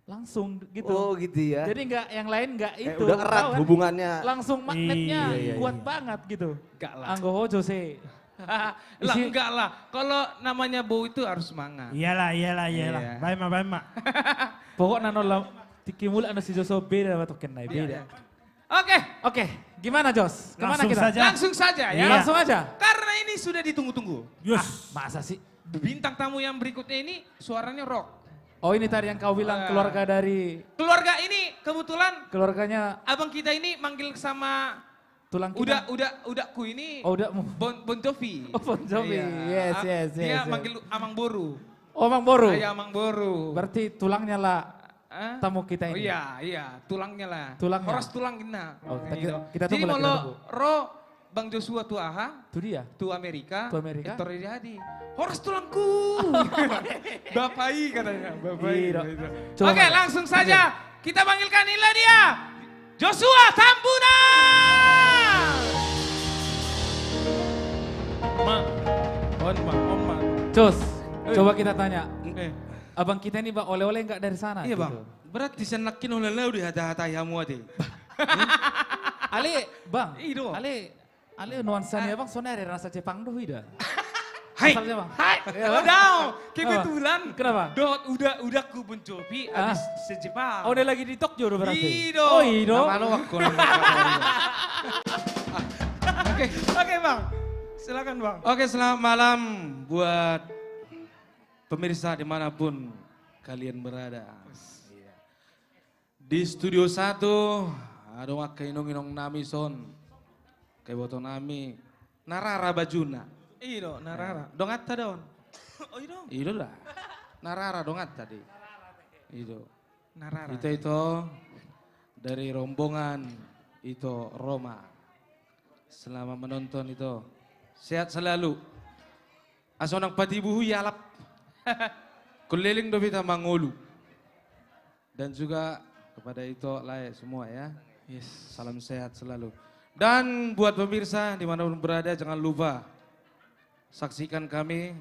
langsung gitu. Oh gitu ya. Jadi nggak yang lain nggak itu. Udah erat tahu kan? hubungannya. Langsung magnetnya Iya, kuat iya. banget gitu. Enggak lah. Anggoho Jose. Lah Isi- enggak lah. Kalau namanya bau itu harus semangat. Iyalah. Iya. Baik mak. Pokoknya nano tikimul anu si Joso beda atau kenai beda. Oke, Oke, gimana Jos? Kemana Langsung kita? saja. langsung saja ya. Iya. Langsung aja. Karena ini sudah ditunggu-tunggu. Yus. Masa sih? Bintang tamu yang berikutnya ini suaranya rock. Oh ini tadi yang kau bilang keluarga dari Keluarga ini kebetulan keluarganya abang kita ini manggil sama tulang kita. udakku ini Oh udah mau. Bon Jovi. Oh Bon Jovi. Iya. Yes. Dia manggil Amang Boru. Oh Mang Boru. Iya, Amang Boru. Berarti tulangnya lah Hah? tamu kita Oh ini. iya, tulangnya lah. Tulangnya. Horas tulang kita. Oh, kita Gitu. tunggu Jadi lah, kita kalau tunggu. Ro Bang Joshua tu aha, Itu dia. tu Amerika, Tu Amerika. Itu jadi. Horas tulangku. Bapai katanya, bapai. Iya, Dok. Gitu. Coba, Oke, Mas. langsung saja kita panggilkan inilah dia. Joshua Tambuna. Ma. Cus, coba kita tanya. Eh. Abang kita ini Bang oleh-oleh enggak dari sana? Iya gitu. bang, berat disenakin oleh lu di hata-hatayamu ade. Ale, Bang. Iya. Ale nuansanya Bang soalnya ada rasa Jepang doh ida. Hai, Asalnya, Bang. hai, Iya, Bang. udah, kebetulan. Kenapa? Udah ku mencobi Ah. abis sejepang. Oh dia lagi di Tokyo doh berarti? Ido. Oh Ido. Nama lu aku Oke bang, silakan bang. Oke, selamat malam buat pemirsa dimanapun kalian berada. Di studio 1, ada wakai inong nami son. Kayak boto nami, narara bajuna. Iyo, narara. Dong atta don. Oh iyo. Iyo lah. Narara dong atta di. Itu. Narara. Itu dari rombongan itu Roma. Selama menonton itu sehat selalu. Asonang patibuhu yalap. Keliling dovita mangolu. Dan juga kepada itu layak semua ya. Yes. Salam sehat selalu. Dan buat pemirsa dimanapun berada jangan lupa saksikan kami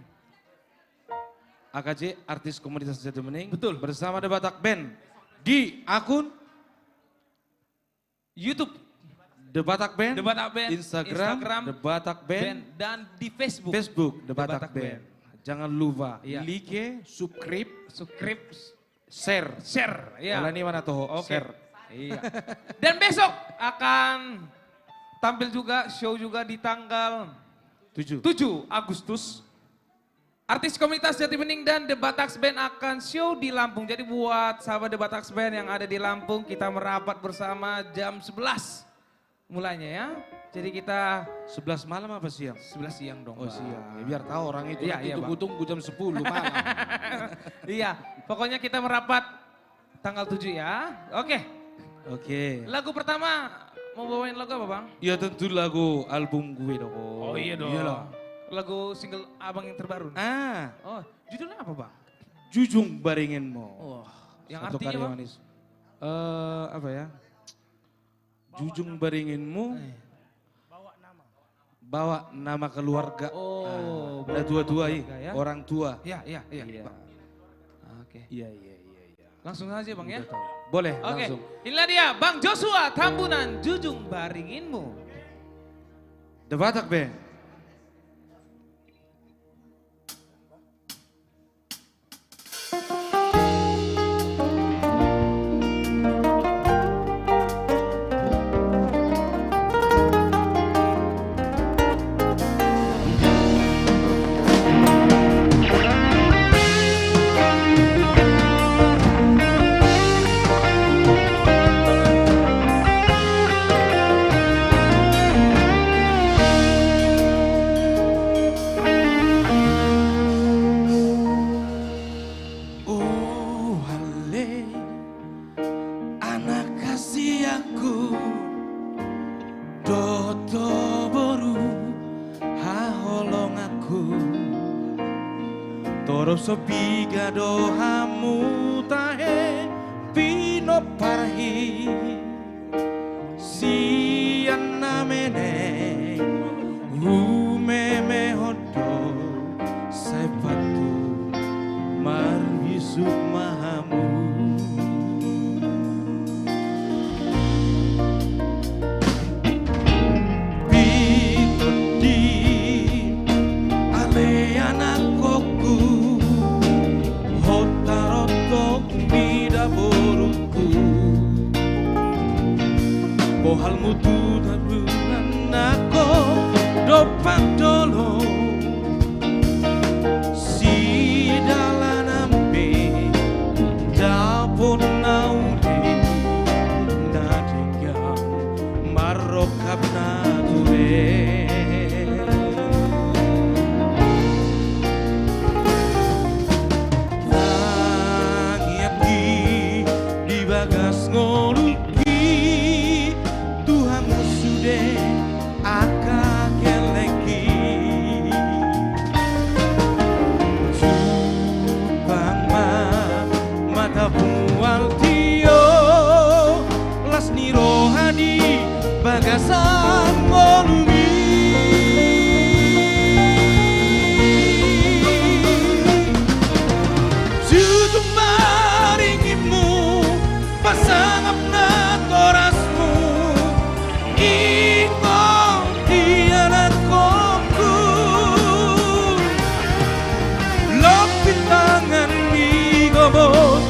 AKJ Artis Komunitas Jati Bening. Betul. Bersama The Batak Band di akun YouTube The Batak Band, Instagram, The Batak Band, dan di Facebook The Batak Band. Jangan lupa like, subscribe, share. Ya. Ini mana tuh? Share. Iya. Dan besok akan tampil juga, show juga di tanggal 7 Agustus. Artis Komunitas Jati Bening dan The Batak Band akan show di Lampung. Jadi buat sahabat The Batak Band yang ada di Lampung, kita merapat bersama jam 11 mulainya ya. Jadi kita 11 malam apa siang? 11 siang dong. Oh siang. Ya, biar tahu orang itu nanti tunggu jam 10 malam. Iya, pokoknya kita merapat tanggal 7 ya. Oke. Lagu pertama mau bawain lagu apa bang? Ya tentu lagu album gue dong. Oh iya dong. Iyalah. Lagu single abang yang terbaru. Oh judulnya apa bang? Jujung baringinmu. Yang Satu artinya, karya Bang? manis. Apa ya? Jujung baringinmu. Bawa nama keluarga. Oh, ada tua-tua keluarga ya. orang tua. Iya. Bang. Oke. Iya. Langsung aja Bang ya. Boleh, Oke, langsung. inilah dia Bang Joshua Tambunan Jujung Baringinmu. The Batak Band. Toro sopiga dohamu tahe pino parhi siana mene umeme hodo sepatu marwisuk mahamu pitodi ale anakku hotarotok bida boruku pohal mutu darunan nako dopak dolo si dalanambe dapon naure nadiga marokap nature bagas ngoluki Tuhan sude aka keleki Supama mata bual tio lasni rohani bagasan ngolumi Jujur maringimu pasangap na torasmu ikaw tiyanan koku lapit tangan igobos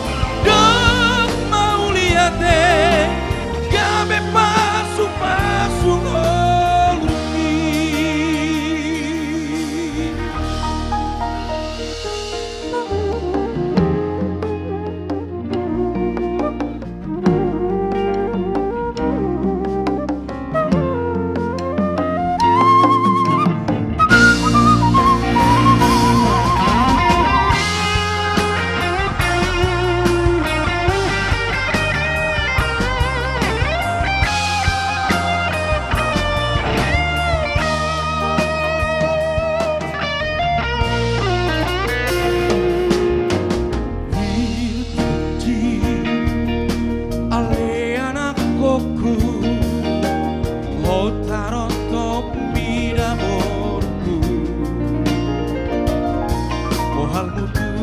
dok mauliate gabe pasu-pasu ngolumi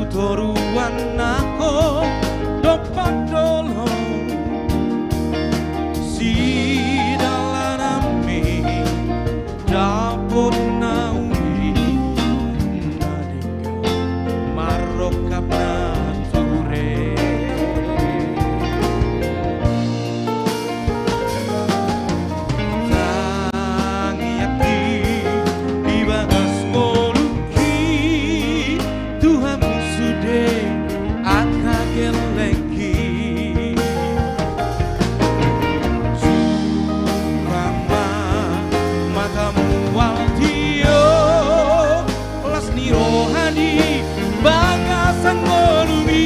toruan ako dopak dolo si dalanami dapot nauri nadiga marokap nature sangiaki di bagas ngoluki Tuhan sude aka keleki Supama matamu waltio lasni rohani bagasan ngolumi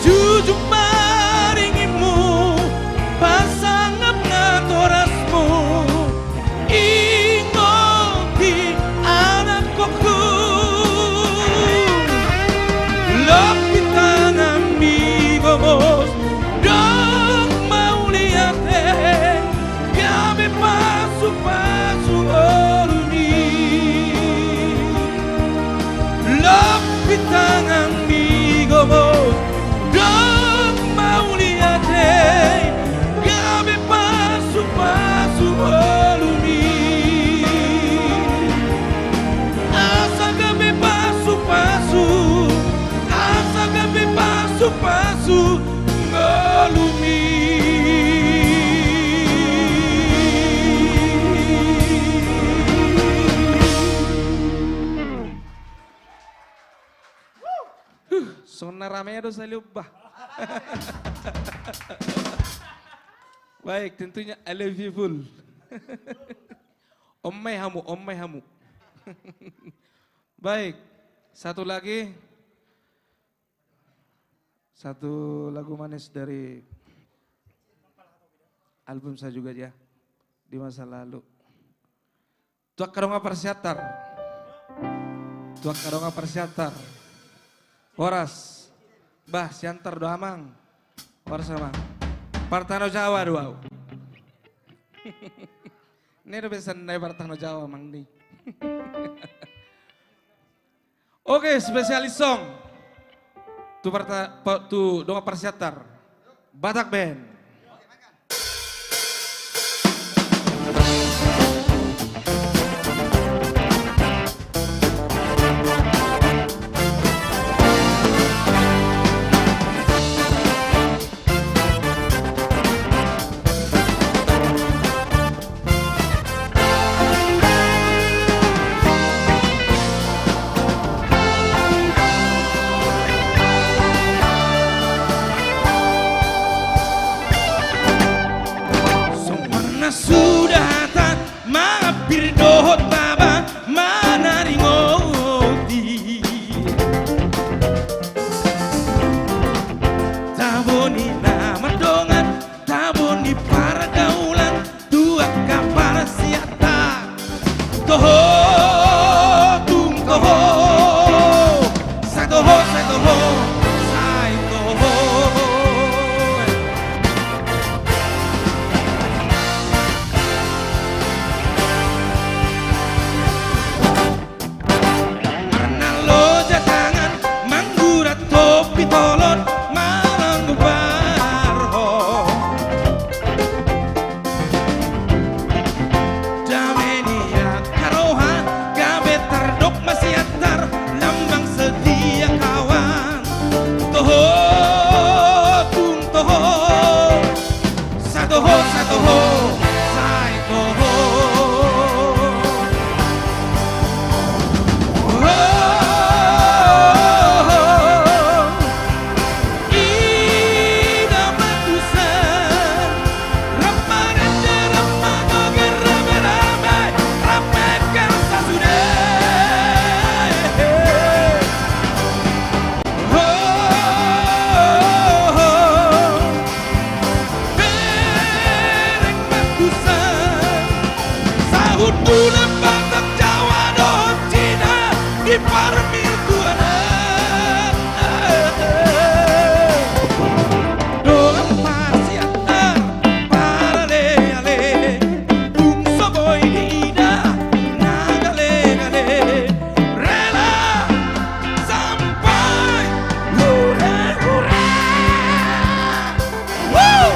Jujur maringimu pasangap ngatorasmu Ingo Ramedo saya lupa. Baik, tentunya I love you full. Ommai hamu. Baik, satu lagi. Satu lagu manis dari album saya juga ya, di masa lalu. Tuak kadonga persiatar. Horas. Bah, siantar doa mang. Horas mang. Partano Jawa doa. Ini udah bisa naik Partano Jawa mang nih. Oke, spesialis song. Tu donga persiatar. Batak Band. Sudah tak mampir dohot baba manari ngoti taboni nama dongan taboni para gaulan dua kapal siata toho tung toho satoho sai toho pitolon malang barho damenia karoha gabe tardok masih antar lambang setia kawan toho tung toho satoho sai toho bulan Batak Jawa doh Cina di parmi tuana doang pasiata para le tung soboy di ida nagale rela sampai hura woo.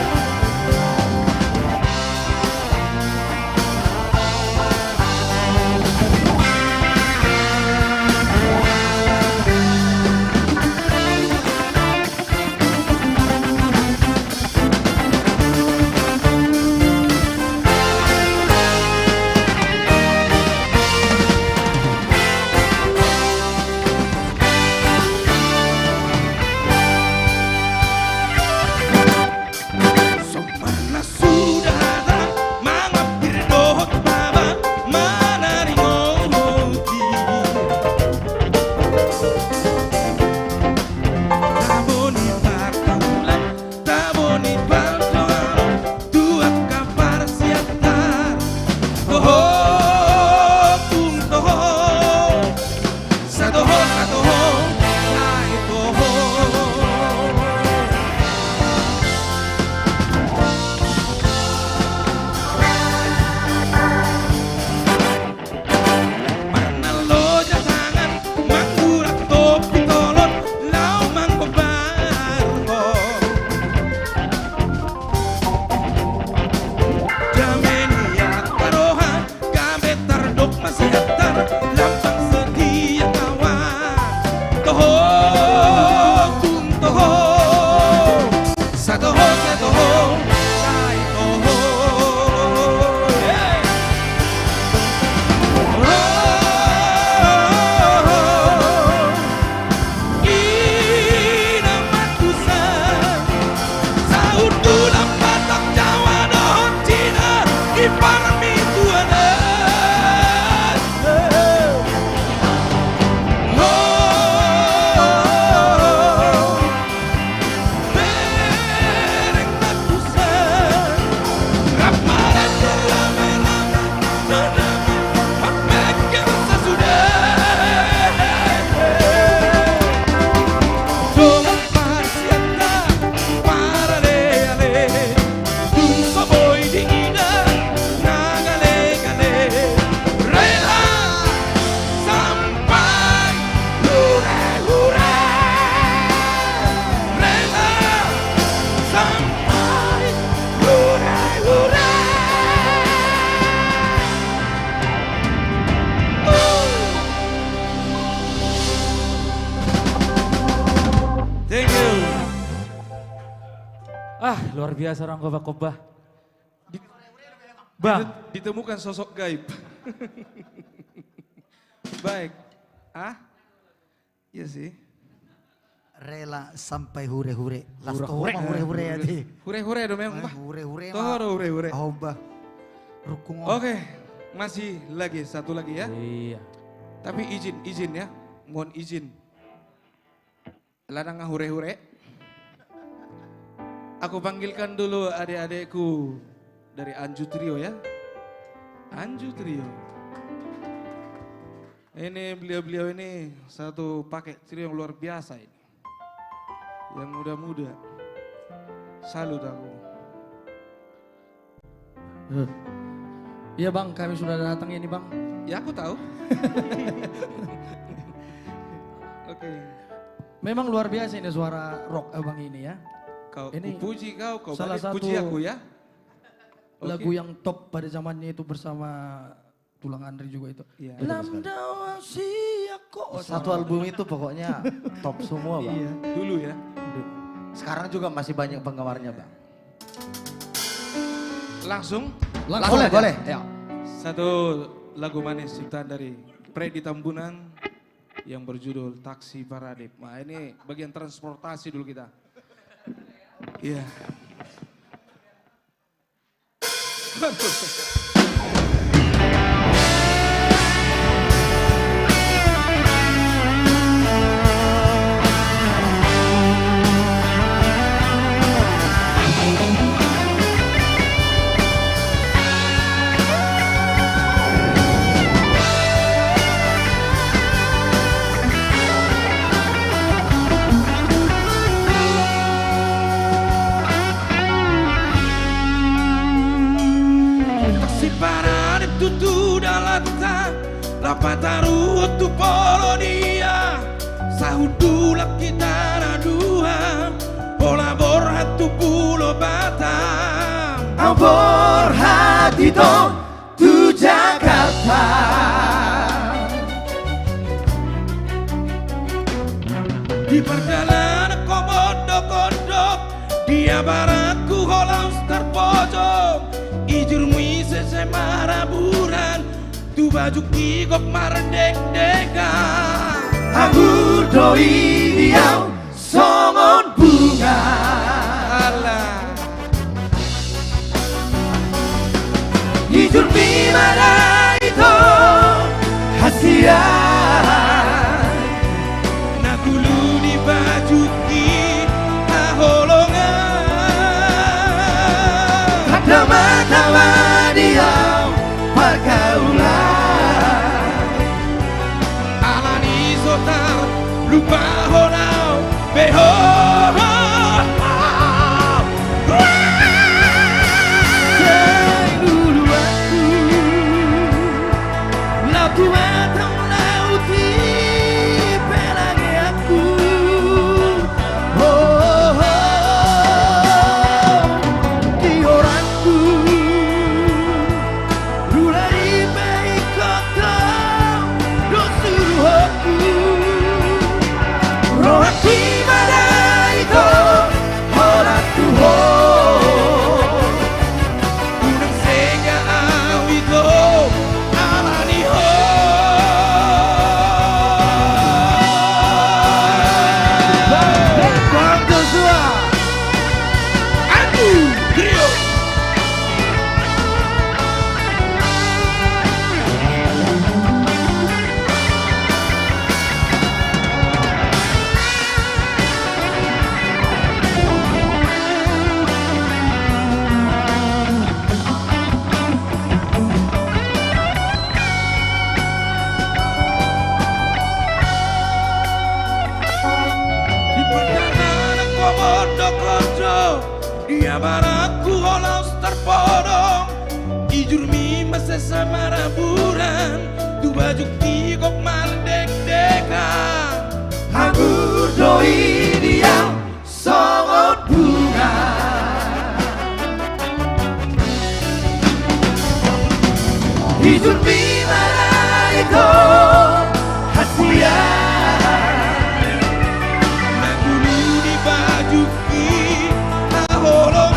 luar biasa orang Koba. Bang, Ditemukan sosok gaib. Baik. Iya sih. Rela sampai hure-hure. Lasto hure-hure ya di. Hure-hure dong memang. Hure-hure. Toro hure-hure. Aubah. Rukung. Oke, masih lagi satu lagi ya. iya. Tapi izin ya. Mohon izin. Ladang hure-hure. Aku panggilkan dulu adik-adikku dari Anju Trio ya. Anju Trio. Ini beliau-beliau ini satu pakai trio yang luar biasa ini. Yang muda-muda. Salut aku. Iya bang, kami sudah datang ini bang. Ya aku tahu. Oke. Memang luar biasa ini suara rock abang ini ya. Ini puji kau salah balik satu puji aku ya. Lagu yang top pada zamannya itu bersama Tulang Andri juga itu. Iya. Satu album itu pokoknya top semua Bang. Iya. Dulu ya. Sekarang juga masih banyak penggemarnya Bang. Langsung Boleh. Ya. satu lagu manis ciptaan dari Freddy Tambunan yang berjudul Taksi Paradip. Nah ini bagian transportasi dulu kita. Iya. Lapataru tu Polonia Sahudulak kita radua Olabor hatu pulo Batam Abor hati tu Jakarta Di perjalanan komodok-kodok Dia baraku holau terpojok Ijurmu semaraburan Tu baju kikok merdeka Aku doi diau songon bunga Hijur mimara itu hasia Nakulu di baju kita holongan Ada matawa diau pergaulan Alani sotar lupa honau beho dulu aku laku matang lauti pelagi aku di orangku Dia baraku holos terpodong Ijur mima sesamaraburan Tu baju kikok merdeka Aku doi diau songon bunga Hijur mimara itu hasia Nakulu di baju kita holongan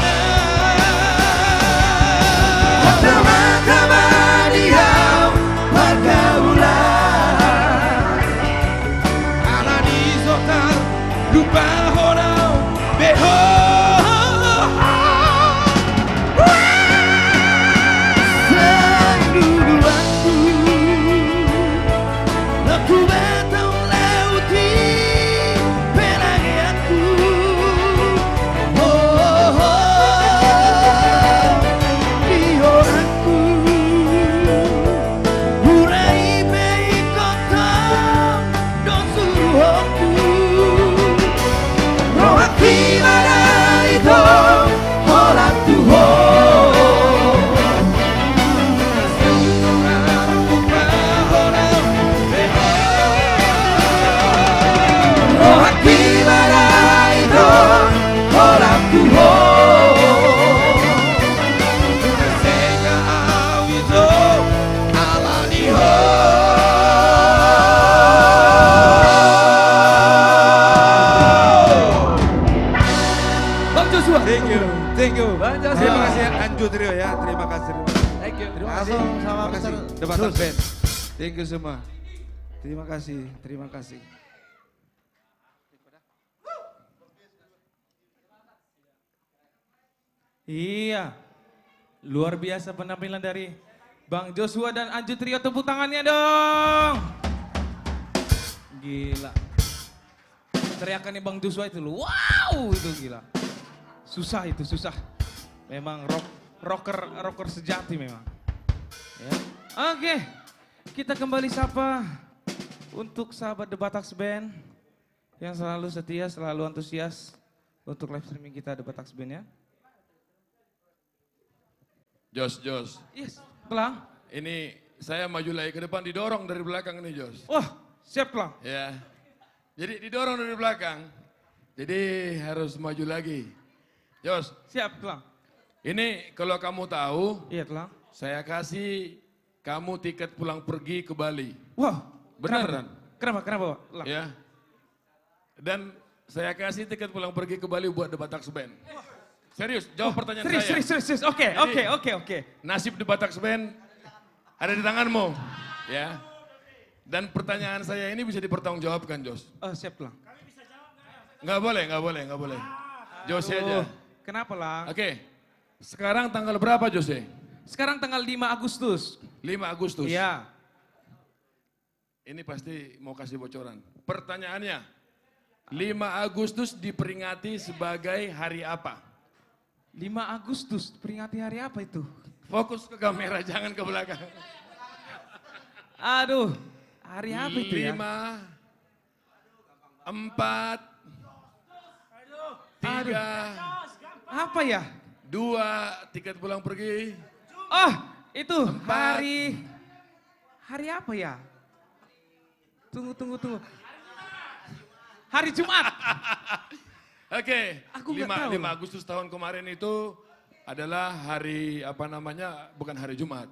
Terima kasih Anju Trio ya. Terima kasih. Thank you. Terima kasih. Terima kasih. The Batak Band. Thank you semua. Terima kasih. Terima kasih. Iya, luar biasa penampilan dari Bang Joshua dan Anju Trio, tepuk tangannya dong. Gila. Teriakannya Bang Joshua itu loh, wow itu gila. Susah itu, susah. Memang rocker sejati memang. Ya. Oke, kita kembali sapa untuk sahabat The Batak Band yang selalu setia, selalu antusias untuk live streaming kita The Batak Band ya. Jos. Yes, Pelang. Ini saya maju lagi ke depan, didorong dari belakang nih Jos. Wah, siap Pelang. Ya, jadi didorong dari belakang. Jadi harus maju lagi. Jos. Siap Pelang. Ini kalau kamu tahu, iya Pelang. Saya kasih kamu tiket pulang pergi ke Bali. Wah, beneran. Kenapa Pak? Ya. Dan saya kasih tiket pulang pergi ke Bali buat The Batak Band. Serius, jawab pertanyaan saya. Serius. Oke. Nasib The Batak Band ada di tanganmu. Ya. Dan pertanyaan saya ini bisa dipertanggungjawabkan, Jos. Oh, siap Pelang. Nggak boleh. Jose aja. Kenapa lah? Oke. Sekarang tanggal berapa, Jose? Sekarang tanggal 5 Agustus. 5 Agustus. Iya. Ini pasti mau kasih bocoran. Pertanyaannya, 5 Agustus diperingati sebagai hari apa? 5 Agustus, peringati hari apa itu? Fokus ke kamera, jangan ke belakang. Aduh, hari apa itu ya? 5, 4, 3, apa ya? 2, tiket pulang pergi. Oh, itu 4. hari apa ya? Tunggu. Hari Jumat. Oke, Aku nggak 5 tahu. Agustus tahun kemarin itu adalah hari bukan hari Jumat.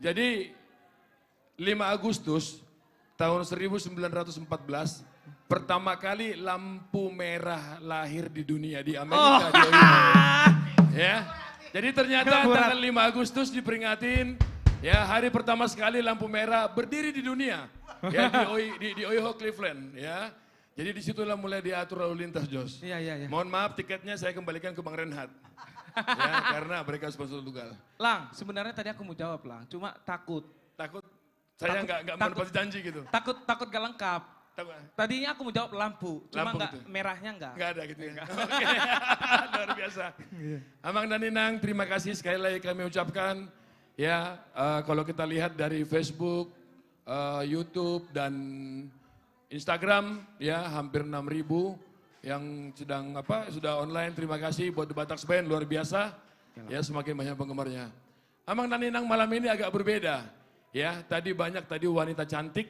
Jadi 5 Agustus tahun 1914 pertama kali lampu merah lahir di dunia di Amerika. Di Ohio. Ya. Jadi ternyata tanggal 5 Agustus diperingatin ya hari pertama sekali lampu merah berdiri di dunia. Ya di Ohio Cleveland ya. Jadi disitulah mulai diatur lalu lintas, Jos. Iya. Mohon maaf tiketnya saya kembalikan ke Bang Renhat. Ya, karena mereka sponsor tunggal. Lang, sebenarnya tadi aku mau jawab Lang, cuma takut. Saya nggak menepati janji gitu. Takut gak lengkap. Tadinya aku mau jawab lampu, cuma nggak merahnya nggak. Nggak ada gitu ya. Oke, luar biasa. Amang dan Ninang, terima kasih sekali lagi kami ucapkan. Ya, kalau kita lihat dari Facebook, YouTube dan Instagram, ya hampir 6.000 yang sudah online. Terima kasih buat The Batak Band, luar biasa. Ya, semakin banyak penggemarnya. Amang dan Ninang malam ini agak berbeda. Ya, tadi wanita cantik.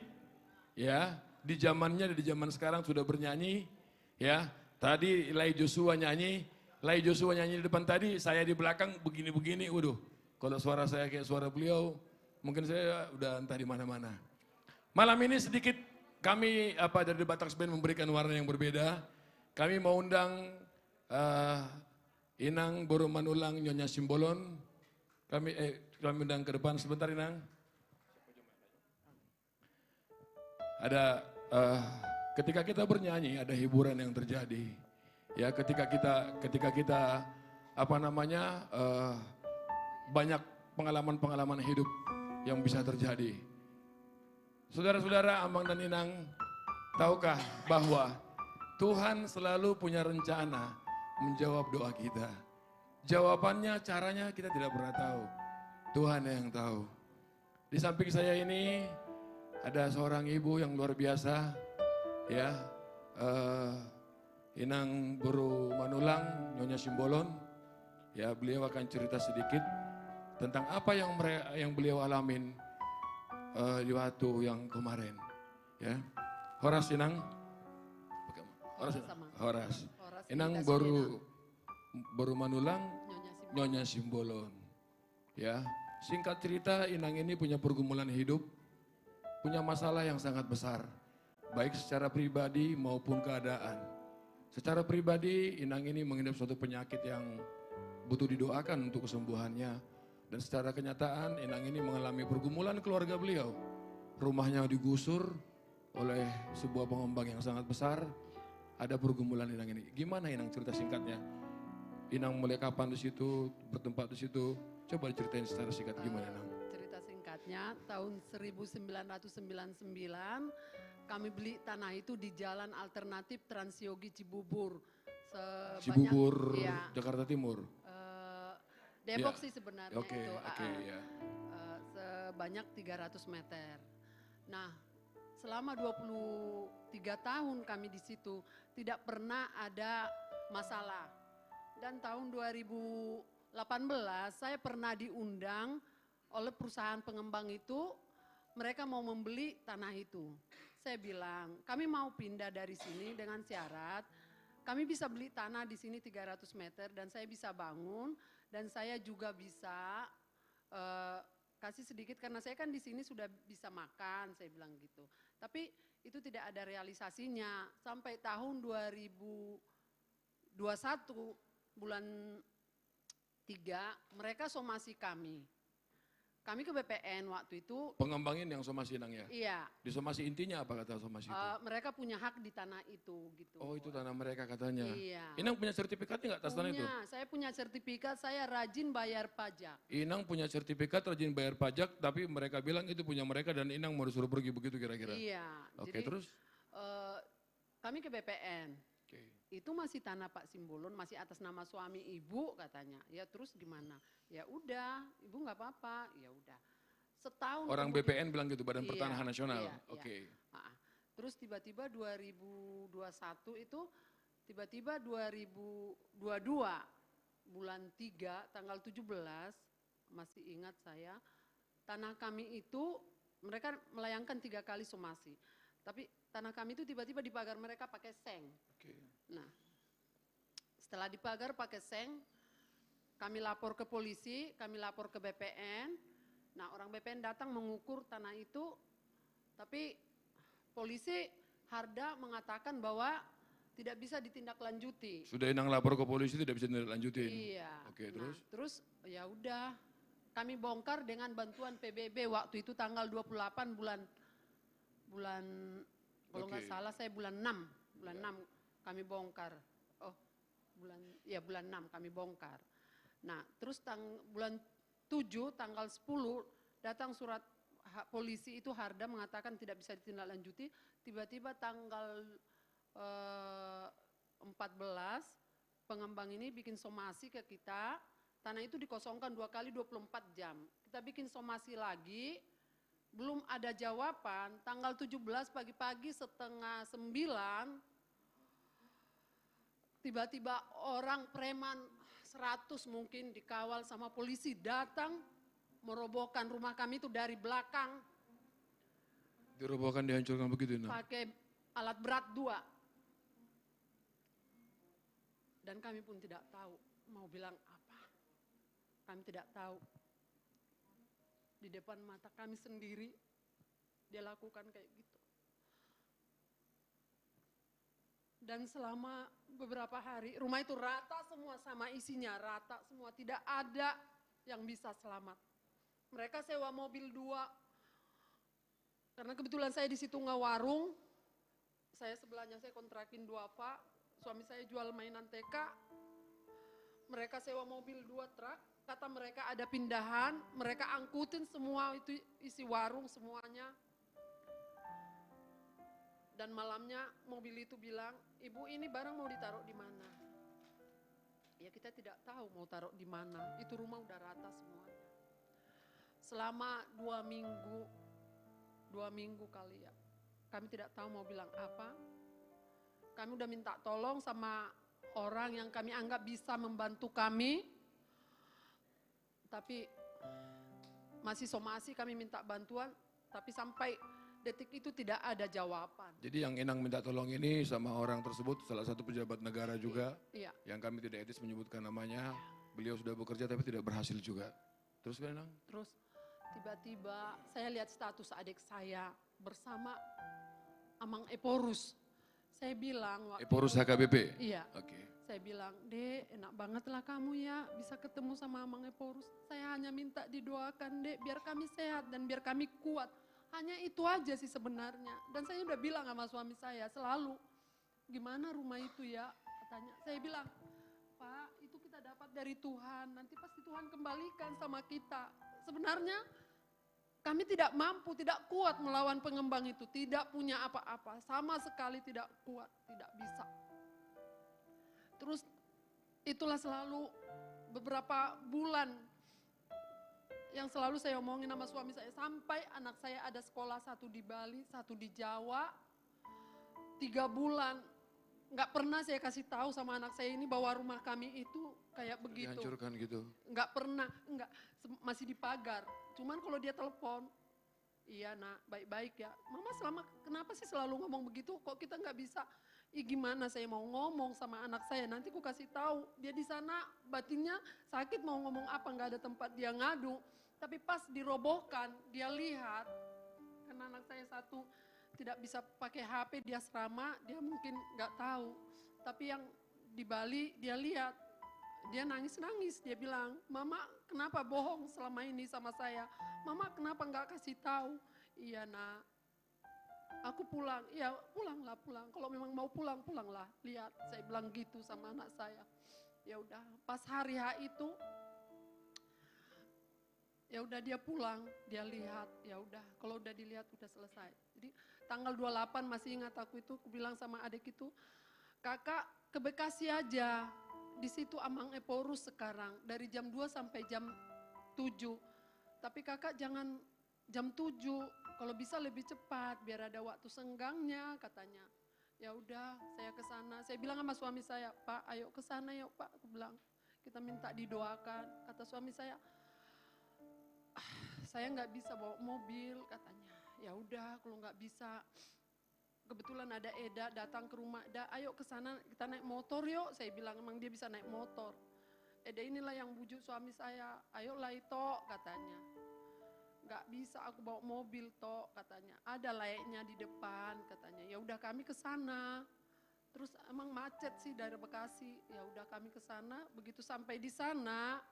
Ya, di zaman sekarang sudah bernyanyi. Ya, tadi Lai Joshua nyanyi di depan tadi, saya di belakang begini-begini. Waduh, kalau suara saya kayak suara beliau, mungkin saya udah entah di mana-mana. Malam ini sedikit kami dari The Batak Band memberikan warna yang berbeda. Kami mau undang Inang Boromanulang Nyonya Simbolon. Kami undang ke depan sebentar, Inang. Ada ketika kita bernyanyi ada hiburan yang terjadi. Ya, ketika kita banyak pengalaman hidup yang bisa terjadi. Saudara-saudara, Amang dan Inang, tahukah bahwa Tuhan selalu punya rencana menjawab doa kita. Jawabannya, caranya kita tidak pernah tahu. Tuhan yang tahu. Di samping saya ini ada seorang ibu yang luar biasa, ya, Inang Boromanulang Nyonya Simbolon. Ya, beliau akan cerita sedikit tentang apa yang beliau alamin di waktu yang kemarin. Ya, Horas Inang. Horas. Inang Boromanulang Nyonya Simbolon. Ya, singkat cerita, Inang ini punya pergumulan hidup, punya masalah yang sangat besar, baik secara pribadi maupun keadaan. Secara pribadi, Inang ini mengidap suatu penyakit yang butuh didoakan untuk kesembuhannya. Dan secara kenyataan Inang ini mengalami pergumulan keluarga beliau. Rumahnya digusur oleh sebuah pengembang yang sangat besar. Ada pergumulan Inang ini. Gimana Inang cerita singkatnya? Inang mulai kapan di situ, bertempat di situ? Coba diceritain secara singkat gimana Inang? Cerita singkatnya, tahun 1999 kami beli tanah itu di jalan alternatif Transyogi Cibubur. Cibubur, ya, Jakarta Timur. Depok Ya. sih sebenarnya Oke, itu. oke, ya. Sebanyak 300 meter. Nah, selama 23 tahun kami di situ tidak pernah ada masalah. Dan tahun 2018 saya pernah diundang oleh perusahaan pengembang itu, mereka mau membeli tanah itu. Saya bilang, kami mau pindah dari sini dengan syarat kami bisa beli tanah di sini 300 meter dan saya bisa bangun dan saya juga bisa kasih sedikit karena saya kan di sini sudah bisa makan, saya bilang gitu. Tapi itu tidak ada realisasinya sampai tahun 2021 bulan 3 mereka somasi kami. Kami ke BPN waktu itu. Pengembangin yang somasi Inang ya? Iya. Di somasi intinya apa kata somasi itu? Mereka punya hak di tanah itu gitu. Oh itu tanah mereka katanya. Iya. Inang punya sertifikat nggak atas tanah itu? Saya punya sertifikat, saya rajin bayar pajak. Inang punya sertifikat rajin bayar pajak, tapi mereka bilang itu punya mereka dan Inang mau disuruh pergi begitu kira-kira? Iya. Oke, jadi, terus? Kami ke BPN. Itu masih tanah Pak Simbolon, masih atas nama suami ibu katanya. Ya terus gimana? Ya udah, ibu nggak apa-apa. Ya udah. Setahun. Orang BPN bilang gitu, Badan Iya, Pertanahan Nasional. iya, Oke. iya. Terus tiba-tiba 2021 itu, tiba-tiba 2022 bulan 3 tanggal 17, masih ingat saya, tanah kami itu mereka melayangkan 3 kali somasi. Tapi tanah kami itu tiba-tiba dipagar mereka pakai seng. Nah, setelah dipagar pakai seng, kami lapor ke polisi, kami lapor ke BPN. Nah, orang BPN datang mengukur tanah itu, tapi polisi Harda mengatakan bahwa tidak bisa ditindaklanjuti. Sudah Inang lapor ke polisi tidak bisa ditindaklanjutin? Iya. Oke, Nah, terus ya udah, kami bongkar dengan bantuan PBB waktu itu tanggal 28 bulan kalau nggak salah saya bulan 6 kami bongkar. Oh, bulan 6 kami bongkar. Nah, terus bulan 7 tanggal 10 datang surat polisi itu Harda mengatakan tidak bisa ditindaklanjuti. Tiba-tiba tanggal 14 pengembang ini bikin somasi ke kita. Tanah itu dikosongkan 2 kali 24 jam. Kita bikin somasi lagi, belum ada jawaban. Tanggal 17 pagi-pagi setengah 9, tiba-tiba orang preman 100 mungkin dikawal sama polisi datang merobohkan rumah kami itu dari belakang. Dirobohkan, dihancurkan begitu Inang? Pakai alat berat 2. Dan kami pun tidak tahu mau bilang apa. Kami tidak tahu. Di depan mata kami sendiri dia lakukan kayak gitu. Dan selama beberapa hari rumah itu rata semua sama isinya, rata semua, tidak ada yang bisa selamat. Mereka sewa mobil 2. Karena kebetulan saya di situ nggak warung, saya sebelahnya saya kontrakin 2 pak, suami saya jual mainan TK. Mereka sewa mobil 2 truk, kata mereka ada pindahan, mereka angkutin semua itu isi warung semuanya. Dan malamnya mobil itu bilang, ibu ini barang mau ditaruh di mana? Ya kita tidak tahu mau taruh di mana, itu rumah udah rata semuanya. Selama 2 minggu kali ya, kami tidak tahu mau bilang apa. Kami udah minta tolong sama orang yang kami anggap bisa membantu kami. Tapi masih somasi kami minta bantuan, tapi sampai detik itu tidak ada jawaban. Jadi yang Inang minta tolong ini sama orang tersebut, salah satu pejabat negara juga, Iya. yang kami tidak etis menyebutkan namanya, beliau sudah bekerja tapi tidak berhasil juga. Terus kan Inang? Terus tiba-tiba saya lihat status adik saya bersama Amang Eporus. Saya bilang waktu Eporus itu, HKBP? Iya. Oke. Saya bilang, Dek, enak banget lah kamu ya bisa ketemu sama Amang Eporus. Saya hanya minta didoakan, Dek, biar kami sehat dan biar kami kuat. Hanya itu aja sih sebenarnya. Dan saya udah bilang sama suami saya selalu, gimana rumah itu ya? Katanya, saya bilang, Pak, itu kita dapat dari Tuhan, nanti pasti Tuhan kembalikan sama kita. Sebenarnya kami tidak mampu, tidak kuat melawan pengembang itu, tidak punya apa-apa, sama sekali tidak kuat, tidak bisa. Terus itulah selalu beberapa bulan yang selalu saya omongin sama suami saya, sampai anak saya ada sekolah, satu di Bali, satu di Jawa, 3 bulan. Nggak pernah saya kasih tahu sama anak saya ini bahwa rumah kami itu kayak begitu. Dihancurkan gitu. Nggak pernah, masih dipagar. Cuman kalau dia telepon, iya nak, baik-baik ya. Mama kenapa sih selalu ngomong begitu? Kok kita nggak bisa? Gimana saya mau ngomong sama anak saya, nanti aku kasih tahu. Dia di sana batinnya sakit mau ngomong apa, nggak ada tempat dia ngadu. Tapi pas dirobohkan, dia lihat, karena anak saya satu tidak bisa pakai HP, dia asrama, dia mungkin nggak tahu. Tapi yang di Bali dia lihat, dia nangis-nangis, dia bilang, Mama kenapa bohong selama ini sama saya? Mama kenapa nggak kasih tahu? Iya nak, aku pulang, iya pulanglah pulang. Kalau memang mau pulang, pulanglah. Lihat, saya bilang gitu sama anak saya. Ya udah, pas hari H itu, ya udah dia pulang, dia lihat, ya udah. Kalau udah dilihat udah selesai. Jadi tanggal 28 masih ingat aku itu, aku bilang sama adik itu, kakak ke Bekasi aja. Di situ Amang Eporus sekarang, dari jam 2 sampai jam 7. Tapi kakak jangan jam 7, kalau bisa lebih cepat biar ada waktu senggangnya katanya. Ya udah, saya ke sana. Saya bilang sama suami saya, Pak, ayo ke sana yuk Pak. Aku bilang, kita minta didoakan. Kata suami saya, saya nggak bisa bawa mobil katanya. Ya udah, kalau nggak bisa. Kebetulan ada Eda datang ke rumah, ayo ke sana kita naik motor yuk. Saya bilang emang dia bisa naik motor. Eda inilah yang bujuk suami saya, ayolah itu katanya. Nggak bisa aku bawa mobil toh katanya. Ada layaknya di depan katanya. Ya udah kami ke sana. Terus emang macet sih dari Bekasi. Ya udah kami ke sana. Begitu sampai di sana,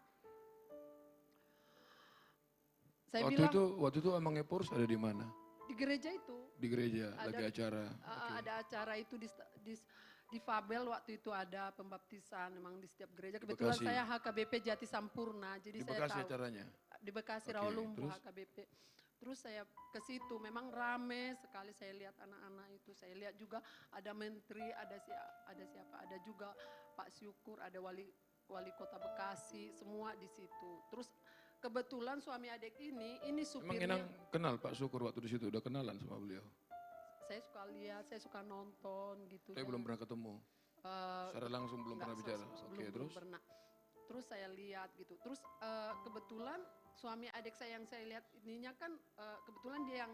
saya bilang, waktu itu Amang Eporus ada di mana? di gereja itu. Di gereja, lagi acara. Ada acara itu di Fabel waktu itu ada pembaptisan memang di setiap gereja. Kebetulan Bekasi. saya HKBP Jati Sampurna, jadi Di saya Bekasi tahu. acaranya? Di Bekasi Oke, Rawalumbu terus? HKBP. Terus saya ke situ, memang rame sekali saya lihat anak-anak itu. Saya lihat juga ada menteri, ada siapa, ada juga Pak Syukur, ada wali kota Bekasi, semua di situ. Terus kebetulan suami adik ini Emang supirnya. Inang kenal Pak Syukur waktu di situ, udah kenalan sama beliau? Saya suka lihat, saya suka nonton gitu. Tapi belum pernah ketemu? Secara langsung belum pernah bicara? Oke, Belum terus? pernah. Terus saya lihat gitu. Terus kebetulan suami adik saya yang saya lihat ininya kan kebetulan dia yang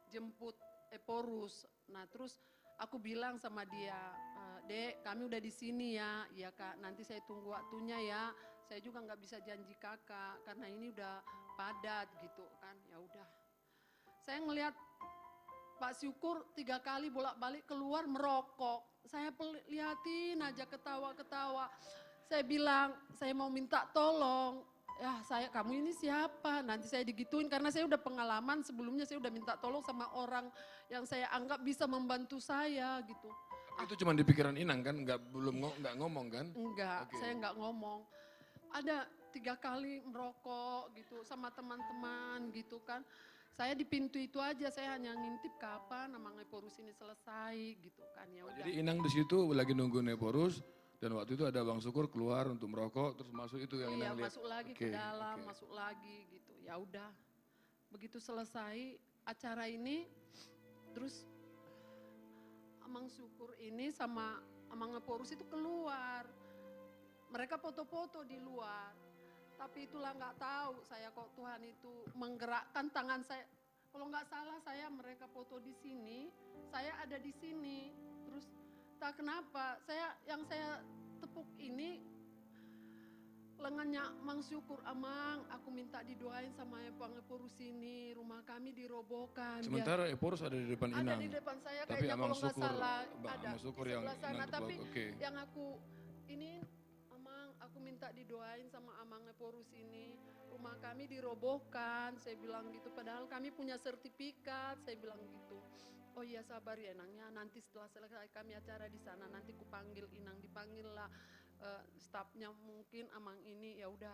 jemput Eporus. Nah terus aku bilang sama dia, Dek kami udah di sini ya. Iya Kak, nanti saya tunggu waktunya ya. Saya juga nggak bisa janji kakak karena ini udah padat gitu kan. Ya udah. Saya ngelihat Pak Syukur 3 kali bolak-balik keluar merokok. Saya liatin aja ketawa-ketawa. Saya bilang, saya mau minta tolong. Ya kamu ini siapa? Nanti saya digituin karena saya udah pengalaman sebelumnya saya udah minta tolong sama orang yang saya anggap bisa membantu saya gitu. Itu cuma di pikiran Inang kan, nggak ngomong kan? Enggak, Oke. saya enggak ngomong. Ada 3 kali merokok gitu sama teman-teman gitu kan. Saya di pintu itu aja, saya hanya ngintip kapan Amang Eporus ini selesai gitu kan. Ya udah. Jadi Inang di situ lagi nunggu Eporus dan waktu itu ada Bang Syukur keluar untuk merokok terus masuk itu yang Iya, Inang lihat. masuk lagi ke dalam, masuk lagi gitu. Ya udah. Begitu selesai acara ini terus Amang Syukur ini sama Amang Eporus itu keluar. Mereka foto-foto di luar. Tapi itulah nggak tahu saya kok Tuhan itu menggerakkan tangan saya. Kalau nggak salah mereka foto di sini, saya ada di sini. Terus tak kenapa yang saya tepuk ini lengannya Mang Syukur, Amang aku minta didoain sama Bang Eporus ini, rumah kami dirobohkan. Sementara Eporus ada di depan Inang. Ada di depan saya tapi kayaknya Amang kalau nggak Syukur, salah Amang ada Syukur di yang sebelah sana. Inang tebak. Tapi Oke. yang aku ini Amang, aku minta didoain sama Amang Eporus ini. Rumah kami dirobohkan, saya bilang gitu. Padahal kami punya sertifikat, saya bilang gitu. Oh iya sabar ya Inangnya, nanti setelah selesai kami acara di sana, nanti kupanggil Inang, dipanggil lah stafnya mungkin Amang ini, ya udah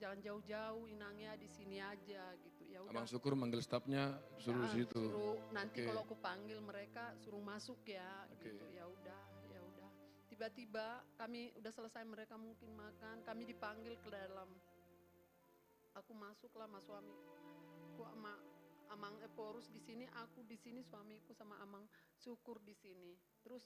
jangan jauh-jauh Inangnya di sini aja gitu. Ya udah. Amang syukur manggil stafnya suruh Ya, situ. Suruh nanti Oke. kalau kupanggil mereka suruh masuk ya gitu. Ya udah, ya udah. Tiba-tiba kami udah selesai mereka mungkin makan, kami dipanggil ke dalam. Aku masuklah sama suami. Aku sama Amang Eporus di sini, aku di sini, suamiku sama Amang syukur di sini. Terus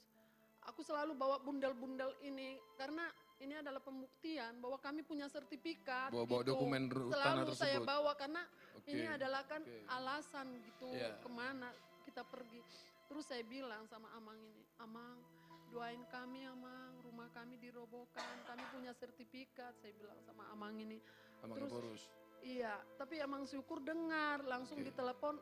aku selalu bawa bundel-bundel ini karena ini adalah pembuktian bahwa kami punya sertifikat. Bawa gitu. dokumen tanah Selalu saya tersebut. bawa karena Oke. ini adalah kan Oke. alasan gitu Iya. kemana kita pergi. Terus saya bilang sama Amang ini, Amang doain kami Amang, rumah kami dirobohkan, kami punya sertifikat. Saya bilang sama Amang ini. Amang Eporus. Iya, tapi Amang syukur dengar, langsung ditelepon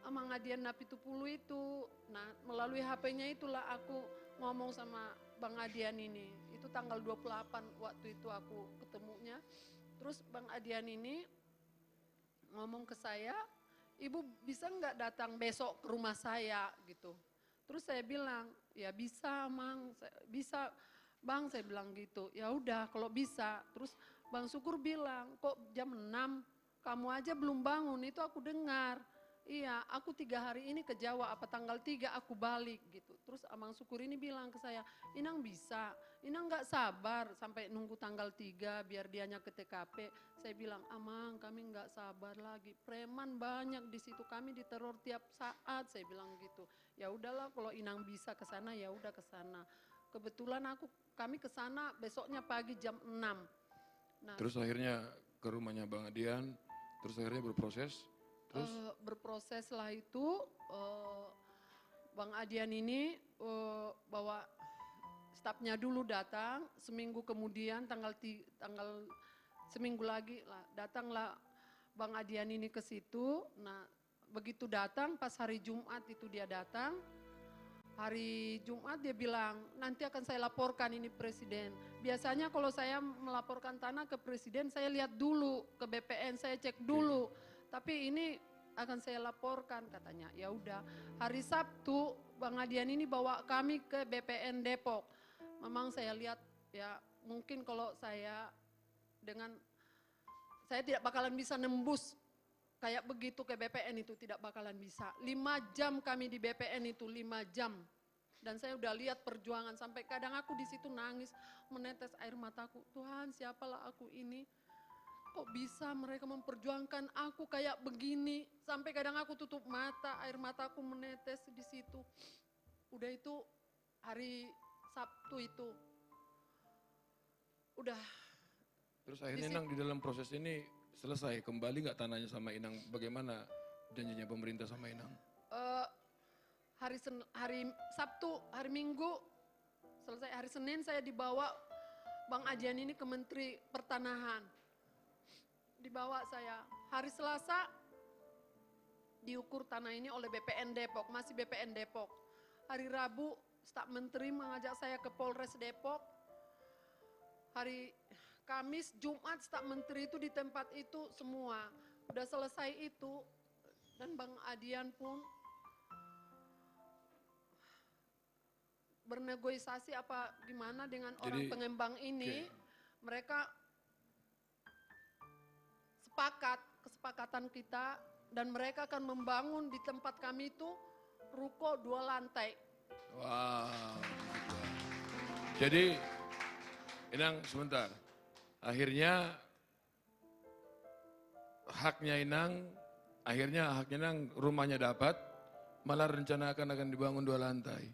Amang Adian Napitupulu itu. Nah, melalui HP-nya itulah aku ngomong sama Bang Adian ini. Itu tanggal 28 waktu itu aku ketemunya. Terus Bang Adian ini ngomong ke saya, Ibu bisa nggak datang besok ke rumah saya gitu. Terus saya bilang, ya bisa Amang, bisa Bang, saya bilang gitu. Ya udah kalau bisa. Terus Bang Syukur bilang, kok jam 6 kamu aja belum bangun, itu aku dengar. Iya, aku 3 hari ini ke Jawa, apa tanggal 3 aku balik gitu. Terus Amang Syukur ini bilang ke saya, Inang bisa, Inang gak sabar sampai nunggu tanggal 3 biar dianya ke TKP. Saya bilang, Amang kami gak sabar lagi, preman banyak di situ, kami diteror tiap saat, saya bilang gitu. Ya udahlah kalau Inang bisa ke sana ya udah ke sana. Kebetulan kami ke sana besoknya pagi jam 6. Nah, Terus akhirnya ke rumahnya Bang Adian, terus akhirnya berproses. Terus berproses lah itu Bang Adian ini bawa stafnya dulu datang, seminggu kemudian tanggal seminggu lagi lah datanglah Bang Adian ini ke situ. Nah begitu datang pas hari Jumat itu dia datang. Hari Jumat dia bilang, nanti akan saya laporkan ini presiden. Biasanya kalau saya melaporkan tanah ke presiden, saya lihat dulu ke BPN, saya cek dulu. Tapi ini akan saya laporkan katanya. Ya udah, hari Sabtu Bang Adian ini bawa kami ke BPN Depok. Memang saya lihat ya, mungkin kalau saya tidak bakalan bisa nembus kayak begitu ke BPN itu, tidak bakalan bisa. 5 jam kami di BPN itu, 5 jam. Dan saya udah lihat perjuangan, sampai kadang aku di situ nangis, menetes air mataku. Tuhan siapalah aku ini, kok bisa mereka memperjuangkan aku kayak begini. Sampai kadang aku tutup mata, air mataku menetes di situ. Udah itu hari Sabtu itu. Udah. Terus akhirnya Inang di dalam proses ini selesai, kembali nggak tanahnya sama Inang? Bagaimana janjinya pemerintah sama Inang? Hari Sabtu, hari Minggu selesai. Hari Senin saya dibawa Bang Adian ini ke Menteri Pertanahan. Dibawa saya. Hari Selasa diukur tanah ini oleh BPN Depok, masih BPN Depok. Hari Rabu staf menteri mengajak saya ke Polres Depok. Hari Kamis, Jumat staf menteri itu di tempat itu semua. Udah selesai itu dan Bang Adian pun bernegosiasi apa gimana dengan orang pengembang ini. Mereka kesepakatan kita dan mereka akan membangun di tempat kami itu ruko 2 lantai. Wow. Jadi Inang sebentar, akhirnya haknya Inang rumahnya dapat, malah rencana akan dibangun 2 lantai.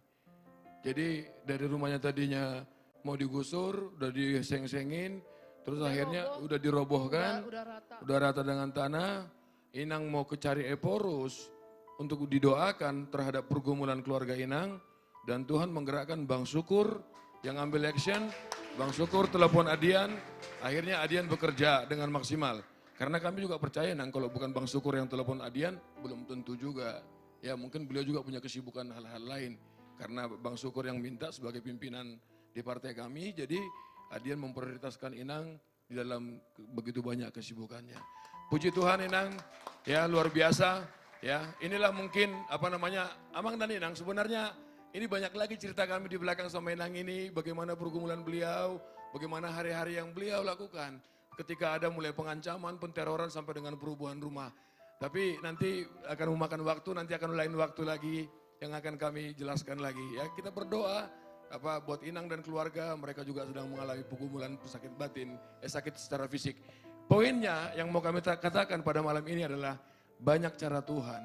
Jadi dari rumahnya tadinya mau digusur, udah diseng-sengin, terus akhirnya udah dirobohkan, udah rata dengan tanah. Inang mau cari Eporus untuk didoakan terhadap pergumulan keluarga Inang, dan Tuhan menggerakkan Bang Syukur yang ambil action. Bang Syukur telepon Adian, akhirnya Adian bekerja dengan maksimal. Karena kami juga percaya Nang, kalau bukan Bang Syukur yang telepon Adian, belum tentu juga. Ya mungkin beliau juga punya kesibukan hal-hal lain. Karena Bang Syukur yang minta sebagai pimpinan di partai kami. Jadi Adian memprioritaskan Inang di dalam begitu banyak kesibukannya. Puji Tuhan Inang, ya luar biasa. Ya, inilah mungkin Amang dan Inang sebenarnya ini banyak lagi cerita kami di belakang sama Inang ini, bagaimana pergumulan beliau, bagaimana hari-hari yang beliau lakukan ketika ada mulai pengancaman, penteroran sampai dengan perubuhan rumah. Tapi nanti akan memakan waktu, nanti akan lain waktu lagi yang akan kami jelaskan lagi. Ya, kita berdoa buat Inang dan keluarga, mereka juga sedang mengalami pergumulan sakit batin, sakit secara fisik. Poinnya yang mau kami katakan pada malam ini adalah banyak cara Tuhan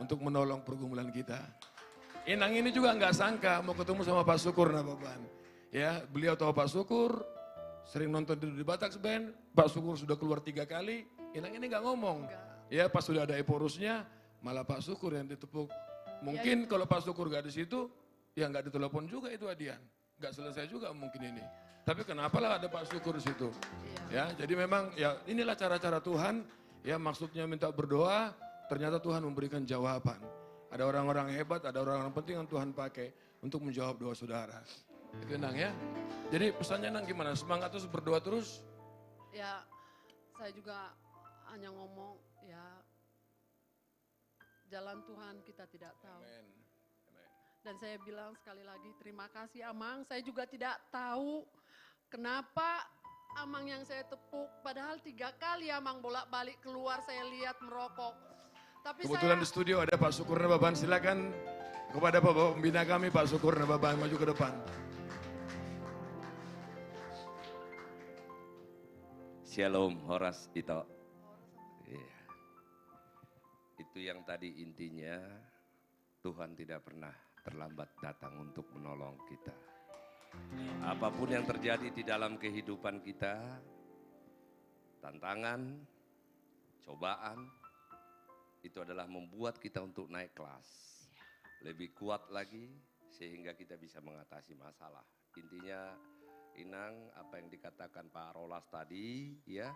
untuk menolong pergumulan kita. Inang ini juga nggak sangka mau ketemu sama Pak Syukur Nababan. Ya, beliau tahu Pak Syukur, sering nonton di Batak Band. Pak Syukur sudah keluar 3 kali. Inang ini nggak ngomong. Ya, pas sudah ada eporusnya, malah Pak Syukur yang ditepuk. Mungkin kalau Pak Syukur nggak di situ, ya nggak ditelepon juga itu Adian. Nggak selesai juga mungkin ini. Tapi kenapalah ada Pak Syukur di situ. Ya, jadi memang ya inilah cara-cara Tuhan. Ya, maksudnya minta berdoa, ternyata Tuhan memberikan jawaban. Ada orang-orang hebat, ada orang-orang penting yang Tuhan pakai untuk menjawab doa saudara. Itu Nang ya. Jadi pesannya Nang gimana? Semangat terus berdoa terus? Ya, saya juga hanya ngomong ya jalan Tuhan kita tidak tahu. Amen. Dan saya bilang sekali lagi terima kasih Amang, saya juga tidak tahu kenapa Amang yang saya tepuk, padahal 3 kali Amang bolak-balik keluar saya lihat merokok. Tapi Kebetulan di studio ada Pak Syukur Nababan, silakan kepada Bapak Pembina kami Pak Syukur Nababan maju ke depan. Shalom, Horas Ito. Iya. Itu yang tadi intinya, Tuhan tidak pernah terlambat datang untuk menolong kita. Apapun yang terjadi di dalam kehidupan kita, tantangan, cobaan, itu adalah membuat kita untuk naik kelas. Lebih kuat lagi sehingga kita bisa mengatasi masalah. Intinya Inang, apa yang dikatakan Pak Rolas tadi, ya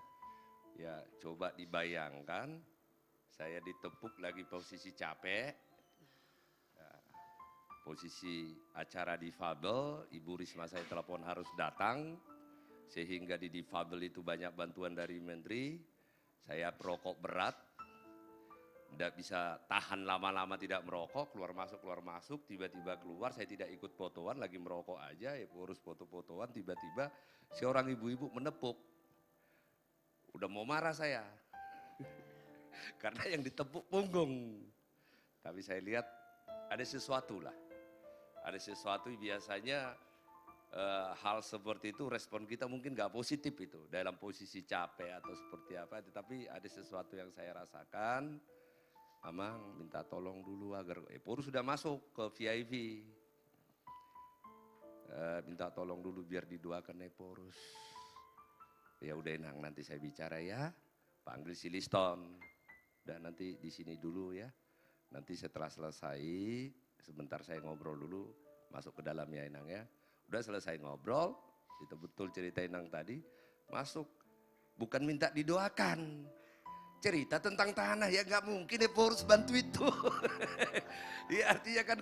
coba dibayangkan, saya ditepuk lagi posisi capek, posisi acara difabel, Ibu Risma saya telepon harus datang, sehingga di difabel itu banyak bantuan dari Menteri, saya perokok berat, tidak bisa tahan lama-lama tidak merokok, keluar masuk, tiba-tiba keluar, saya tidak ikut fotoan, lagi merokok aja, ya urus foto-fotoan, tiba-tiba seorang ibu-ibu menepuk. Udah mau marah saya, karena yang ditepuk punggung. Tapi saya lihat ada sesuatu lah, ada sesuatu biasanya hal seperti itu respon kita mungkin gak positif itu, dalam posisi capek atau seperti apa, tetapi ada sesuatu yang saya rasakan. Amang minta tolong dulu agar Eporus sudah masuk ke VIP. Minta tolong dulu biar didoakan Eporus. Ya udah Nang, nanti saya bicara ya. Panggil si Liston. Dan nanti di sini dulu ya. Nanti setelah selesai, sebentar saya ngobrol dulu, masuk ke dalam ya Inang ya. Udah selesai ngobrol, itu betul cerita Inang tadi, masuk. Bukan minta didoakan. Cerita tentang tanah, ya nggak mungkin ya harus bantu itu. Ya artinya kan,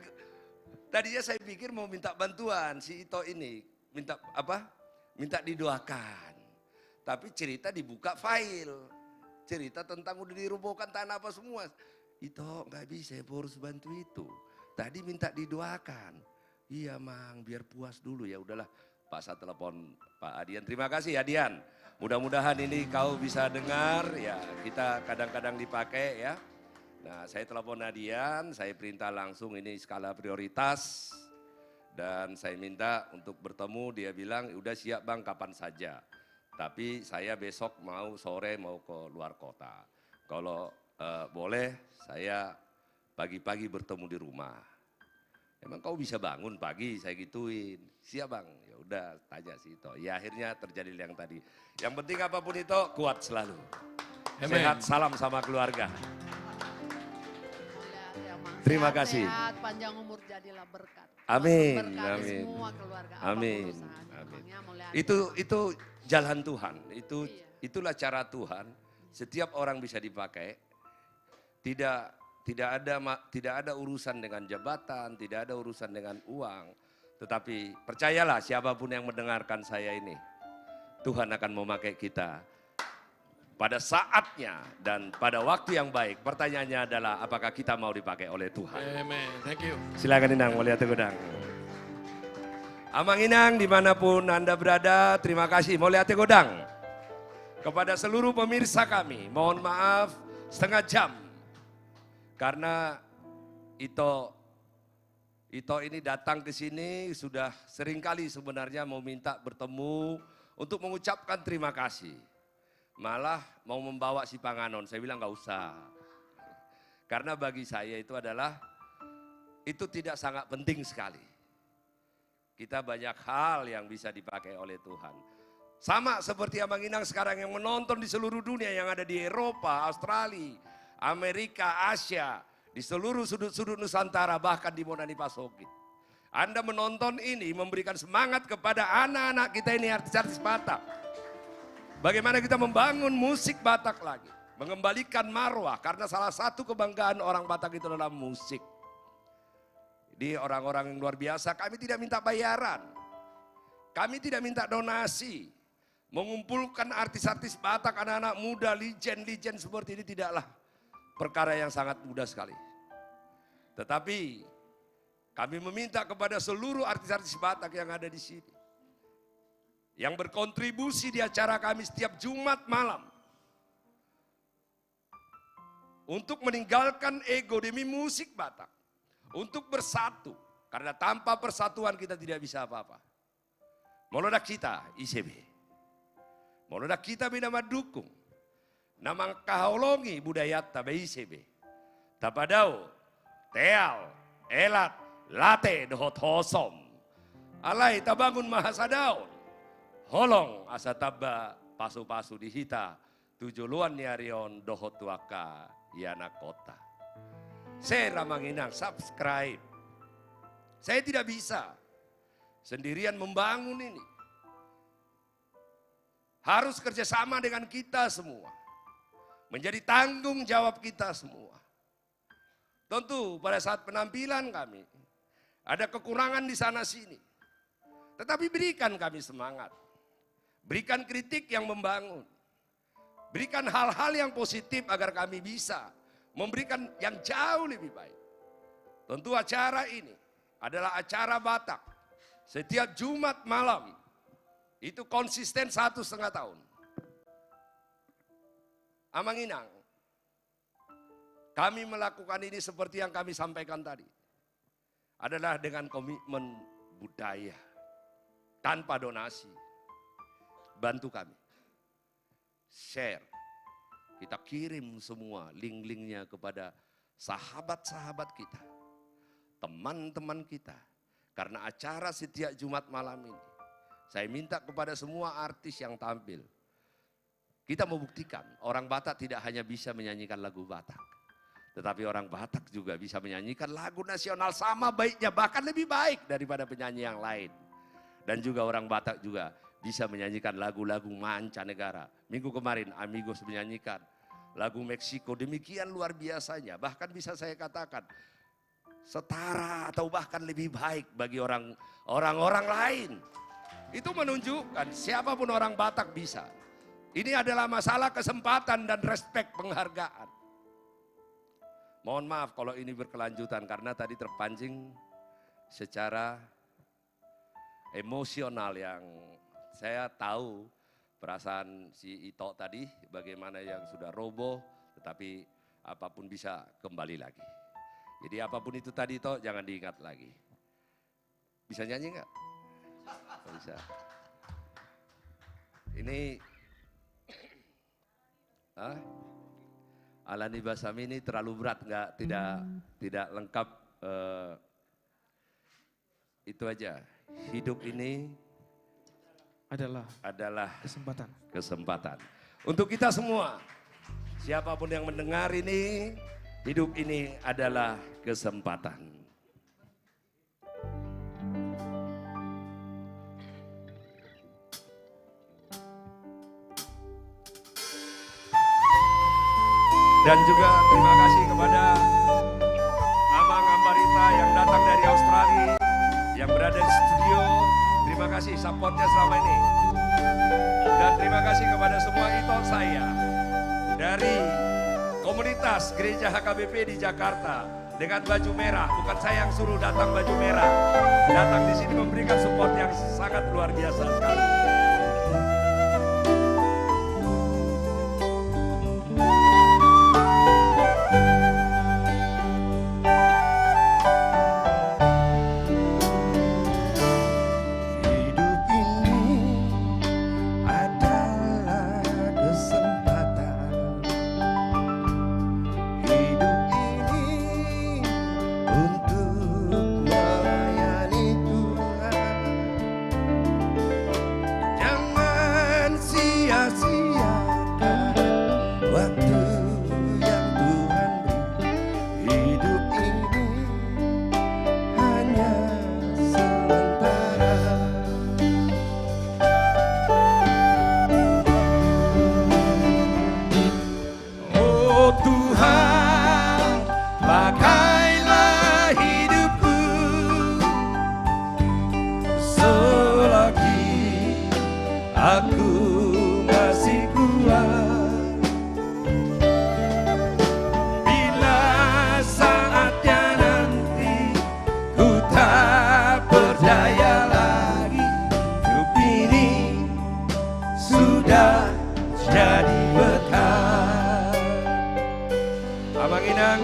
tadinya saya pikir mau minta bantuan, si Ito ini, minta apa? Minta didoakan. Tapi cerita dibuka file, cerita tentang udah dirobohkan tanah apa semua. Ito nggak bisa, ya harus bantu itu. Tadi minta didoakan. Iya Mang, biar puas dulu ya udahlah. Pak saya telepon Pak Adian, terima kasih Adian. Mudah-mudahan ini kau bisa dengar, ya kita kadang-kadang dipakai ya. Nah saya telepon Adian, saya perintah langsung ini skala prioritas. Dan saya minta untuk bertemu, dia bilang udah siap Bang kapan saja. Tapi saya besok mau sore mau ke luar kota. Kalau boleh saya pagi-pagi bertemu di rumah. Emang kau bisa bangun pagi, saya gituin. Siap Bang, ya udah tanya si Ito. Ya akhirnya terjadi yang tadi. Yang penting apapun itu kuat selalu. Amen. Sehat, salam sama keluarga. Terima kasih. Sehat, panjang umur jadilah berkat. Amin, Berkati amin. semua keluarga. Amin, Apapun amin. usahanya, Itu jalan Tuhan. Itulah cara Tuhan. Setiap orang bisa dipakai. Tidak ada urusan dengan jabatan, tidak ada urusan dengan uang. Tetapi percayalah siapapun yang mendengarkan saya ini, Tuhan akan memakai kita pada saatnya dan pada waktu yang baik. Pertanyaannya adalah apakah kita mau dipakai oleh Tuhan. Amen. Thank you. Silakan Inang, mau lihat Godang. Amang Inang dimanapun Anda berada, terima kasih. Mau lihat Godang. Kepada seluruh pemirsa kami, mohon maaf setengah jam. Karena Ito ini datang ke sini sudah seringkali sebenarnya mau minta bertemu untuk mengucapkan terima kasih. Malah mau membawa si Panganon, saya bilang nggak usah. Karena bagi saya itu tidak sangat penting sekali. Kita banyak hal yang bisa dipakai oleh Tuhan. Sama seperti Amang Inang sekarang yang menonton di seluruh dunia, yang ada di Eropa, Australia, Amerika, Asia, di seluruh sudut-sudut Nusantara, bahkan di Monani Pasogit. Anda menonton ini memberikan semangat kepada anak-anak kita ini artis-artis Batak. Bagaimana kita membangun musik Batak lagi. Mengembalikan marwah, karena salah satu kebanggaan orang Batak itu adalah musik. Jadi orang-orang yang luar biasa, kami tidak minta bayaran. Kami tidak minta donasi. Mengumpulkan artis-artis Batak, anak-anak muda, legend-legend seperti ini tidaklah perkara yang sangat mudah sekali. Tetapi kami meminta kepada seluruh artis-artis Batak yang ada di sini, yang berkontribusi di acara kami setiap Jumat malam, untuk meninggalkan ego demi musik Batak, untuk bersatu, karena tanpa persatuan kita tidak bisa apa-apa. Molodak kita ICB, molodak kita bina madukung, namang kaholongi budaya tabe ICB, tapadao, teal, elat, late dohot hosom, alai tabangun mahasadaon, holong asa taba pasu-pasu dihita, tujuluan niarion dohot tuaka yana kota. Saya Amang Inang, subscribe. Saya tidak bisa sendirian membangun ini. Harus kerjasama dengan kita semua. Menjadi tanggung jawab kita semua. Tentu pada saat penampilan kami, ada kekurangan di sana sini. Tetapi berikan kami semangat. Berikan kritik yang membangun. Berikan hal-hal yang positif agar kami bisa memberikan yang jauh lebih baik. Tentu acara ini adalah acara Batak. Setiap Jumat malam itu konsisten 1,5 tahun. Amang Inang, kami melakukan ini seperti yang kami sampaikan tadi. Adalah dengan komitmen budaya. Tanpa donasi. Bantu kami. Share. Kita kirim semua link-linknya kepada sahabat-sahabat kita. Teman-teman kita. Karena acara setiap Jumat malam ini. Saya minta kepada semua artis yang tampil. Kita membuktikan orang Batak tidak hanya bisa menyanyikan lagu Batak. Tetapi orang Batak juga bisa menyanyikan lagu nasional sama baiknya. Bahkan lebih baik daripada penyanyi yang lain. Dan juga orang Batak juga bisa menyanyikan lagu-lagu mancanegara. Minggu kemarin Amigos menyanyikan lagu Meksiko, demikian luar biasanya. Bahkan bisa saya katakan setara atau bahkan lebih baik bagi orang-orang lain. Itu menunjukkan siapapun orang Batak bisa. Ini adalah masalah kesempatan dan respek penghargaan. Mohon maaf kalau ini berkelanjutan karena tadi terpancing secara emosional yang saya tahu perasaan si Ito tadi bagaimana yang sudah roboh, tetapi apapun bisa kembali lagi. Jadi apapun itu tadi Ito jangan diingat lagi. Bisa nyanyi nggak? Bisa. Ini Alani Basami ini terlalu berat nggak? Tidak lengkap. Itu aja. Hidup ini adalah kesempatan. Untuk kita semua, siapapun yang mendengar ini, hidup ini adalah kesempatan. Dan juga terima kasih kepada Amang Ambarita yang datang dari Australia. yang berada di studio, terima kasih supportnya selama ini. Dan terima kasih kepada semua idol saya dari komunitas Gereja HKBP di Jakarta dengan baju merah. Bukan saya yang suruh datang baju merah, datang di sini memberikan support yang sangat luar biasa sekali.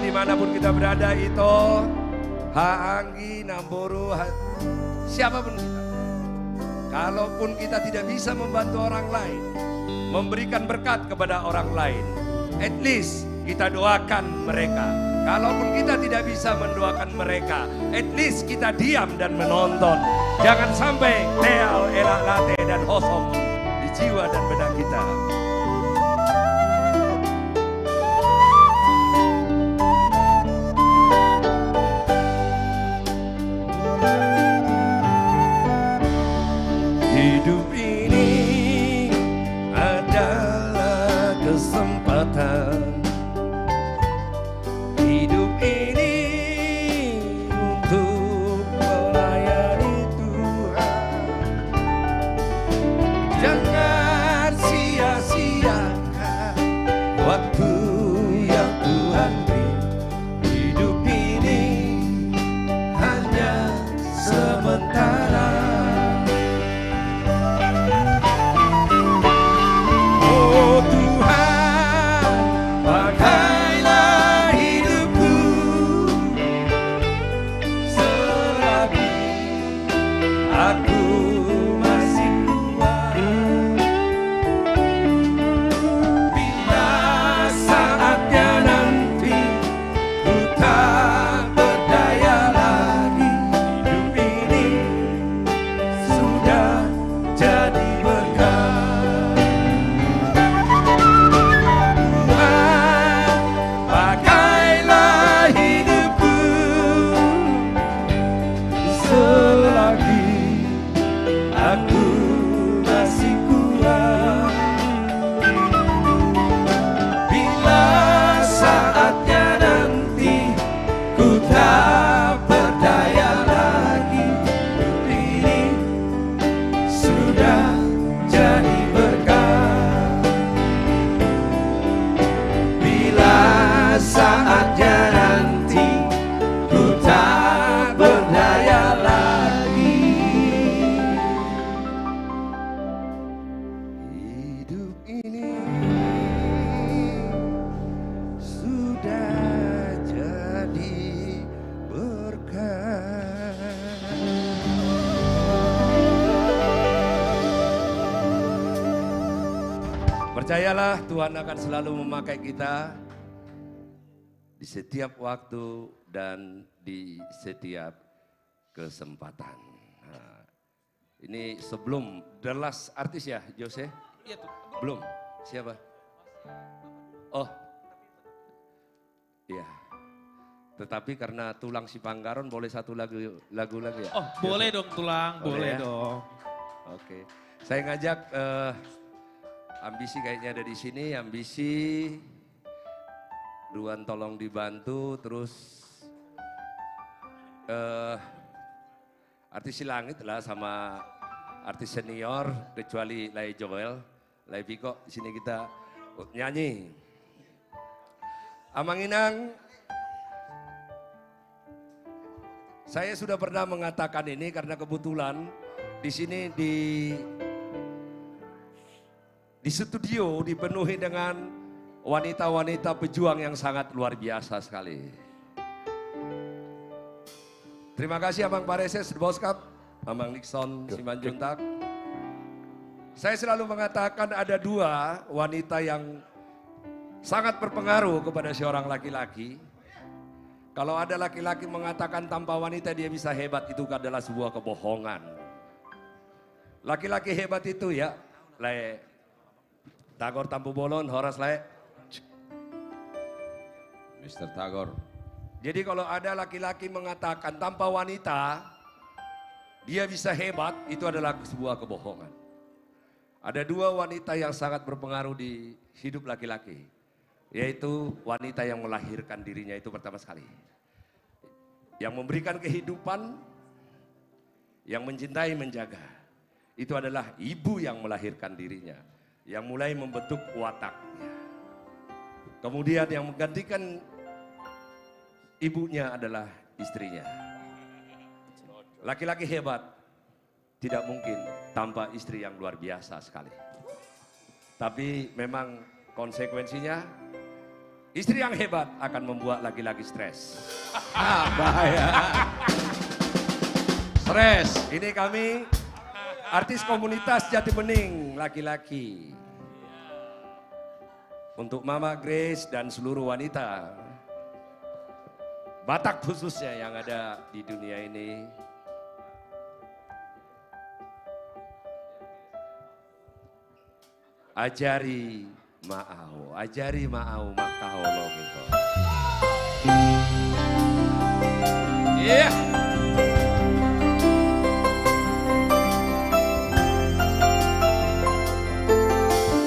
Dimanapun kita berada itu, Haanggi, Namboro, siapapun kita. Kalaupun kita tidak bisa membantu orang lain, memberikan berkat kepada orang lain, at least kita doakan mereka. Kalaupun kita tidak bisa mendoakan mereka, at least kita diam dan menonton. Jangan sampai teal, elak late, dan hosom di jiwa dan benak kita. Hidup ini adalah kesempatan. Hidup ini untuk melayani Tuhan. Jangan sia-siakan waktu yang Tuhan beri. Hidup ini hanya sementara. Percayalah Tuhan akan selalu memakai kita di setiap waktu dan di setiap kesempatan. Nah, ini sebelum The Last artis ya, Jose? Iya tuh. Belum. Siapa? Oh. Iya. Tetapi karena Tulang Si Panggaron boleh satu lagu lagi ya? Oh, boleh dong Tulang, boleh ya? dong. Oke. Saya ngajak Ambisi kayaknya ada di sini, Ambisi, Ruan tolong dibantu, terus Artis Silangit lah sama artis senior, kecuali Lai Joel, Lai Piko, di sini kita nyanyi. Amang Inang, saya sudah pernah mengatakan ini karena kebetulan di sini di studio dipenuhi dengan wanita-wanita pejuang yang sangat luar biasa sekali. Terima kasih Abang Pareses, Boskap, Abang Nixon, Simanjuntak. Saya selalu mengatakan ada dua wanita yang sangat berpengaruh kepada seorang laki-laki. Kalau ada laki-laki mengatakan tanpa wanita dia bisa hebat, itu adalah sebuah kebohongan. Laki-laki hebat itu ya, Le Tagor Tampu Bolon, Horas Le. Mr. Tagor. Jadi kalau ada laki-laki mengatakan tanpa wanita dia bisa hebat, itu adalah sebuah kebohongan. Ada dua wanita yang sangat berpengaruh di hidup laki-laki, yaitu wanita yang melahirkan dirinya, itu pertama sekali. Yang memberikan kehidupan, yang mencintai, menjaga. Itu adalah ibu yang melahirkan dirinya, yang mulai membentuk wataknya. Kemudian yang menggantikan ibunya adalah istrinya. Laki-laki hebat tidak mungkin tanpa istri yang luar biasa sekali. Tapi memang konsekuensinya istri yang hebat akan membuat laki-laki stres. Bahaya. Stres. Ini kami artis komunitas Jati Bening laki-laki. Untuk Mama Grace dan seluruh wanita Batak khususnya yang ada di dunia ini. Ajari maau makao lo gitu. Iya.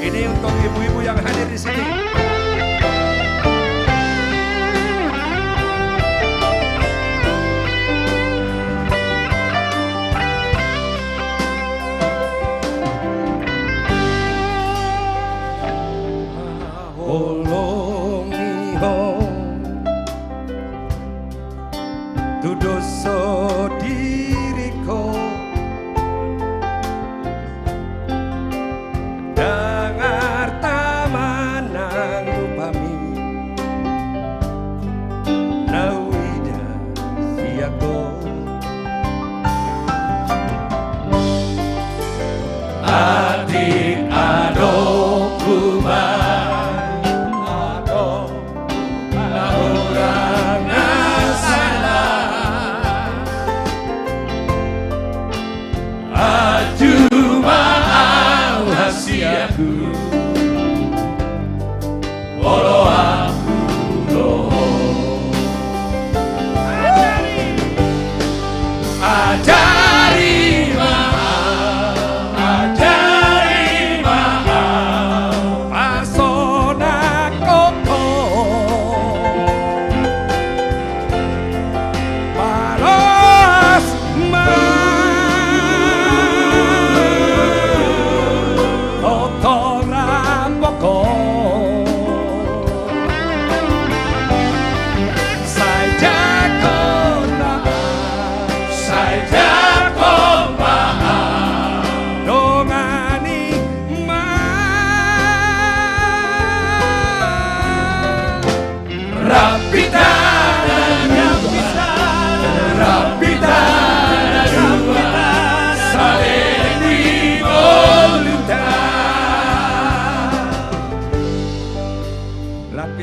Ini untuk ibu-ibu yang hadir di sini. Tudoso diriko dengar tamanang upami nawida siago adik adokku aku walau aku loho ajari maaf pasona koko balas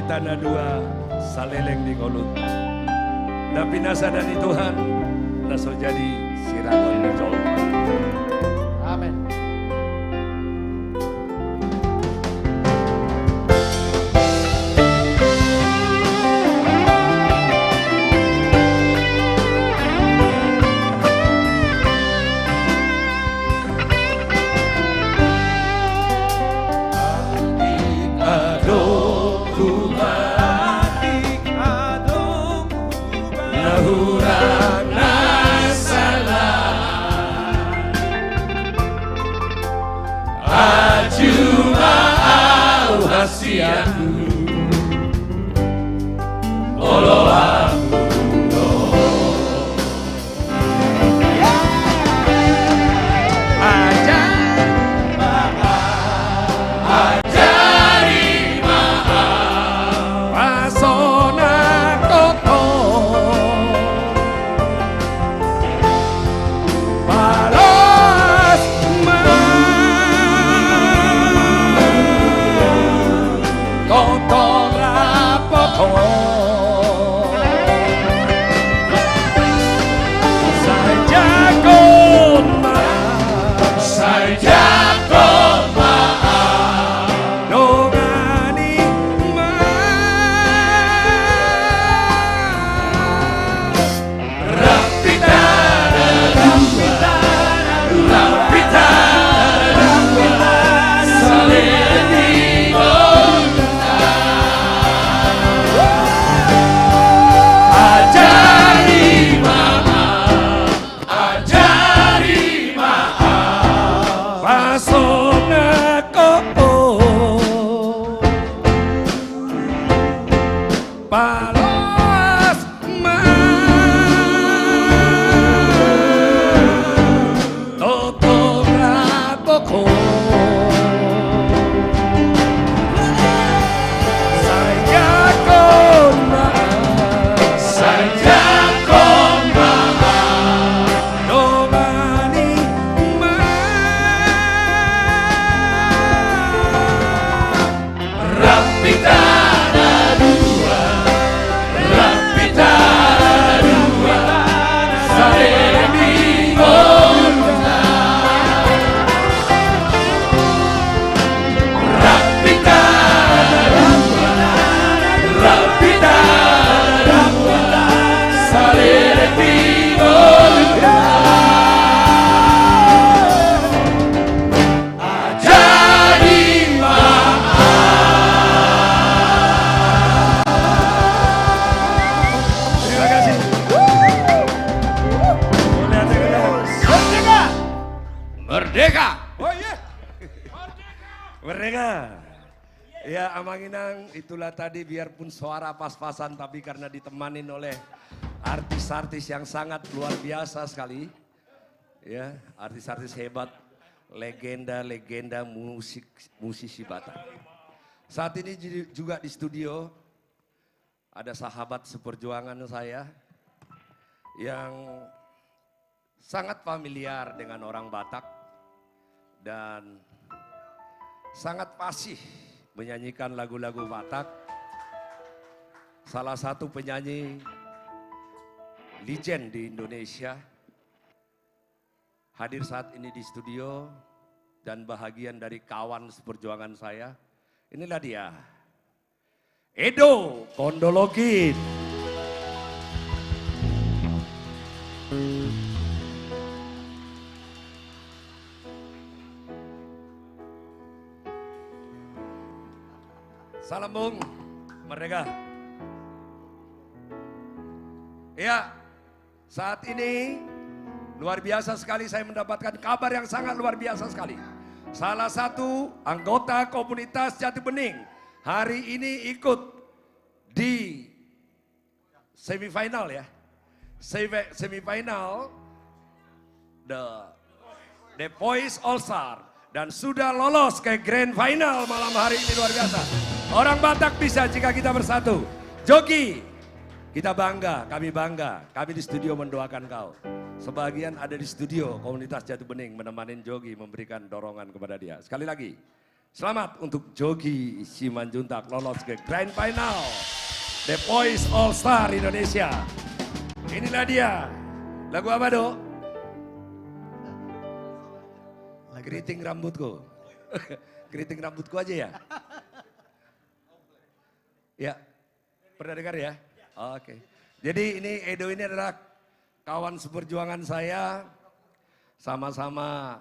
Tanah dua saleleng di kolut. Napi nasa dari Tuhan naso jadi siragon di jol. Amin. Hurang nasalah Olo aku ajari maaf pasona koko balas koko rapoko saja koma saja koma dongani rapita rapita rapita saleni ajari maaf pasona koko palos toto rapoko saya koma dongani rapita dua rapita dua salemi onda rapita dua rapita dua salemi onda ajari terima kasih. Merdeka! Merdeka! Oh iya. Merdeka. Ya Amanginang, itulah tadi biarpun suara pas-pasan tapi karena ditemanin oleh artis-artis yang sangat luar biasa sekali. Ya, artis-artis hebat, legenda-legenda musisi Batak. Saat ini juga di studio ada sahabat seperjuangan saya yang sangat familiar dengan orang Batak dan sangat fasih menyanyikan lagu-lagu Batak. Salah satu penyanyi legend di Indonesia hadir saat ini di studio dan bahagian dari kawan seperjuangan saya. Inilah dia, Edo Kondologit. Salam Bung, Merdeka. Ya, saat ini luar biasa sekali saya mendapatkan kabar yang sangat luar biasa sekali. Salah satu anggota komunitas Jati Bening hari ini ikut di semifinal ya. Semifinal The Voice All Star dan sudah lolos ke grand final malam hari ini. Luar biasa. Orang Batak bisa jika kita bersatu. Jogi, kita bangga, kami di studio mendoakan kau. Sebagian ada di studio komunitas Jati Bening menemani Jogi, memberikan dorongan kepada dia. Sekali lagi, selamat untuk Jogi Simanjuntak lolos ke grand final The Voice All Star Indonesia. Inilah dia. Lagu apa, Dok? Keriting rambutku. Keriting rambutku aja ya? Ya, pernah dengar ya? Oke. Jadi ini Edo ini adalah kawan seperjuangan saya. Sama-sama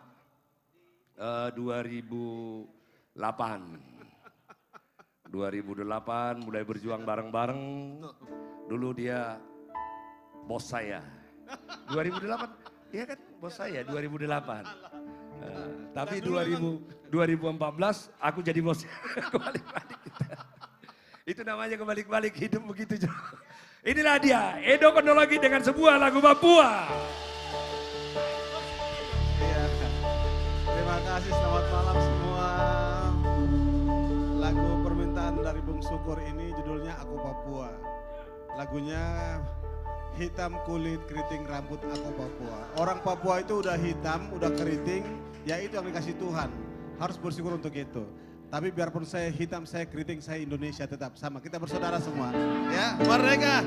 2008 mulai berjuang bareng-bareng. Dulu dia bos saya. 2008, iya kan bos saya 2008. Tapi 2014 aku jadi bos. Kembali kita. Itu namanya kebalik-balik hidup begitu. Inilah dia, Edo Kronologi dengan sebuah lagu Papua. Iya. Terima kasih, selamat malam semua. Lagu permintaan dari Bung Syukur ini judulnya Aku Papua. Lagunya hitam kulit, keriting rambut, aku Papua. Orang Papua itu udah hitam, udah keriting, ya itu yang dikasih Tuhan. Harus bersyukur untuk itu. Tapi biarpun saya hitam, saya keriting, saya Indonesia tetap sama. Kita bersaudara semua. Ya, merdeka!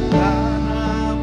Tanah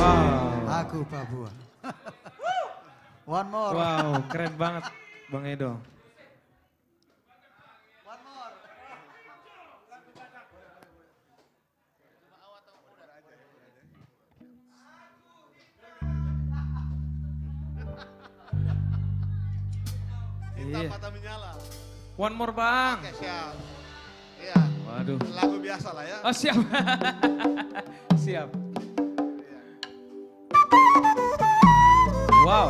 Wow. Aku Papua. One more. Wow, keren banget Bang Edo. Hitam mata menyala. One more Bang. Oke, siap. Iya. Waduh. Lagu biasa lah ya. Oh siap. Siap. Wow.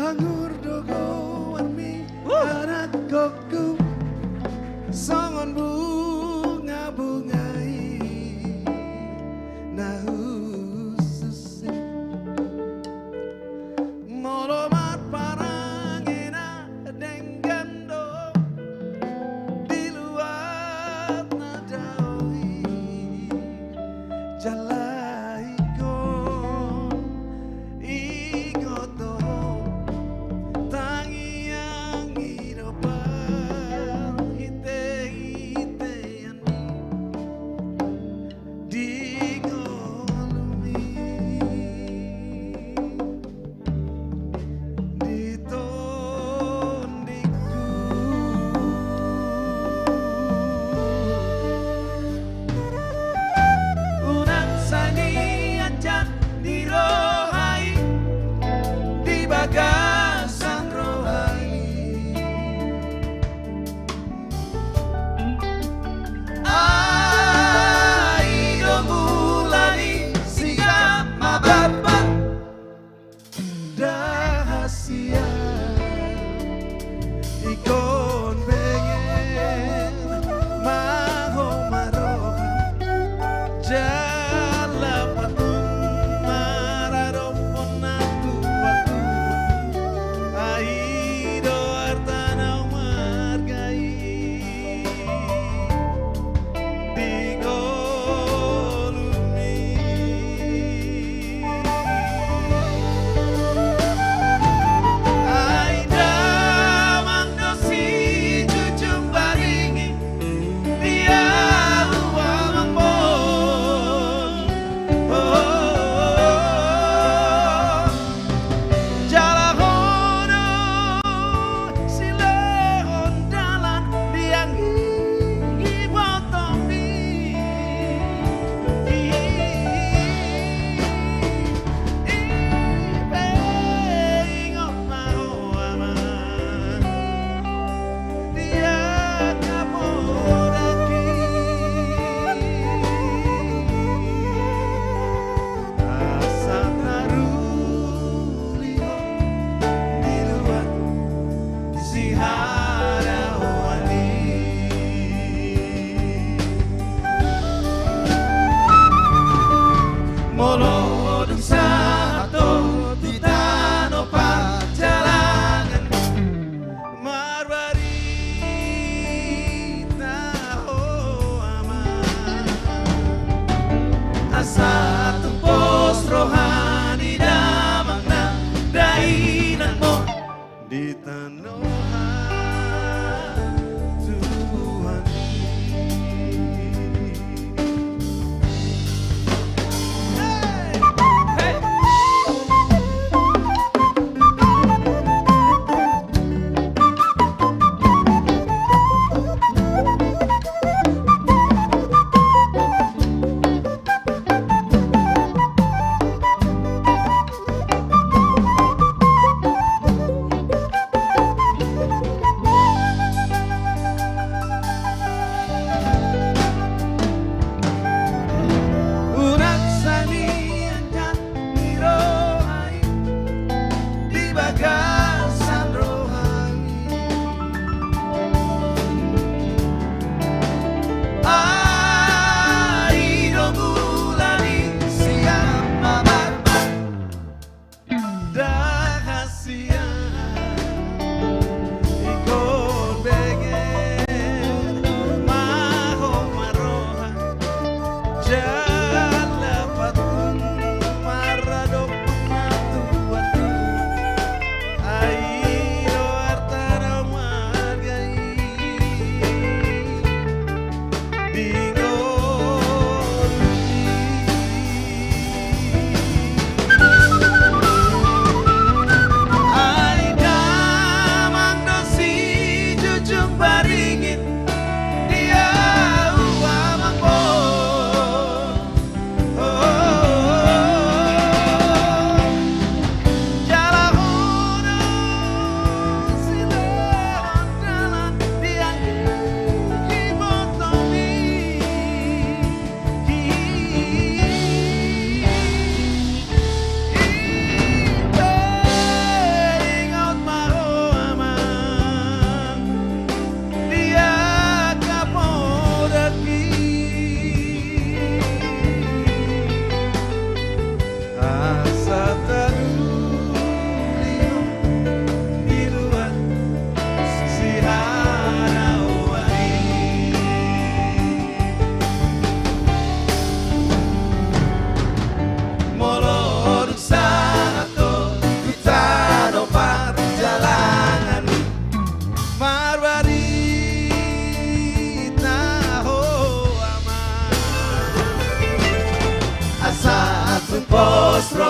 Anggur dogo warmi anak goku songon bunga bungai nahususi molomat parangena denggando di luar nadawi jalaiko ingoto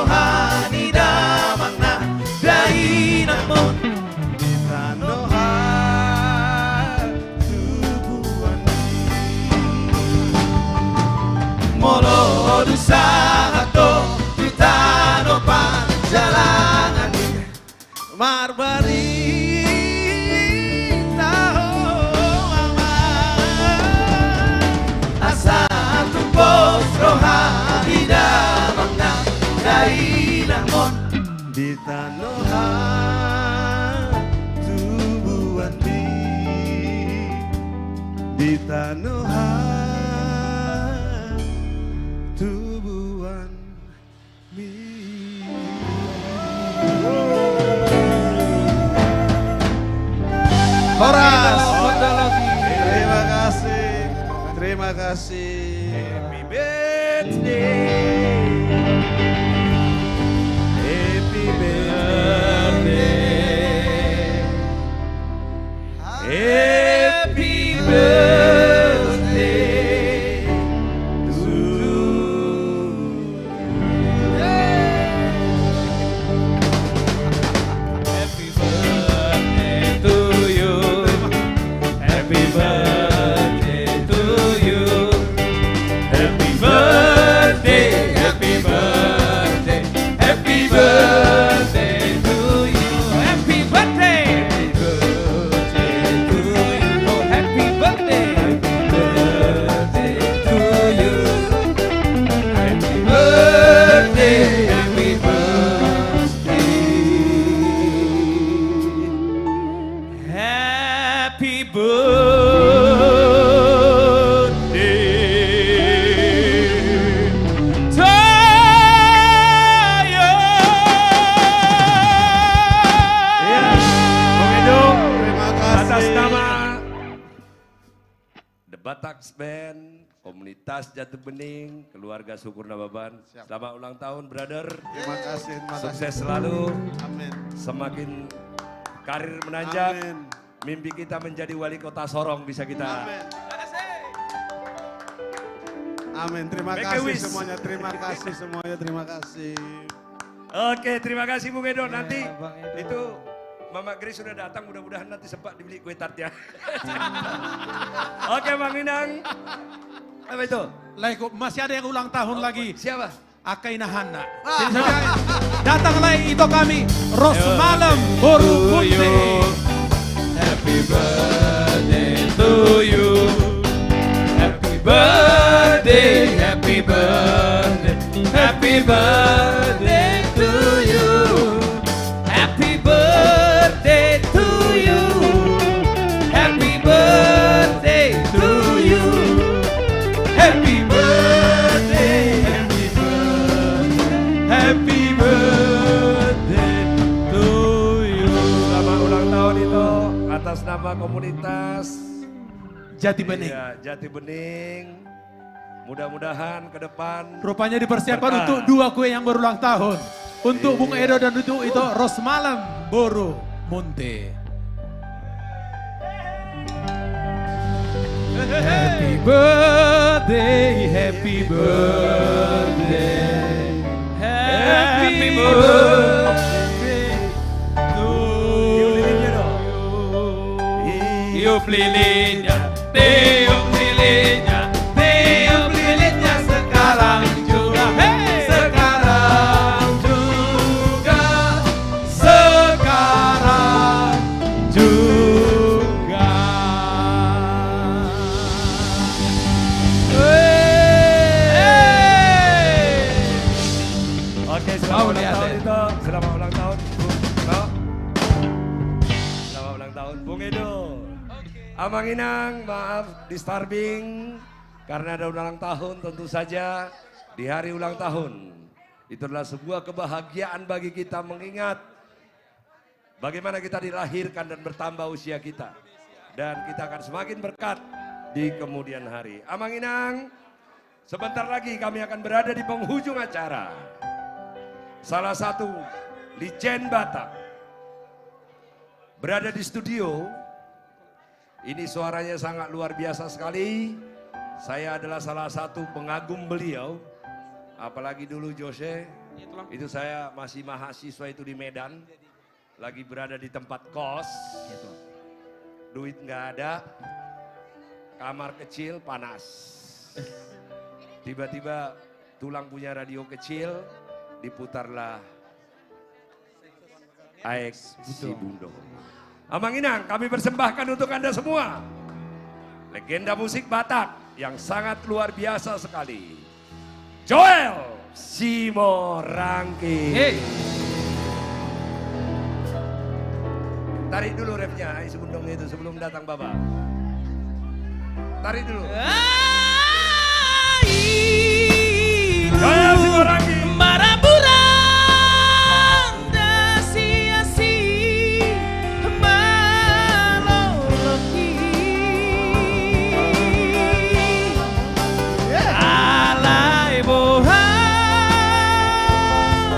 rohani damangna dai namun tanoha tubuhan molo dusahato ditano panjalangan marbari rohani damangna dai namun di tanoha tubuhan di tanoha tubuhan Horas, terima kasih, terima kasih. Happy birthday, happy birthday, happy birthday to you. Happy birthday to you. Happy birthday to you. Happy birthday, happy birthday, happy birthday to you. Happy birthday, happy birthday to you. Oh, happy birthday, to you. Happy birthday, happy birthday. Happy Atas nama The Bataks Band, komunitas Jati Bening, keluarga Syukur Nababan. Selamat ulang tahun, brother. Terima kasih, terima kasih. Sukses selalu. Amin. Semakin karir menanjak. Amin. Mimpi kita menjadi wali kota Sorong bisa kita. Amin. Amin. Terima Make a kasih wish. semuanya. Terima kasih semuanya. Terima kasih. Oke, terima kasih Bung Edo. Nanti itu Mama Grace sudah datang, mudah-mudahan nanti sempat dibeli kue tartnya. Oke, Bang Minang. Apa itu? Masih ada yang ulang tahun lagi. Siapa? Akaina Hanna. Jadi datanglah itu kami Rosmalam Boru Munte. Happy birthday to you. Happy birthday, happy birthday, happy birthday to you. Happy birthday to you. Happy birthday to you. Happy birthday, happy birthday, happy birthday to you. Selamat ulang tahun itu atas nama komunitas Jati Bening. Iya, Jati Bening. Mudah-mudahan ke depan Rupanya dipersiapkan berkah. untuk dua kue yang berulang tahun. Untuk Bung Edo dan untuk itu Rosmalam Boru Munte. Happy birthday, happy birthday, happy birthday to you. Tiup lilinnya, tiup lilinnya, tiup lilinnya sekarang juga, hey! Sekarang juga, sekarang juga. Oke, selamat ulang tahun itu. Selamat ulang tahun, Bung. Selamat ulang tahun, Bung Edo. Amang Inang, maaf disturbing karena ada ulang tahun tentu saja di hari ulang tahun. Itu adalah sebuah kebahagiaan bagi kita mengingat bagaimana kita dilahirkan dan bertambah usia kita. Dan kita akan semakin berkat di kemudian hari. Amang Inang, sebentar lagi kami akan berada di penghujung acara. Salah satu legend Batak berada di studio. Ini suaranya sangat luar biasa sekali. Saya adalah salah satu pengagum beliau. Apalagi dulu Jose Itu saya masih mahasiswa itu di Medan. Lagi berada di tempat kos. Duit nggak ada. Kamar kecil panas. Tiba-tiba Tulang punya radio kecil, diputarlah AX Si Bundo. Amang Inang, kami persembahkan untuk Anda semua. Legenda musik Batak yang sangat luar biasa sekali. Joel Simorangki. Hey. Tarik dulu refnya, Si Bundongnya itu sebelum datang Bapak. Tarik dulu. Joel Simorangki. Maraburang dasiasi maloloki alai bohang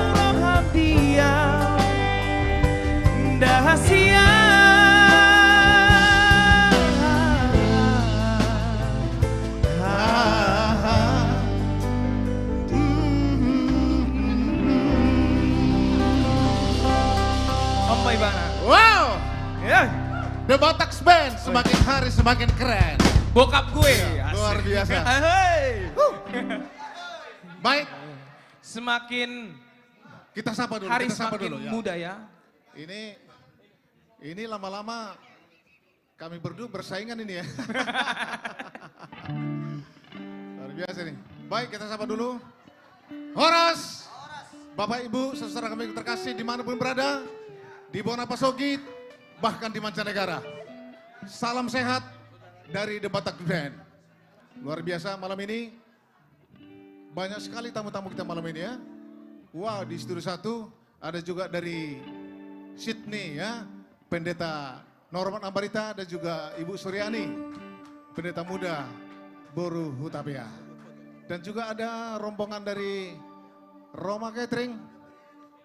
roham dia dahasia Wow, ya. The Batak Band semakin hari semakin keren. Bokap gue. Luar biasa. Hey. Baik, Semakin kita sapa dulu. hari kita sapa semakin dulu ya. muda ya. Ini lama-lama kami berdua bersaingan ini ya. Luar biasa nih. Baik, kita sapa dulu. Horas, Bapak Ibu, saudara kami terkasih dimanapun berada, di Bonapasogi, bahkan di mancanegara. Salam sehat dari The Batak Band. Luar biasa malam ini, banyak sekali tamu-tamu kita malam ini ya. Wow, di studio 1 ada juga dari Sydney ya, Pendeta Norman Ambarita dan juga Ibu Suryani, Pendeta Muda Boru Hutapea. Dan juga ada rombongan dari Roma Catering,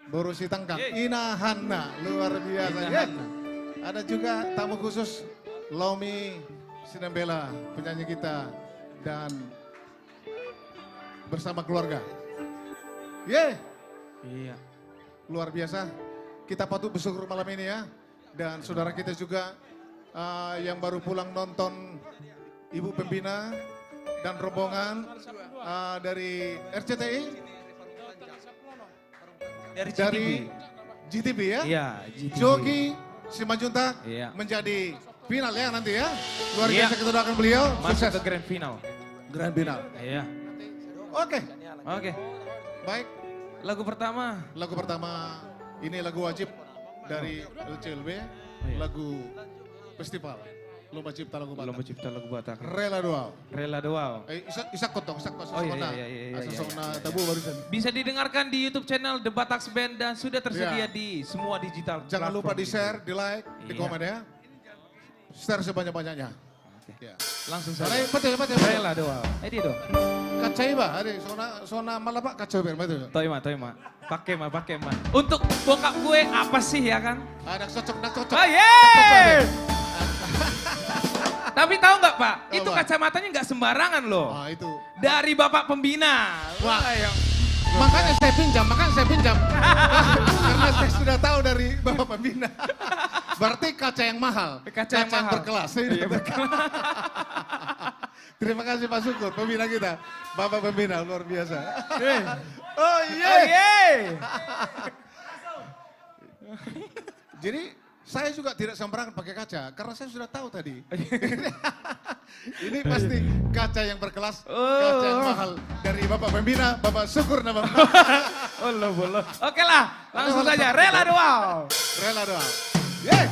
Boru Sitangkang, Ina Hanna, luar biasa. Ya. Ada juga tamu khusus Lomi Sinambela, penyanyi kita, dan bersama keluarga. Iya. Luar biasa. Kita patut bersyukur malam ini ya. Dan saudara kita juga yang baru pulang nonton Ibu Pembina dan rombongan dari RCTI. Dari GTV ya? Iya, GTV. Jogi Simanjuntak menjadi final ya nanti ya. Luar biasa kita doakan beliau. Masuk Sukses. ke grand final. Grand final. Iya. Oke. Oke. Baik. Lagu pertama. Lagu pertama ini lagu wajib dari LCLB. Lagu festival. Lomba Cipta Lagu Batak. Lomba Cipta Lagu Batak. Rela Doa. Rela Doa. Isak kotong, isak Oh iya. Asasona tabu barusan. Bisa didengarkan di YouTube channel The Batak Band dan sudah tersedia di semua digital. Jangan lupa di share, di like, di komen ya. Share sebanyak-banyaknya. Ya. Langsung saja. Betul. Rela Doa. Ini dong. Kacai ba, ada sona malah pak kacau ber betul. Toima. Pakai mah. Untuk bokap gue apa sih ya kan? Ada cocok. Oh yeah! Tapi tahu nggak Pak, itu kacamatanya nggak sembarangan loh. Itu. Dari Bapak Pembina. Wah, makanya saya pinjam. Karena saya sudah tahu dari Bapak Pembina. Berarti kaca yang mahal. Kaca yang berkelas. Iya, berkelas. Terima kasih Pak Syukur, pembina kita. Bapak Pembina, luar biasa. Oh iya. Jadi saya juga tidak sembarangan pakai kaca, karena saya sudah tahu tadi. Ini pasti kaca yang berkelas, kaca yang mahal. Dari Bapak Pembina, Bapak Syukur nama Bapak. Allah. Oke lah, langsung saja. Rela Doa. Rela Doa. Yeay.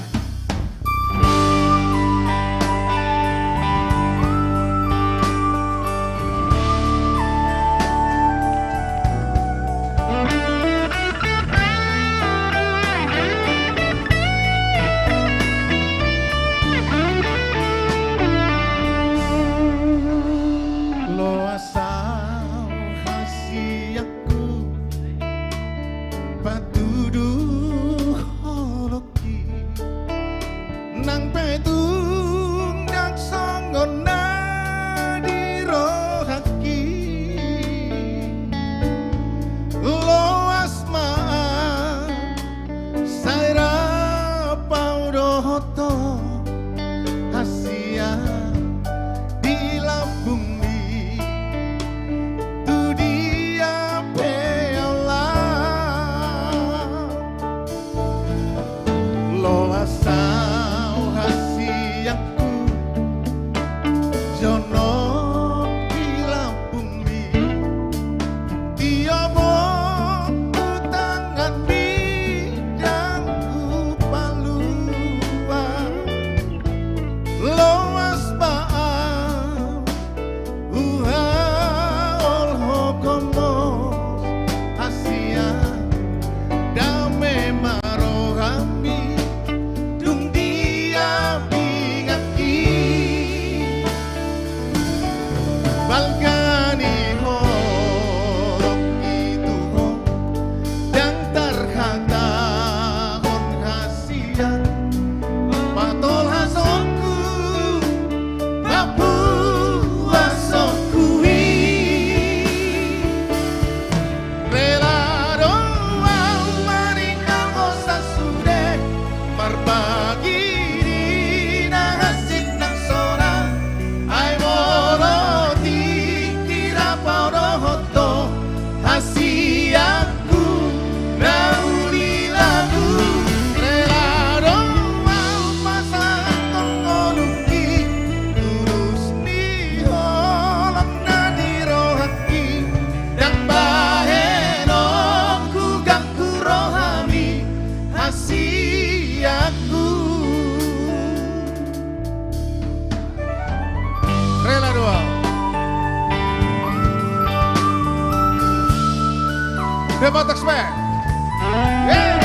Loasau hasiaku Jono di Lampumbi Tiomo tangan bidangku palua Loas baam ol hokomos hasia dame marohami dung dia bingaki balgani horok itu ho dan terhata hon hasia patol hasonku bapu asokui rela doa maringa osa sude marbagi dina hasik nang sora ai moroti kira paurohoto hasiaku nauli lagu rela doa masakan tongoluki terus diholong nadi rohaki dan bahenokku ganggu rohami hasiaku rela doa The Botox Band. Yeah.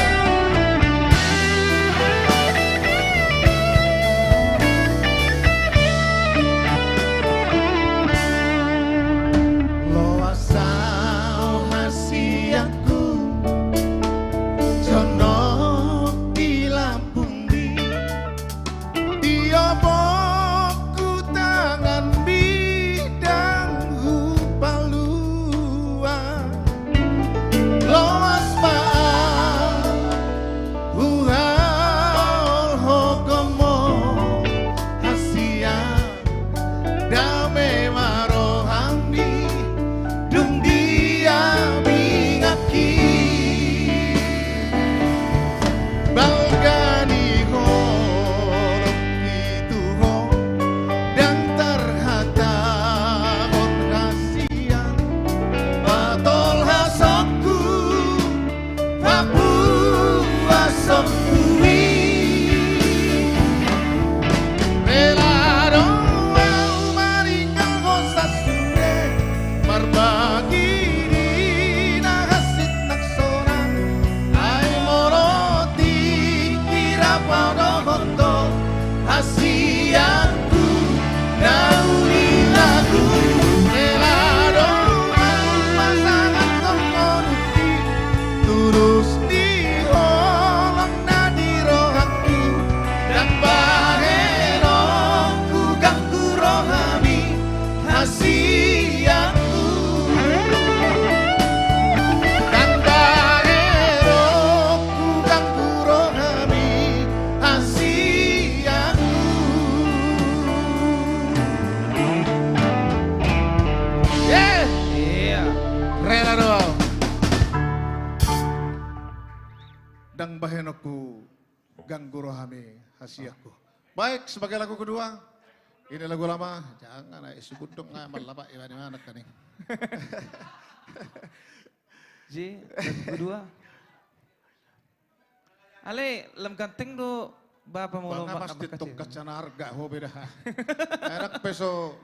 Loasau hasiaku Jono di Lampumbi Tiomoku tangan bidangku palua Loas baam ol hokomo hasia dame marohami dung dia bingaki balgani horok itu ho dan terhata hon hasia patol hasokku bapu asokui rela doa maringa gosa sude marbagi dina hasit naksona ai moroti kira paurohoto hasiaku nauli lagu rela doa masangan tongoluki terus diholong nadi rohaki dan bahenokku ganggu rohami hasiaku dan bahenokku ganggu rohami hasiaku. Yeah. Iya. Rela doa dan bahenokku ganggu rohami hasiaku. Baik, sebagai lagu kedua, ini lagu lama, jangan sebut dong ngamal lama ya di mana kan nih. Ji, lagu kedua. Ale, lem kanting do Bapak mau Bangga lomba pasti apa tongkat cana harga ho beda. Enak peso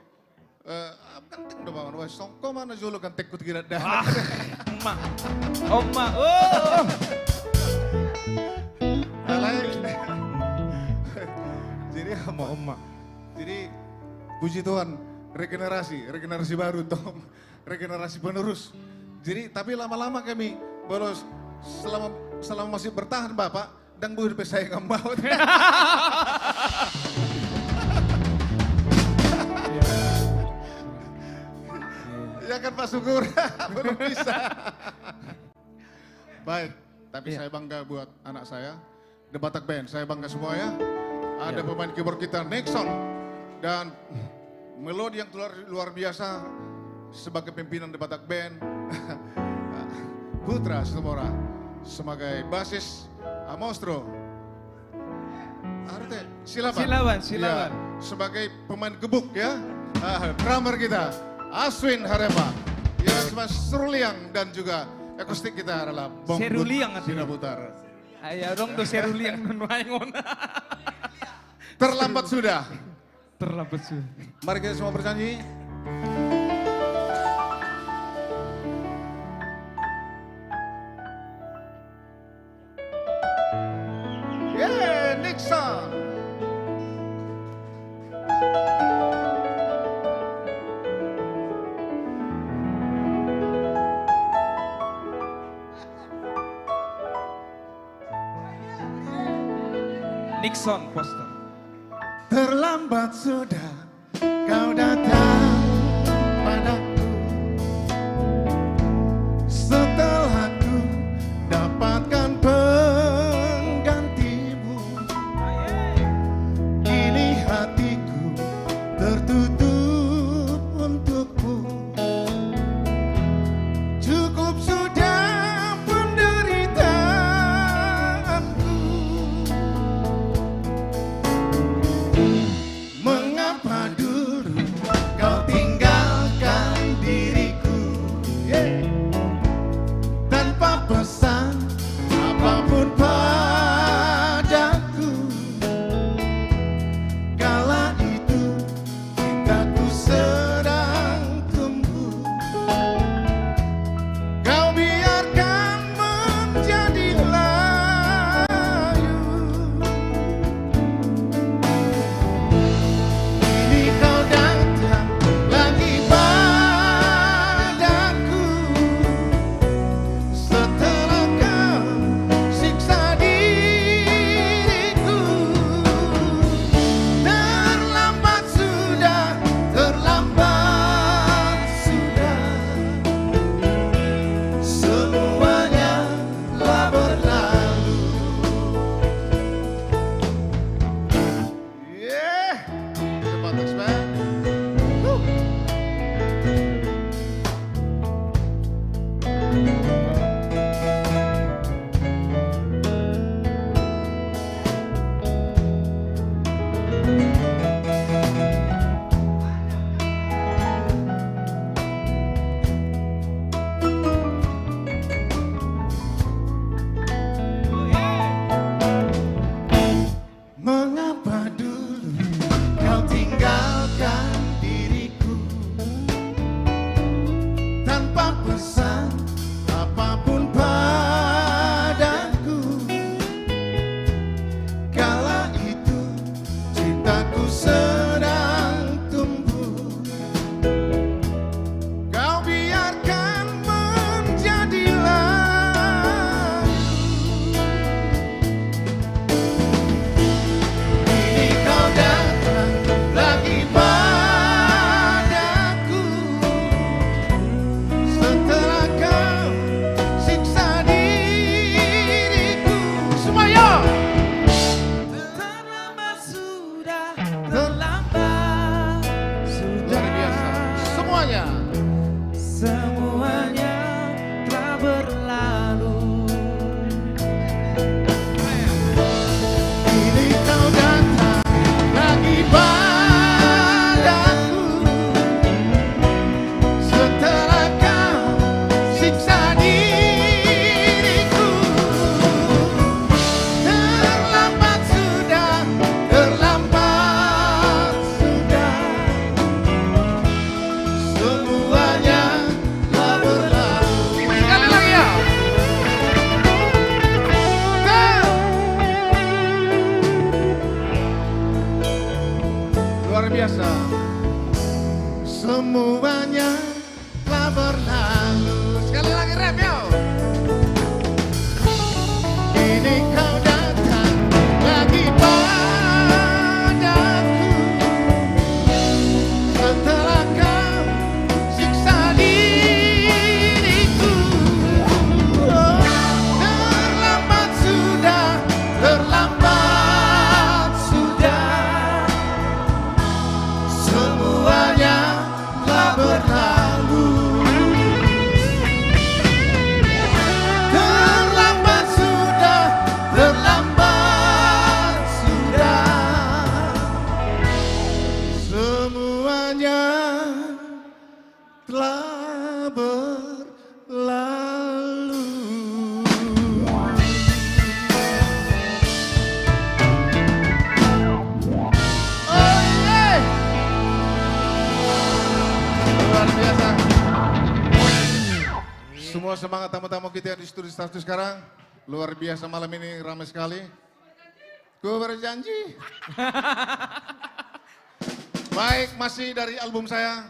kanting do bangun, wah songko mana jolo kanting kut kira dah. Emak, oma, oh. Alay. Jadi sama emak. Jadi puji Tuhan, regenerasi baru dong, regenerasi penerus. Jadi tapi lama-lama kami bolos selama masih bertahan Bapak dan Bu saya nggak mau. Ya kan Pak Syukur, belum bisa. Baik, tapi saya bangga buat anak saya, The Batak Band, saya bangga semua ya. Ada pemain keyboard kita Nixon dan melodi yang luar biasa sebagai pimpinan The Batak Band. Putra Situmora sebagai basis Amostro. Silaban. Silaban. Ya, sebagai pemain gebuk ya, drummer kita Aswin Harema. Ya, Mas Seruliang dan juga akustik kita adalah Bong Seruliang Sinaputar. Ayo dong tuh Seruliang Nunuaingon. Terlambat sudah. Terlambat sudah. Mari kita semua bernyanyi. Yeah, Nixon. Nixon Poster. Terlambat sudah kau datang padaku, setelah ku dapatkan penggantimu. Kini hatiku tertutup untukmu. Cukup sudah penderitaanku. Mengapa dulu kau tinggalkan diriku, tanpa pesan apapun padaku. Kala itu cintaku sedang tumbuh, kau biarkan menjadi layu. Kini kau datang lagi padaku, setelah kau siksa diriku. Terlambat sudah, semuanya telah berlalu. Yeah, the Batak Band. Woo. Mengapa dulu kau tinggalkan diriku, tanpa pesan apapun padaku. Kala itu cintaku sedang tumbuh, kau biarkan menjadi layu. Kini kau datang lagi padaku, setelah kau siksa diriku. Semuanya. Terlambat sudah, Luar biasa. Semuanya. semuanya telah berlalu. Kini kau datang lagi padaku, setelah kau siksa diriku. Terlambat sudah, semuanya telah berlalu. Sekali lagi ya. Luar biasa. Semuanya telah berlalu. Sekali lagi rap yo. Kini kau datang lagi padaku, setelah kau siksa diriku. Oh, terlambat sudah, semuanya telah berlalu. semua semangat tamu-tamu kita yang di studio satu sekarang. Luar biasa malam ini ramai sekali. Ku berjanji. Baik, masih dari album saya.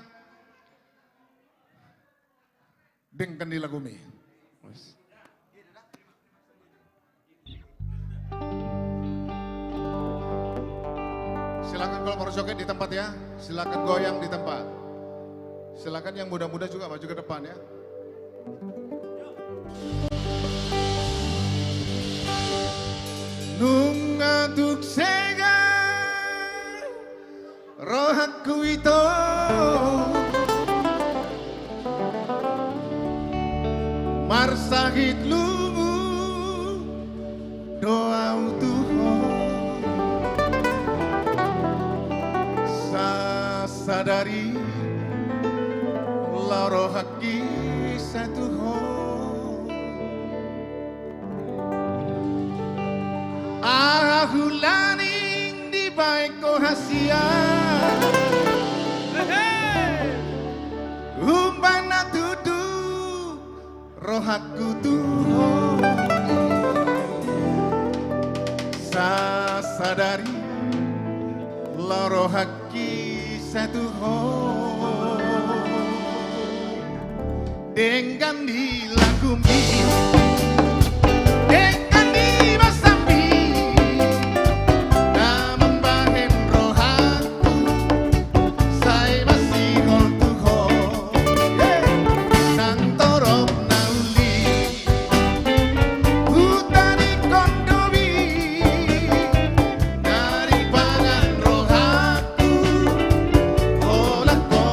Deng Kandila Gumi. Silakan kalau mau joget di tempat ya. Silakan goyang di tempat. Silakan yang muda-muda juga maju ke depan ya. Nungatuk sega rohaku itu marsahit lumu doa Tuhan sadari laro haki satu aku laning di baik ko hasia umpan na tutu rohaku Tuhan sadari laro haki satu dengan dilagumi dengan dibasambi namun bahen rohaku saya masih hold to hold santorop nauli hutani kondomi dari pangan rohaku holako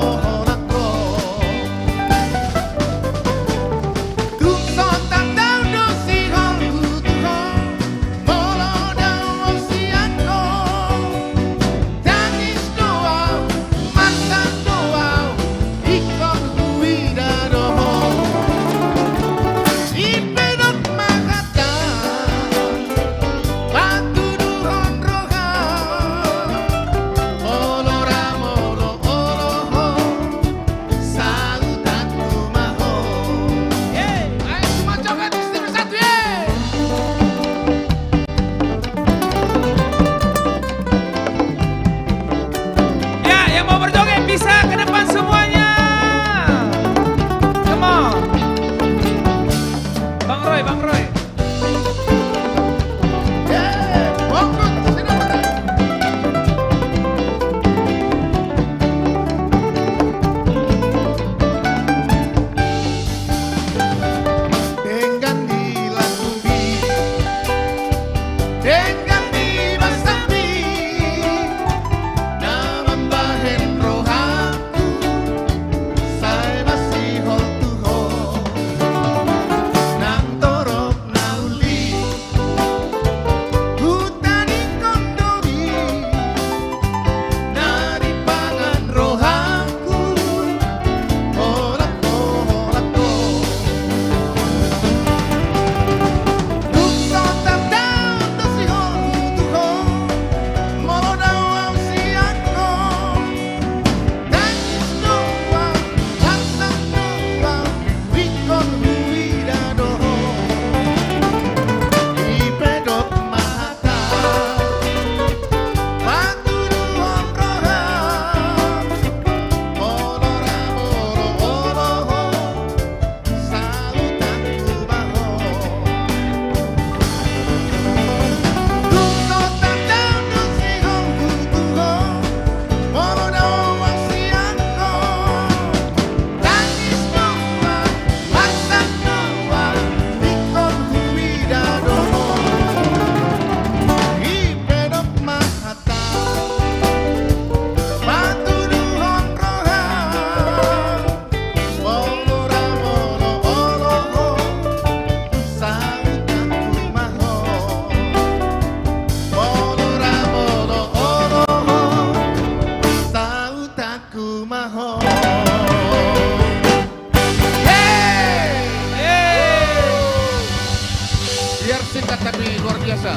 biasa.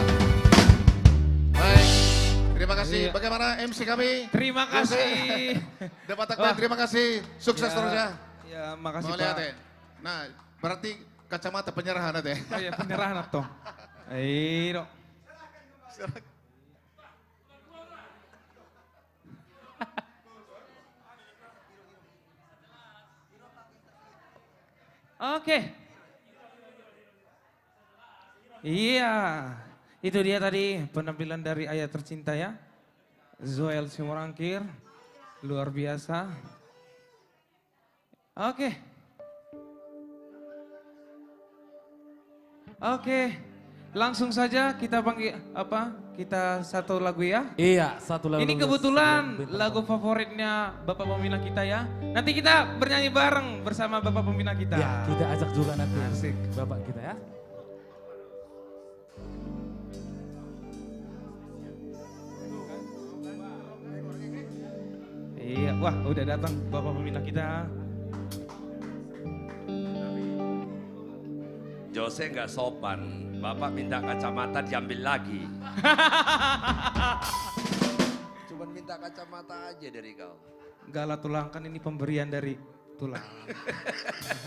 Baik, terima kasih. Bagaimana MC kami? Terima kasih. Debat Takbir, terima kasih. Sukses terus ya. Ya, makasih Mau Pak. lihat ya. Nah, Berarti kacamata penyerahan ya. Oh iya penyerahan toh. Ayo. Oke. Iya, itu dia tadi penampilan dari Ayah Tercinta ya. Zoel Simorangkir, luar biasa. Oke. Oke, langsung saja kita panggil kita satu lagu ya. Iya, satu lagu. Ini kebetulan lagu favoritnya Bapak Pembina kita ya. Nanti kita bernyanyi bareng bersama Bapak Pembina kita. Ya, kita ajak juga nanti Asik. Bapak kita ya. Iya, wah udah datang Bapak Pembina kita. Jose nggak sopan, Bapak minta kacamata diambil lagi. Cuman minta kacamata aja dari kau. Enggak lah tulang, kan ini pemberian dari tulang.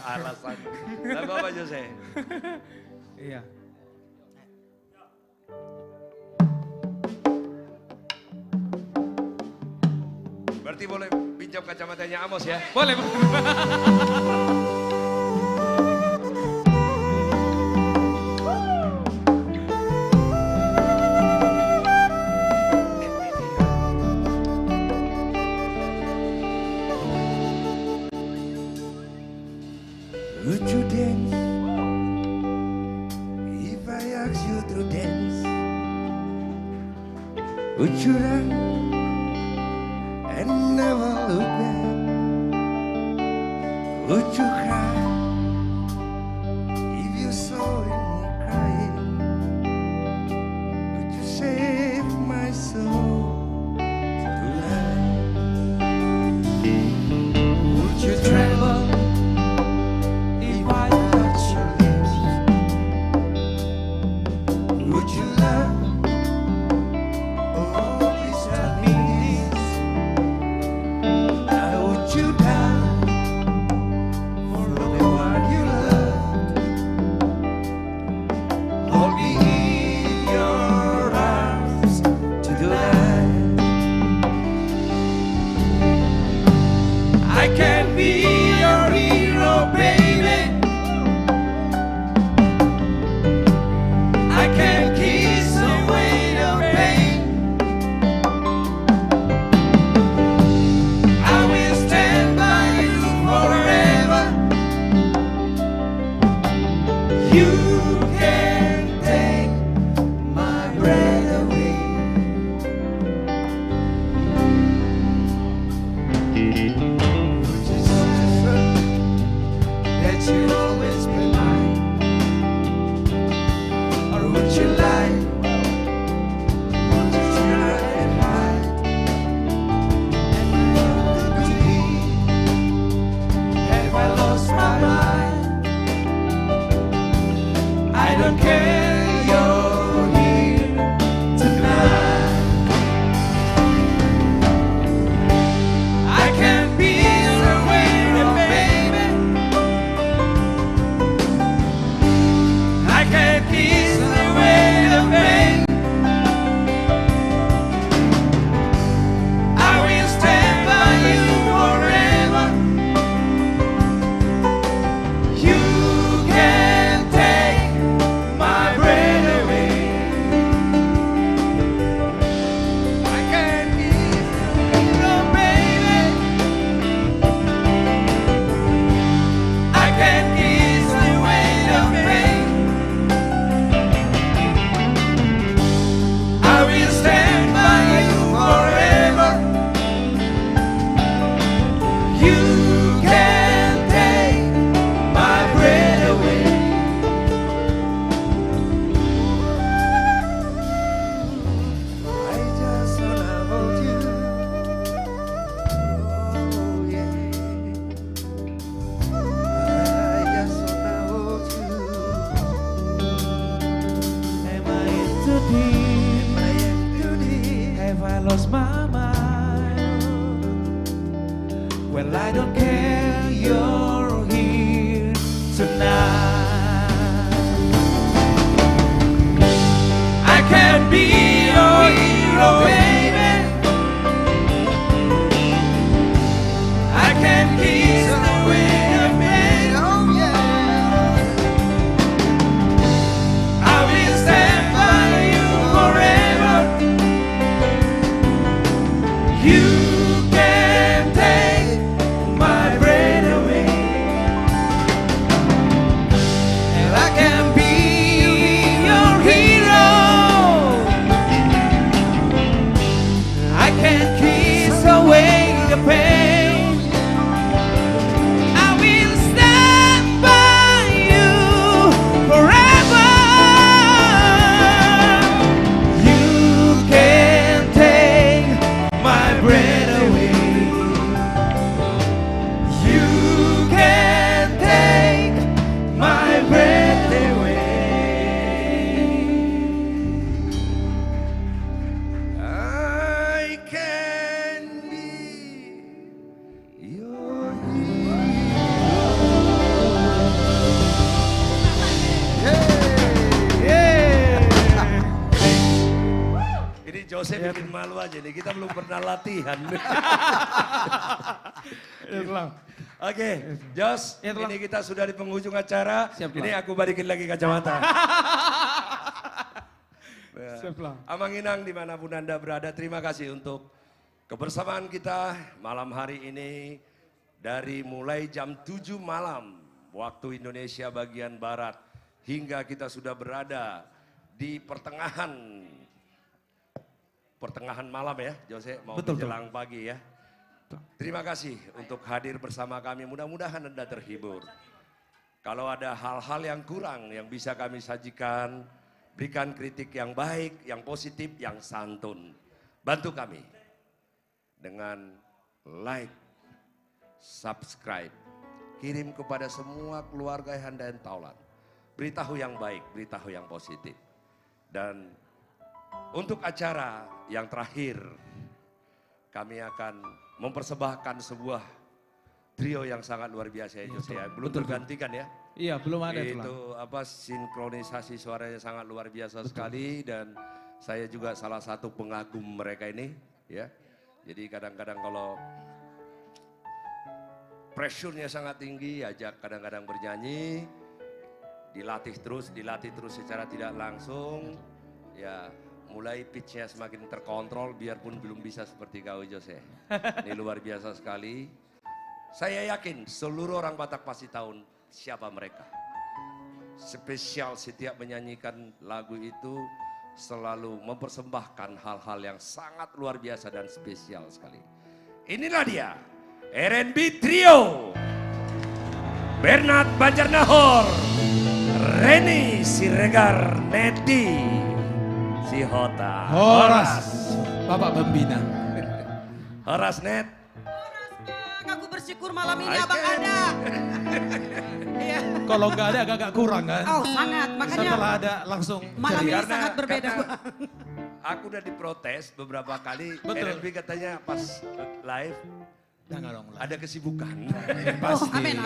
Alasan. Nah, Bapak Jose. Iya. Berarti boleh pinjam kacamatanya Amos ya? Boleh. Would you dance if I ask you to dance? Would you run and never look back? Would you cry if you saw me crying? Would you save my soul tonight? Would you travel if I touch your lips? Would you love? Oh, please tell me this. Now would you die for the one you loved? Hold me in your arms tonight. I can be your hero, baby. I can kiss away the pain. I will stand by you forever. You can take my breath away. Would you prefer that you always be mine? Or would you lie? Would you try and hide? And to me, have I lost my mind? I don't care, you're here tonight. I can be your way, baby. I can kiss away the pain. I will stand by you forever. You can take my breath away. I can kiss you, baby. I can kiss away the pain. I will stand by you forever. You can take my breath away. I just wanna hold you. Oh yeah. I just wanna hold you. Am I in too deep? Am I in too deep? Have I lost my mind? Well, I don't care, you're here tonight. Jose bikin malu aja nih, kita belum pernah latihan. Oke, Jos, ini kita sudah di penghujung acara. Ini aku balikin lagi kacamata. Amang Inang dimanapun Anda berada, terima kasih untuk kebersamaan kita malam hari ini. Dari mulai jam 7 malam waktu Indonesia bagian Barat hingga kita sudah berada di pertengahan malam ya, Jose, mau menjelang pagi ya. Terima kasih untuk hadir bersama kami, mudah-mudahan Anda terhibur. Kalau ada hal-hal yang kurang yang bisa kami sajikan, berikan kritik yang baik, yang positif, yang santun. Bantu kami dengan like, subscribe, kirim kepada semua keluarga Handayan Taulan. Beritahu yang baik, beritahu yang positif. Dan untuk acara yang terakhir, kami akan mempersembahkan sebuah trio yang sangat luar biasa ya Jose. Belum tergantikan ya. Iya, belum ada itu sinkronisasi suaranya sangat luar biasa sekali dan saya juga salah satu pengagum mereka ini ya. Jadi kadang-kadang kalau pressure-nya sangat tinggi, ajak kadang-kadang bernyanyi, dilatih terus secara tidak langsung, ya mulai pitch-nya semakin terkontrol biarpun belum bisa seperti kau Jose. Ini luar biasa sekali. Saya yakin seluruh orang Batak pasti tahu siapa mereka. Spesial setiap menyanyikan lagu itu selalu mempersembahkan hal-hal yang sangat luar biasa dan spesial sekali. Inilah dia. R&B Trio, Bernard Banjarnahor, Reni Siregar, Neti Sihota, Horas, Bapak Pembina. Horas Net. Aku bersyukur malam ini abang ada. Iya. Kalau nggak ada agak kurang kan? Oh sangat, makanya. Setelah ada langsung malam ini Karena sangat berbeda. Aku udah diprotes beberapa kali, R&B katanya pas live. Ada kesibukan. Oh, amin.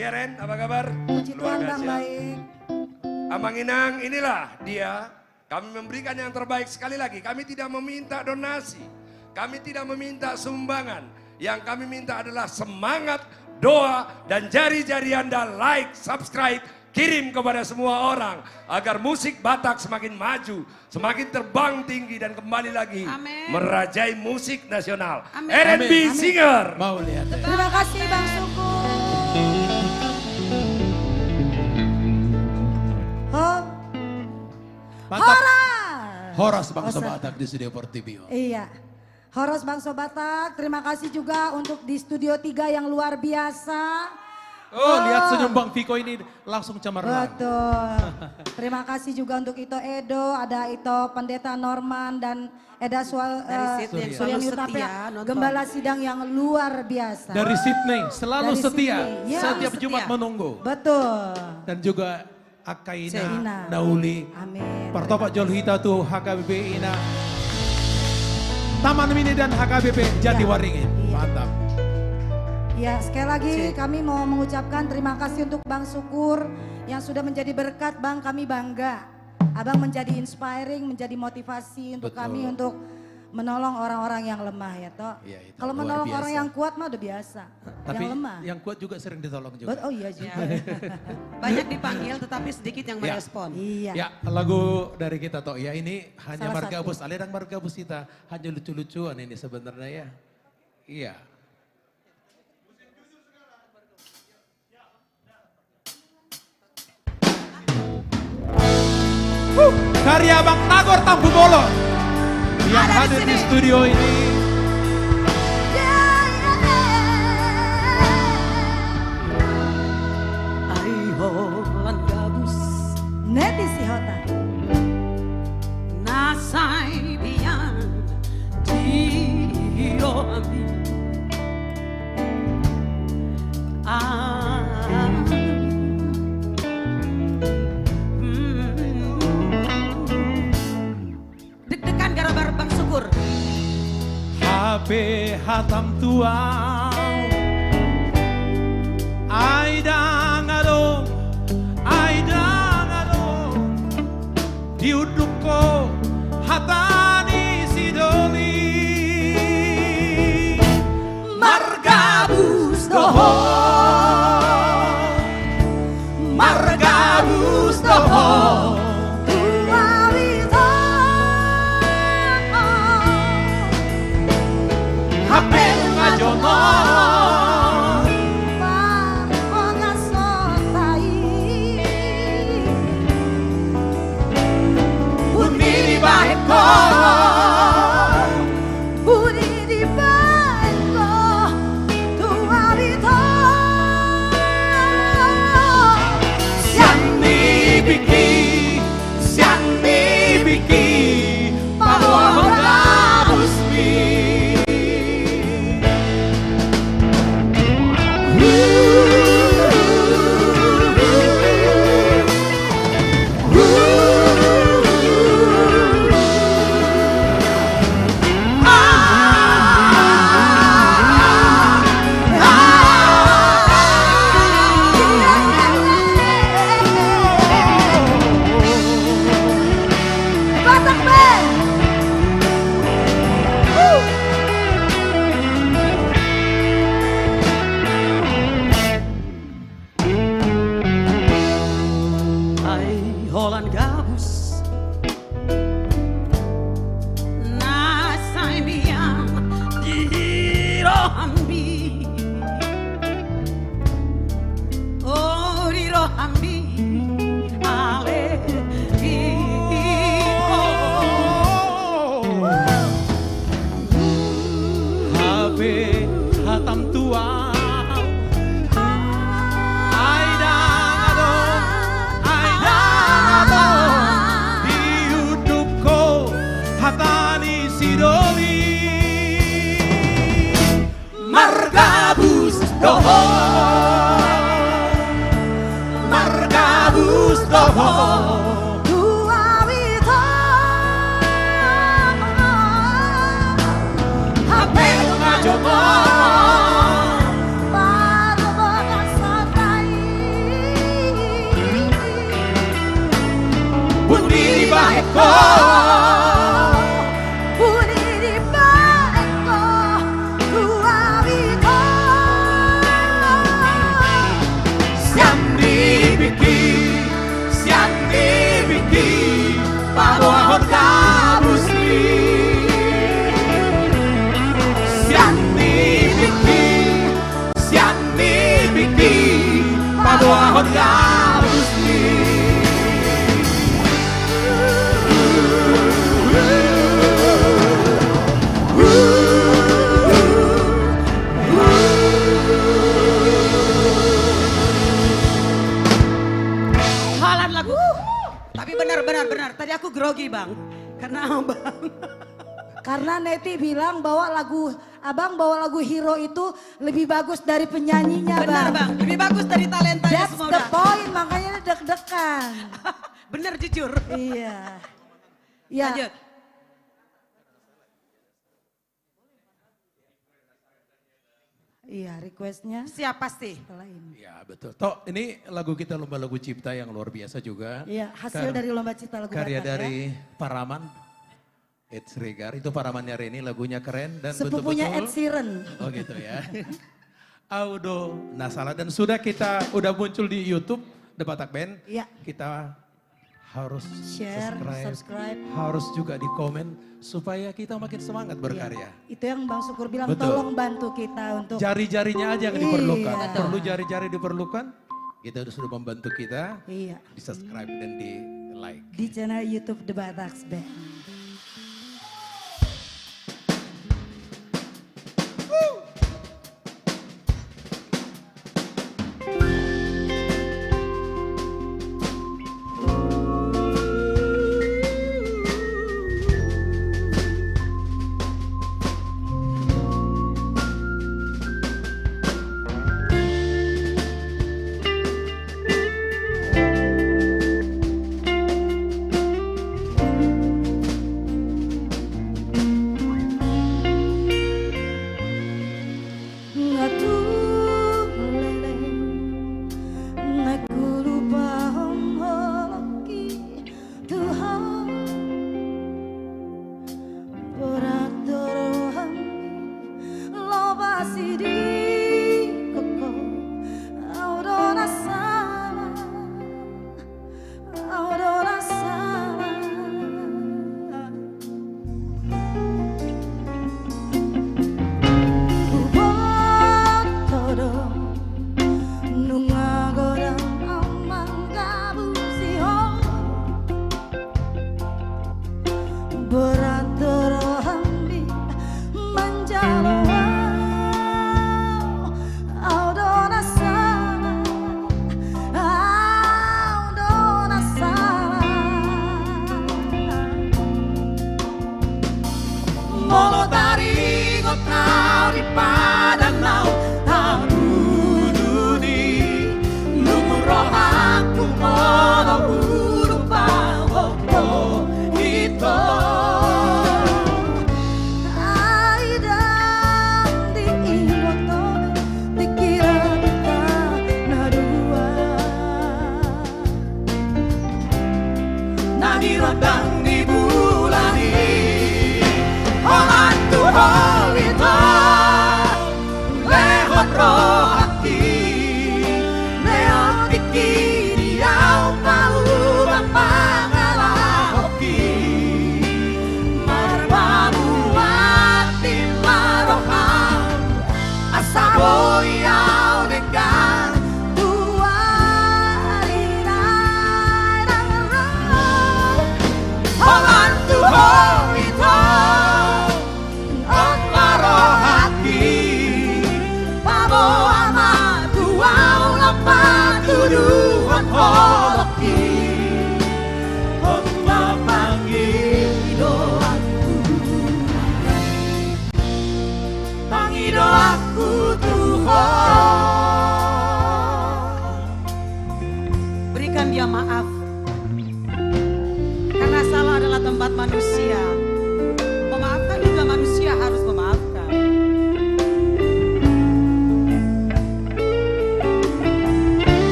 Ya Ren, apa kabar? Puji Tuhan Bang, baik. Amang Inang, inilah dia. Kami memberikan yang terbaik sekali lagi. Kami tidak meminta donasi. Kami tidak meminta sumbangan. Yang kami minta adalah semangat, doa, dan jari-jari Anda like, subscribe, kirim kepada semua orang. Agar musik Batak semakin maju, semakin terbang tinggi dan kembali lagi merajai musik nasional. R&B Singer. Mau lihat ya. Terima kasih Bang Suku. Horas Bangsa Batak di Studio Portibio. Iya. Horas Bangsa Batak, terima kasih juga untuk di Studio 3 yang luar biasa. Oh, lihat senyum Bang Viko ini langsung cemerlang. Betul. Terima kasih juga untuk Ito Edo, ada Ito Pendeta Norman dan Eda Suryani Utapia, gembala sidang yang luar biasa. Dari Sydney, selalu Dari setia, Sydney. Ya, setiap Jumat menunggu. Betul. Dan juga Akaina, Selina. Nauli, Amin. Partopak Jolhita tuh HKBP Ina, Taman Mini dan HKBP Jatiwaringin. Mantap. Ya, sekali lagi kami mau mengucapkan terima kasih untuk Bang Sukur yang sudah menjadi berkat Bang, kami bangga. Abang menjadi inspiring, menjadi motivasi untuk kami untuk menolong orang-orang yang lemah ya toh. Ya, kalau menolong orang yang kuat mah udah biasa. Tapi yang lemah. yang kuat juga sering ditolong juga. Oh iya juga. Banyak dipanggil tetapi sedikit yang merespon. Iya. Ya, lagu dari kita toh ya ini hanya Salah Margabus, aliran Margabus kita hanya lucu-lucuan ini sebenarnya ya. Iya. Karya Bang Tagor Tampu Bolo yang hadir di studio ini. Aiholan gabus Neti Sihota Nasai biang Dio ami Deg-degan gara-gara Bang Sukur. HP hatam tua Aidang adong diuduk ko hatani si doli Margabus doho Margabus doho Halan lagu. Tapi benar. Tadi aku grogi bang. Karena abang. Karena Neti bilang bahwa abang bawa lagu Hero itu lebih bagus dari penyanyinya bang. Benar bang, lebih bagus dari talentanya That's semua the udah. point, makanya deg-degan. Bener jujur. Iya. Ya. Lanjut. Iya, requestnya. Siap pasti. Ya betul. Toh ini lagu kita Lomba Lagu Cipta yang luar biasa juga. Iya, hasil dari Lomba Cipta Lagu Karya Batak, dari ya. Paraman. Ed Sregar, itu paramannya Reni, lagunya keren dan Sepupunya betul-betul. Ed Sheeran. Oh gitu ya. Audo Nasala dan udah muncul di YouTube The Batak Band. Iya. Kita harus Share, subscribe. harus juga di komen supaya kita makin semangat berkarya. Itu yang Bang Syukur bilang, Betul. tolong bantu kita untuk. Jari-jarinya aja yang diperlukan. Iya. Perlu jari-jari diperlukan. Kita sudah membantu kita. Iya. Di subscribe dan di like. Di channel YouTube The Batak Band. Holatu holito, le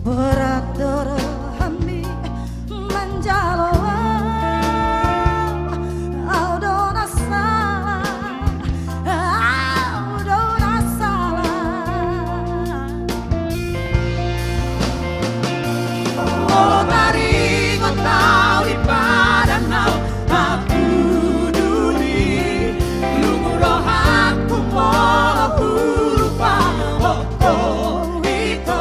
berat terhambi menjaloa audona salah oh taringon tau di padanau aku duli lumuroh aku mau lupa oh itu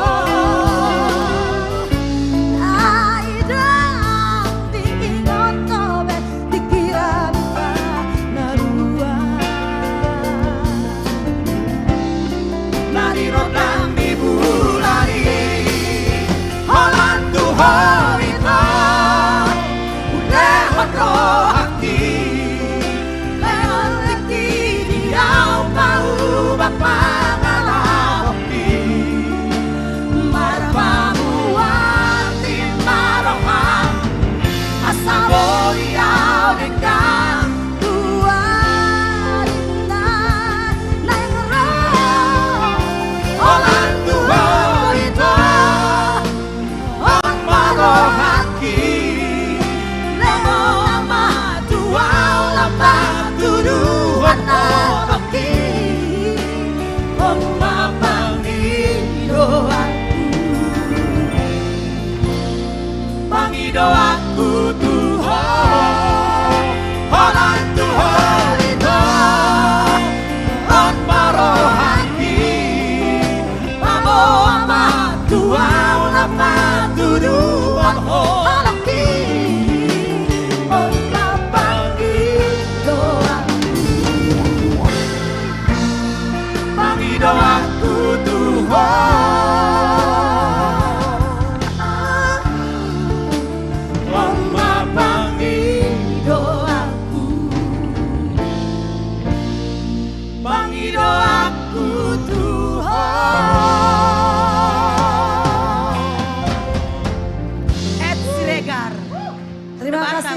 doaku Tuhan, Holland Tuhan itu, on marohaki, mamo ama Tuhan lama tuduhan holaki, on pangi doaku, pangi doaku Tuhan.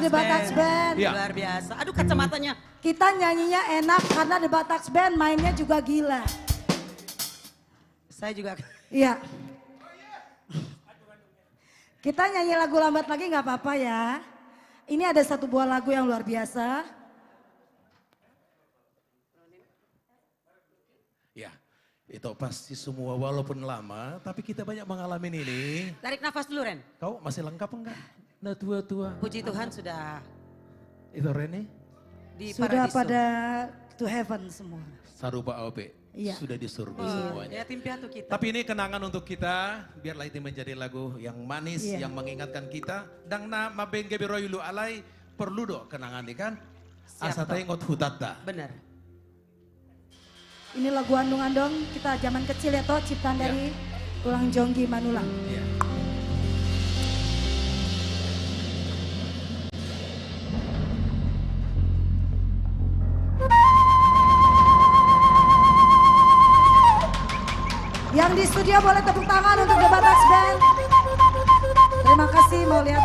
The Batax Band. Ya. Luar biasa. Aduh kacamatanya. Kita nyanyinya enak karena The Batax Band mainnya juga gila. Saya juga. Iya. Kita nyanyi lagu lambat lagi nggak apa-apa ya. Ini ada satu buah lagu yang luar biasa. Ya, itu pasti semua walaupun lama, tapi kita banyak mengalami ini. Tarik nafas dulu Ren. Kau masih lengkap enggak? Nah tua-tua. Puji Tuhan sudah. Itu Reni? Di sudah paradiso. pada to heaven semua. Sarupa OP. Iya. Sudah di surga Oh, semuanya. ya tim piatu kita. Tapi ini kenangan untuk kita, biarlah itu menjadi lagu yang manis, Iya. yang mengingatkan kita. Dan na mabeng geberoyulu alay, perlu do kenangan ini kan? Asa tengot hutata. Benar. Ini lagu andong-andong kita zaman kecil ya toh, ciptaan dari Ulang Jonggi Manulang. Iya. Yang di studio boleh tepuk tangan untuk The Batax Band. Terima kasih, mau lihat.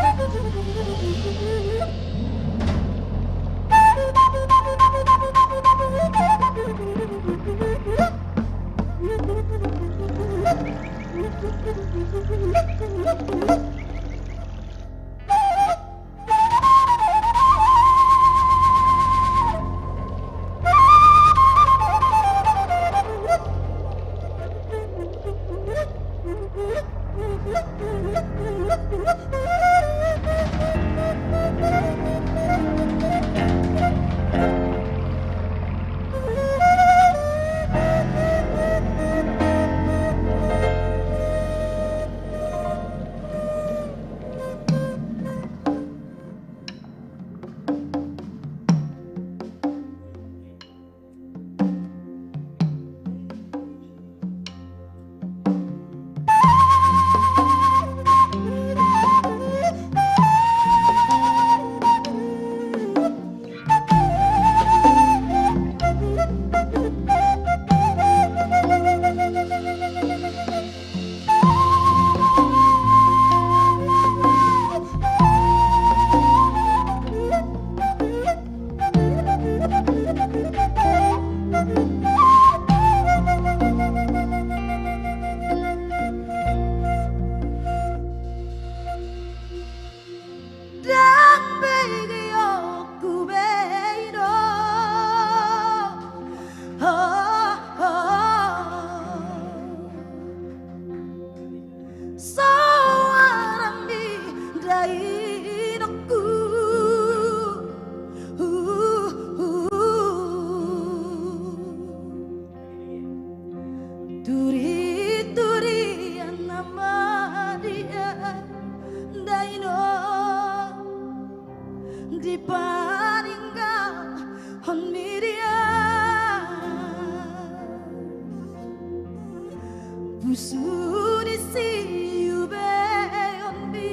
Busuni siu beombi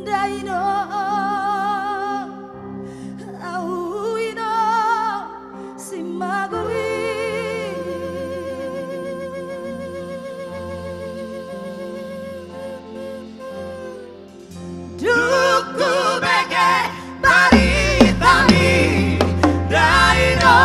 daino auino simagui duku bege baritani daino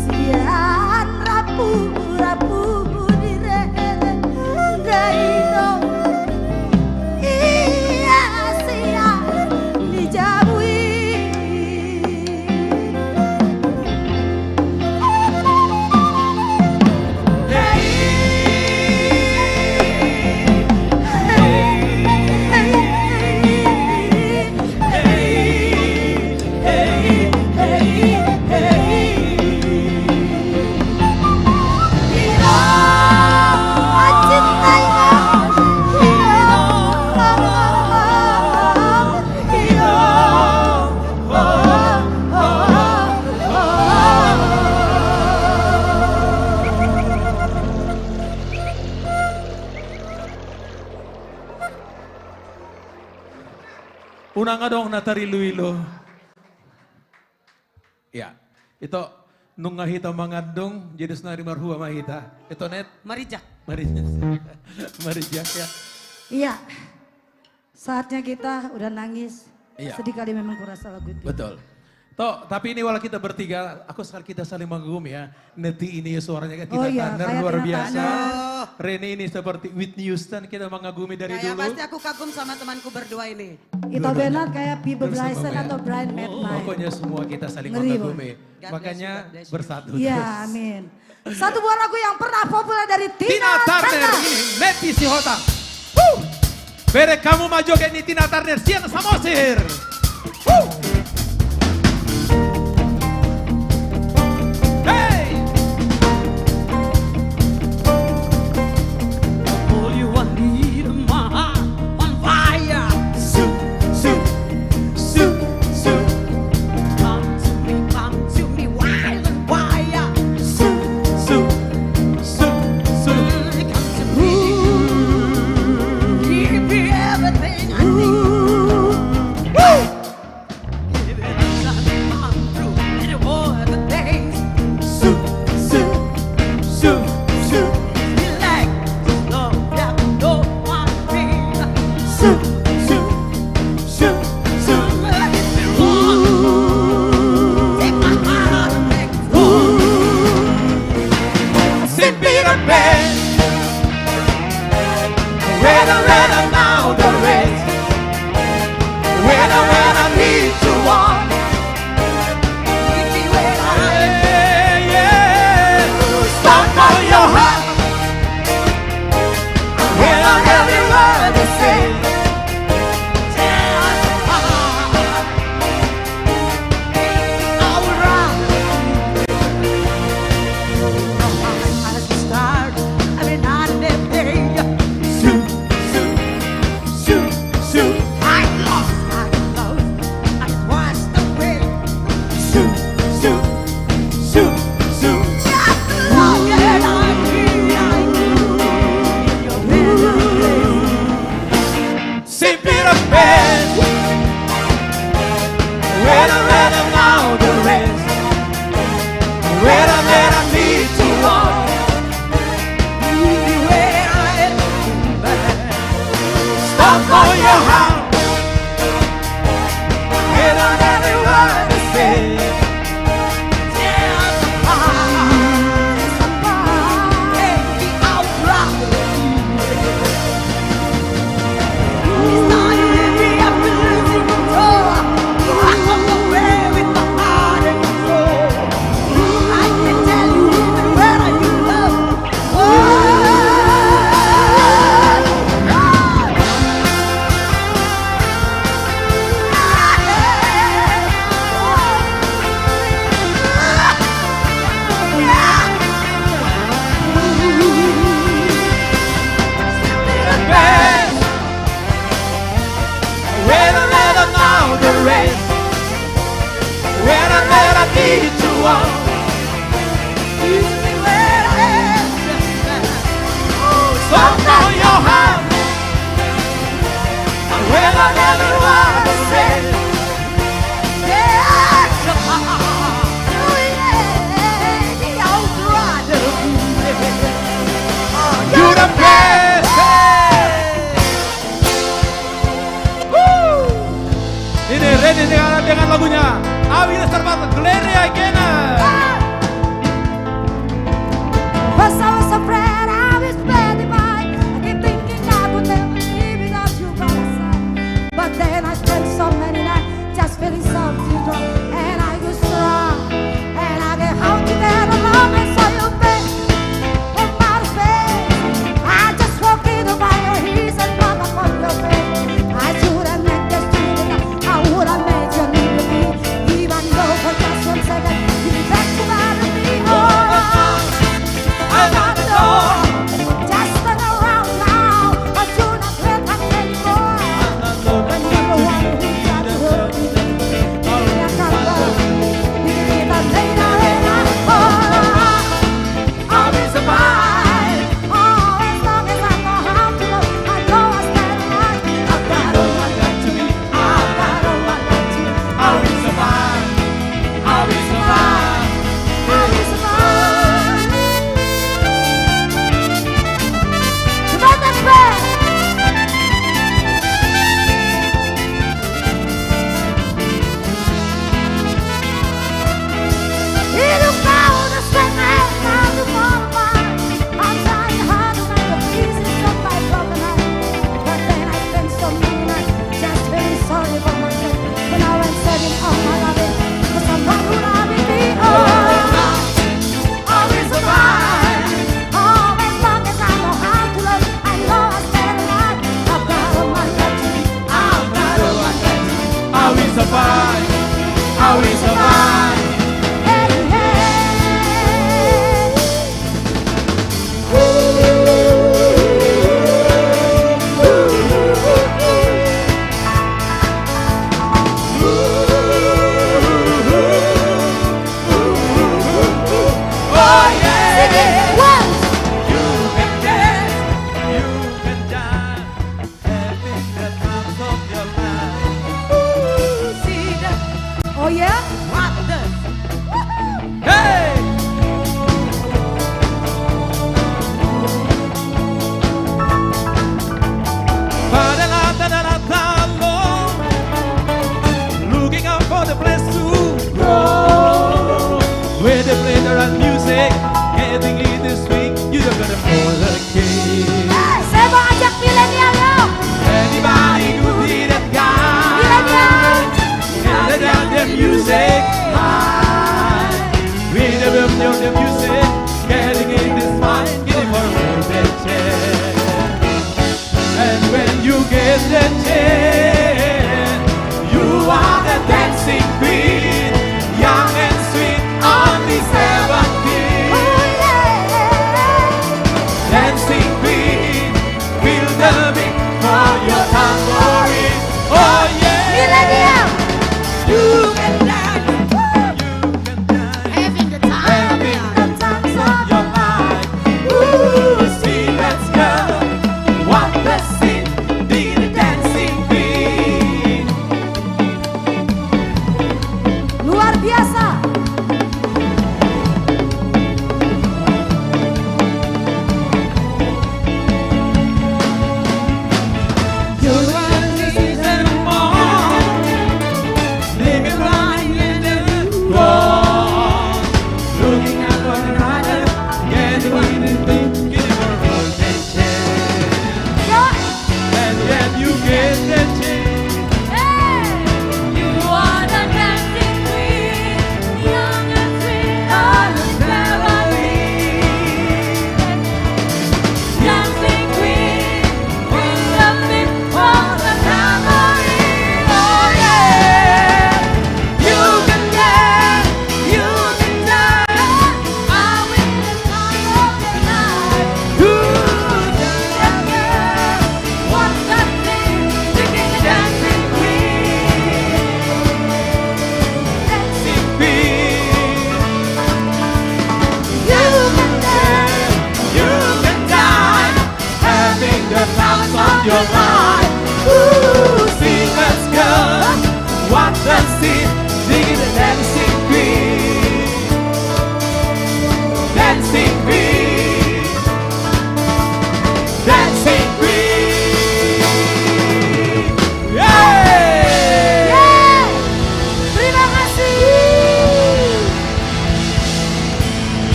Sian rapuh Unang adong natari luilo. Ya, itu nung ngahita mangandong jadi senari marhua mahita. Itu net. Marijak. Marijak ya. Iya, saatnya kita udah nangis. Iya. Sedih kali memang kurasa lagu itu. Betul. Toh, tapi ini walau kita bertiga, aku sekali kita saling mengagum ya. Neti ini suaranya Tina Turner kayak luar Tina biasa. Turner. Rene ini seperti Whitney Houston, kita mengagumi dari Ya, dulu. pasti aku kagum sama temanku berdua ini. Itu benar kayak Bieber Bryson atau Brian McKnight. Pokoknya semua kita saling Ngeri, mengagumi. God Makanya bless you. bersatu Iya, terus. amin. Satu buah lagu yang pernah populer dari Tina Tina Turner, Turner. ini Neti Sihota. Bere kamu maju ke ini Tina Turner, Siang Samosir. All you want need my heart on fire. Soup, soup, soup, soup. Come to me, wild and wire. Soup, soup, soup, soup. Come to me, give me everything I need.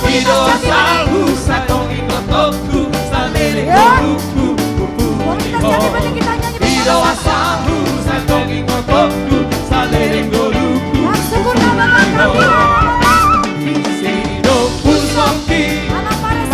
komunitas Jati Bening. Komunitas Jati Bening kita nyanyi bersama-sama. Bang Sukur nama Bang Kami. Anak Paris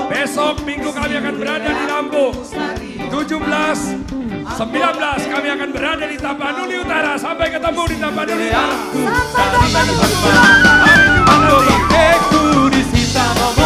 Besok minggu kami akan berada di Lampung. 17, 19 kami akan berada di Tapanuli Utara. Sampai ketemu di Tapanuli Utara. Sampai Tapanuli Utara. Hari Jumat nanti.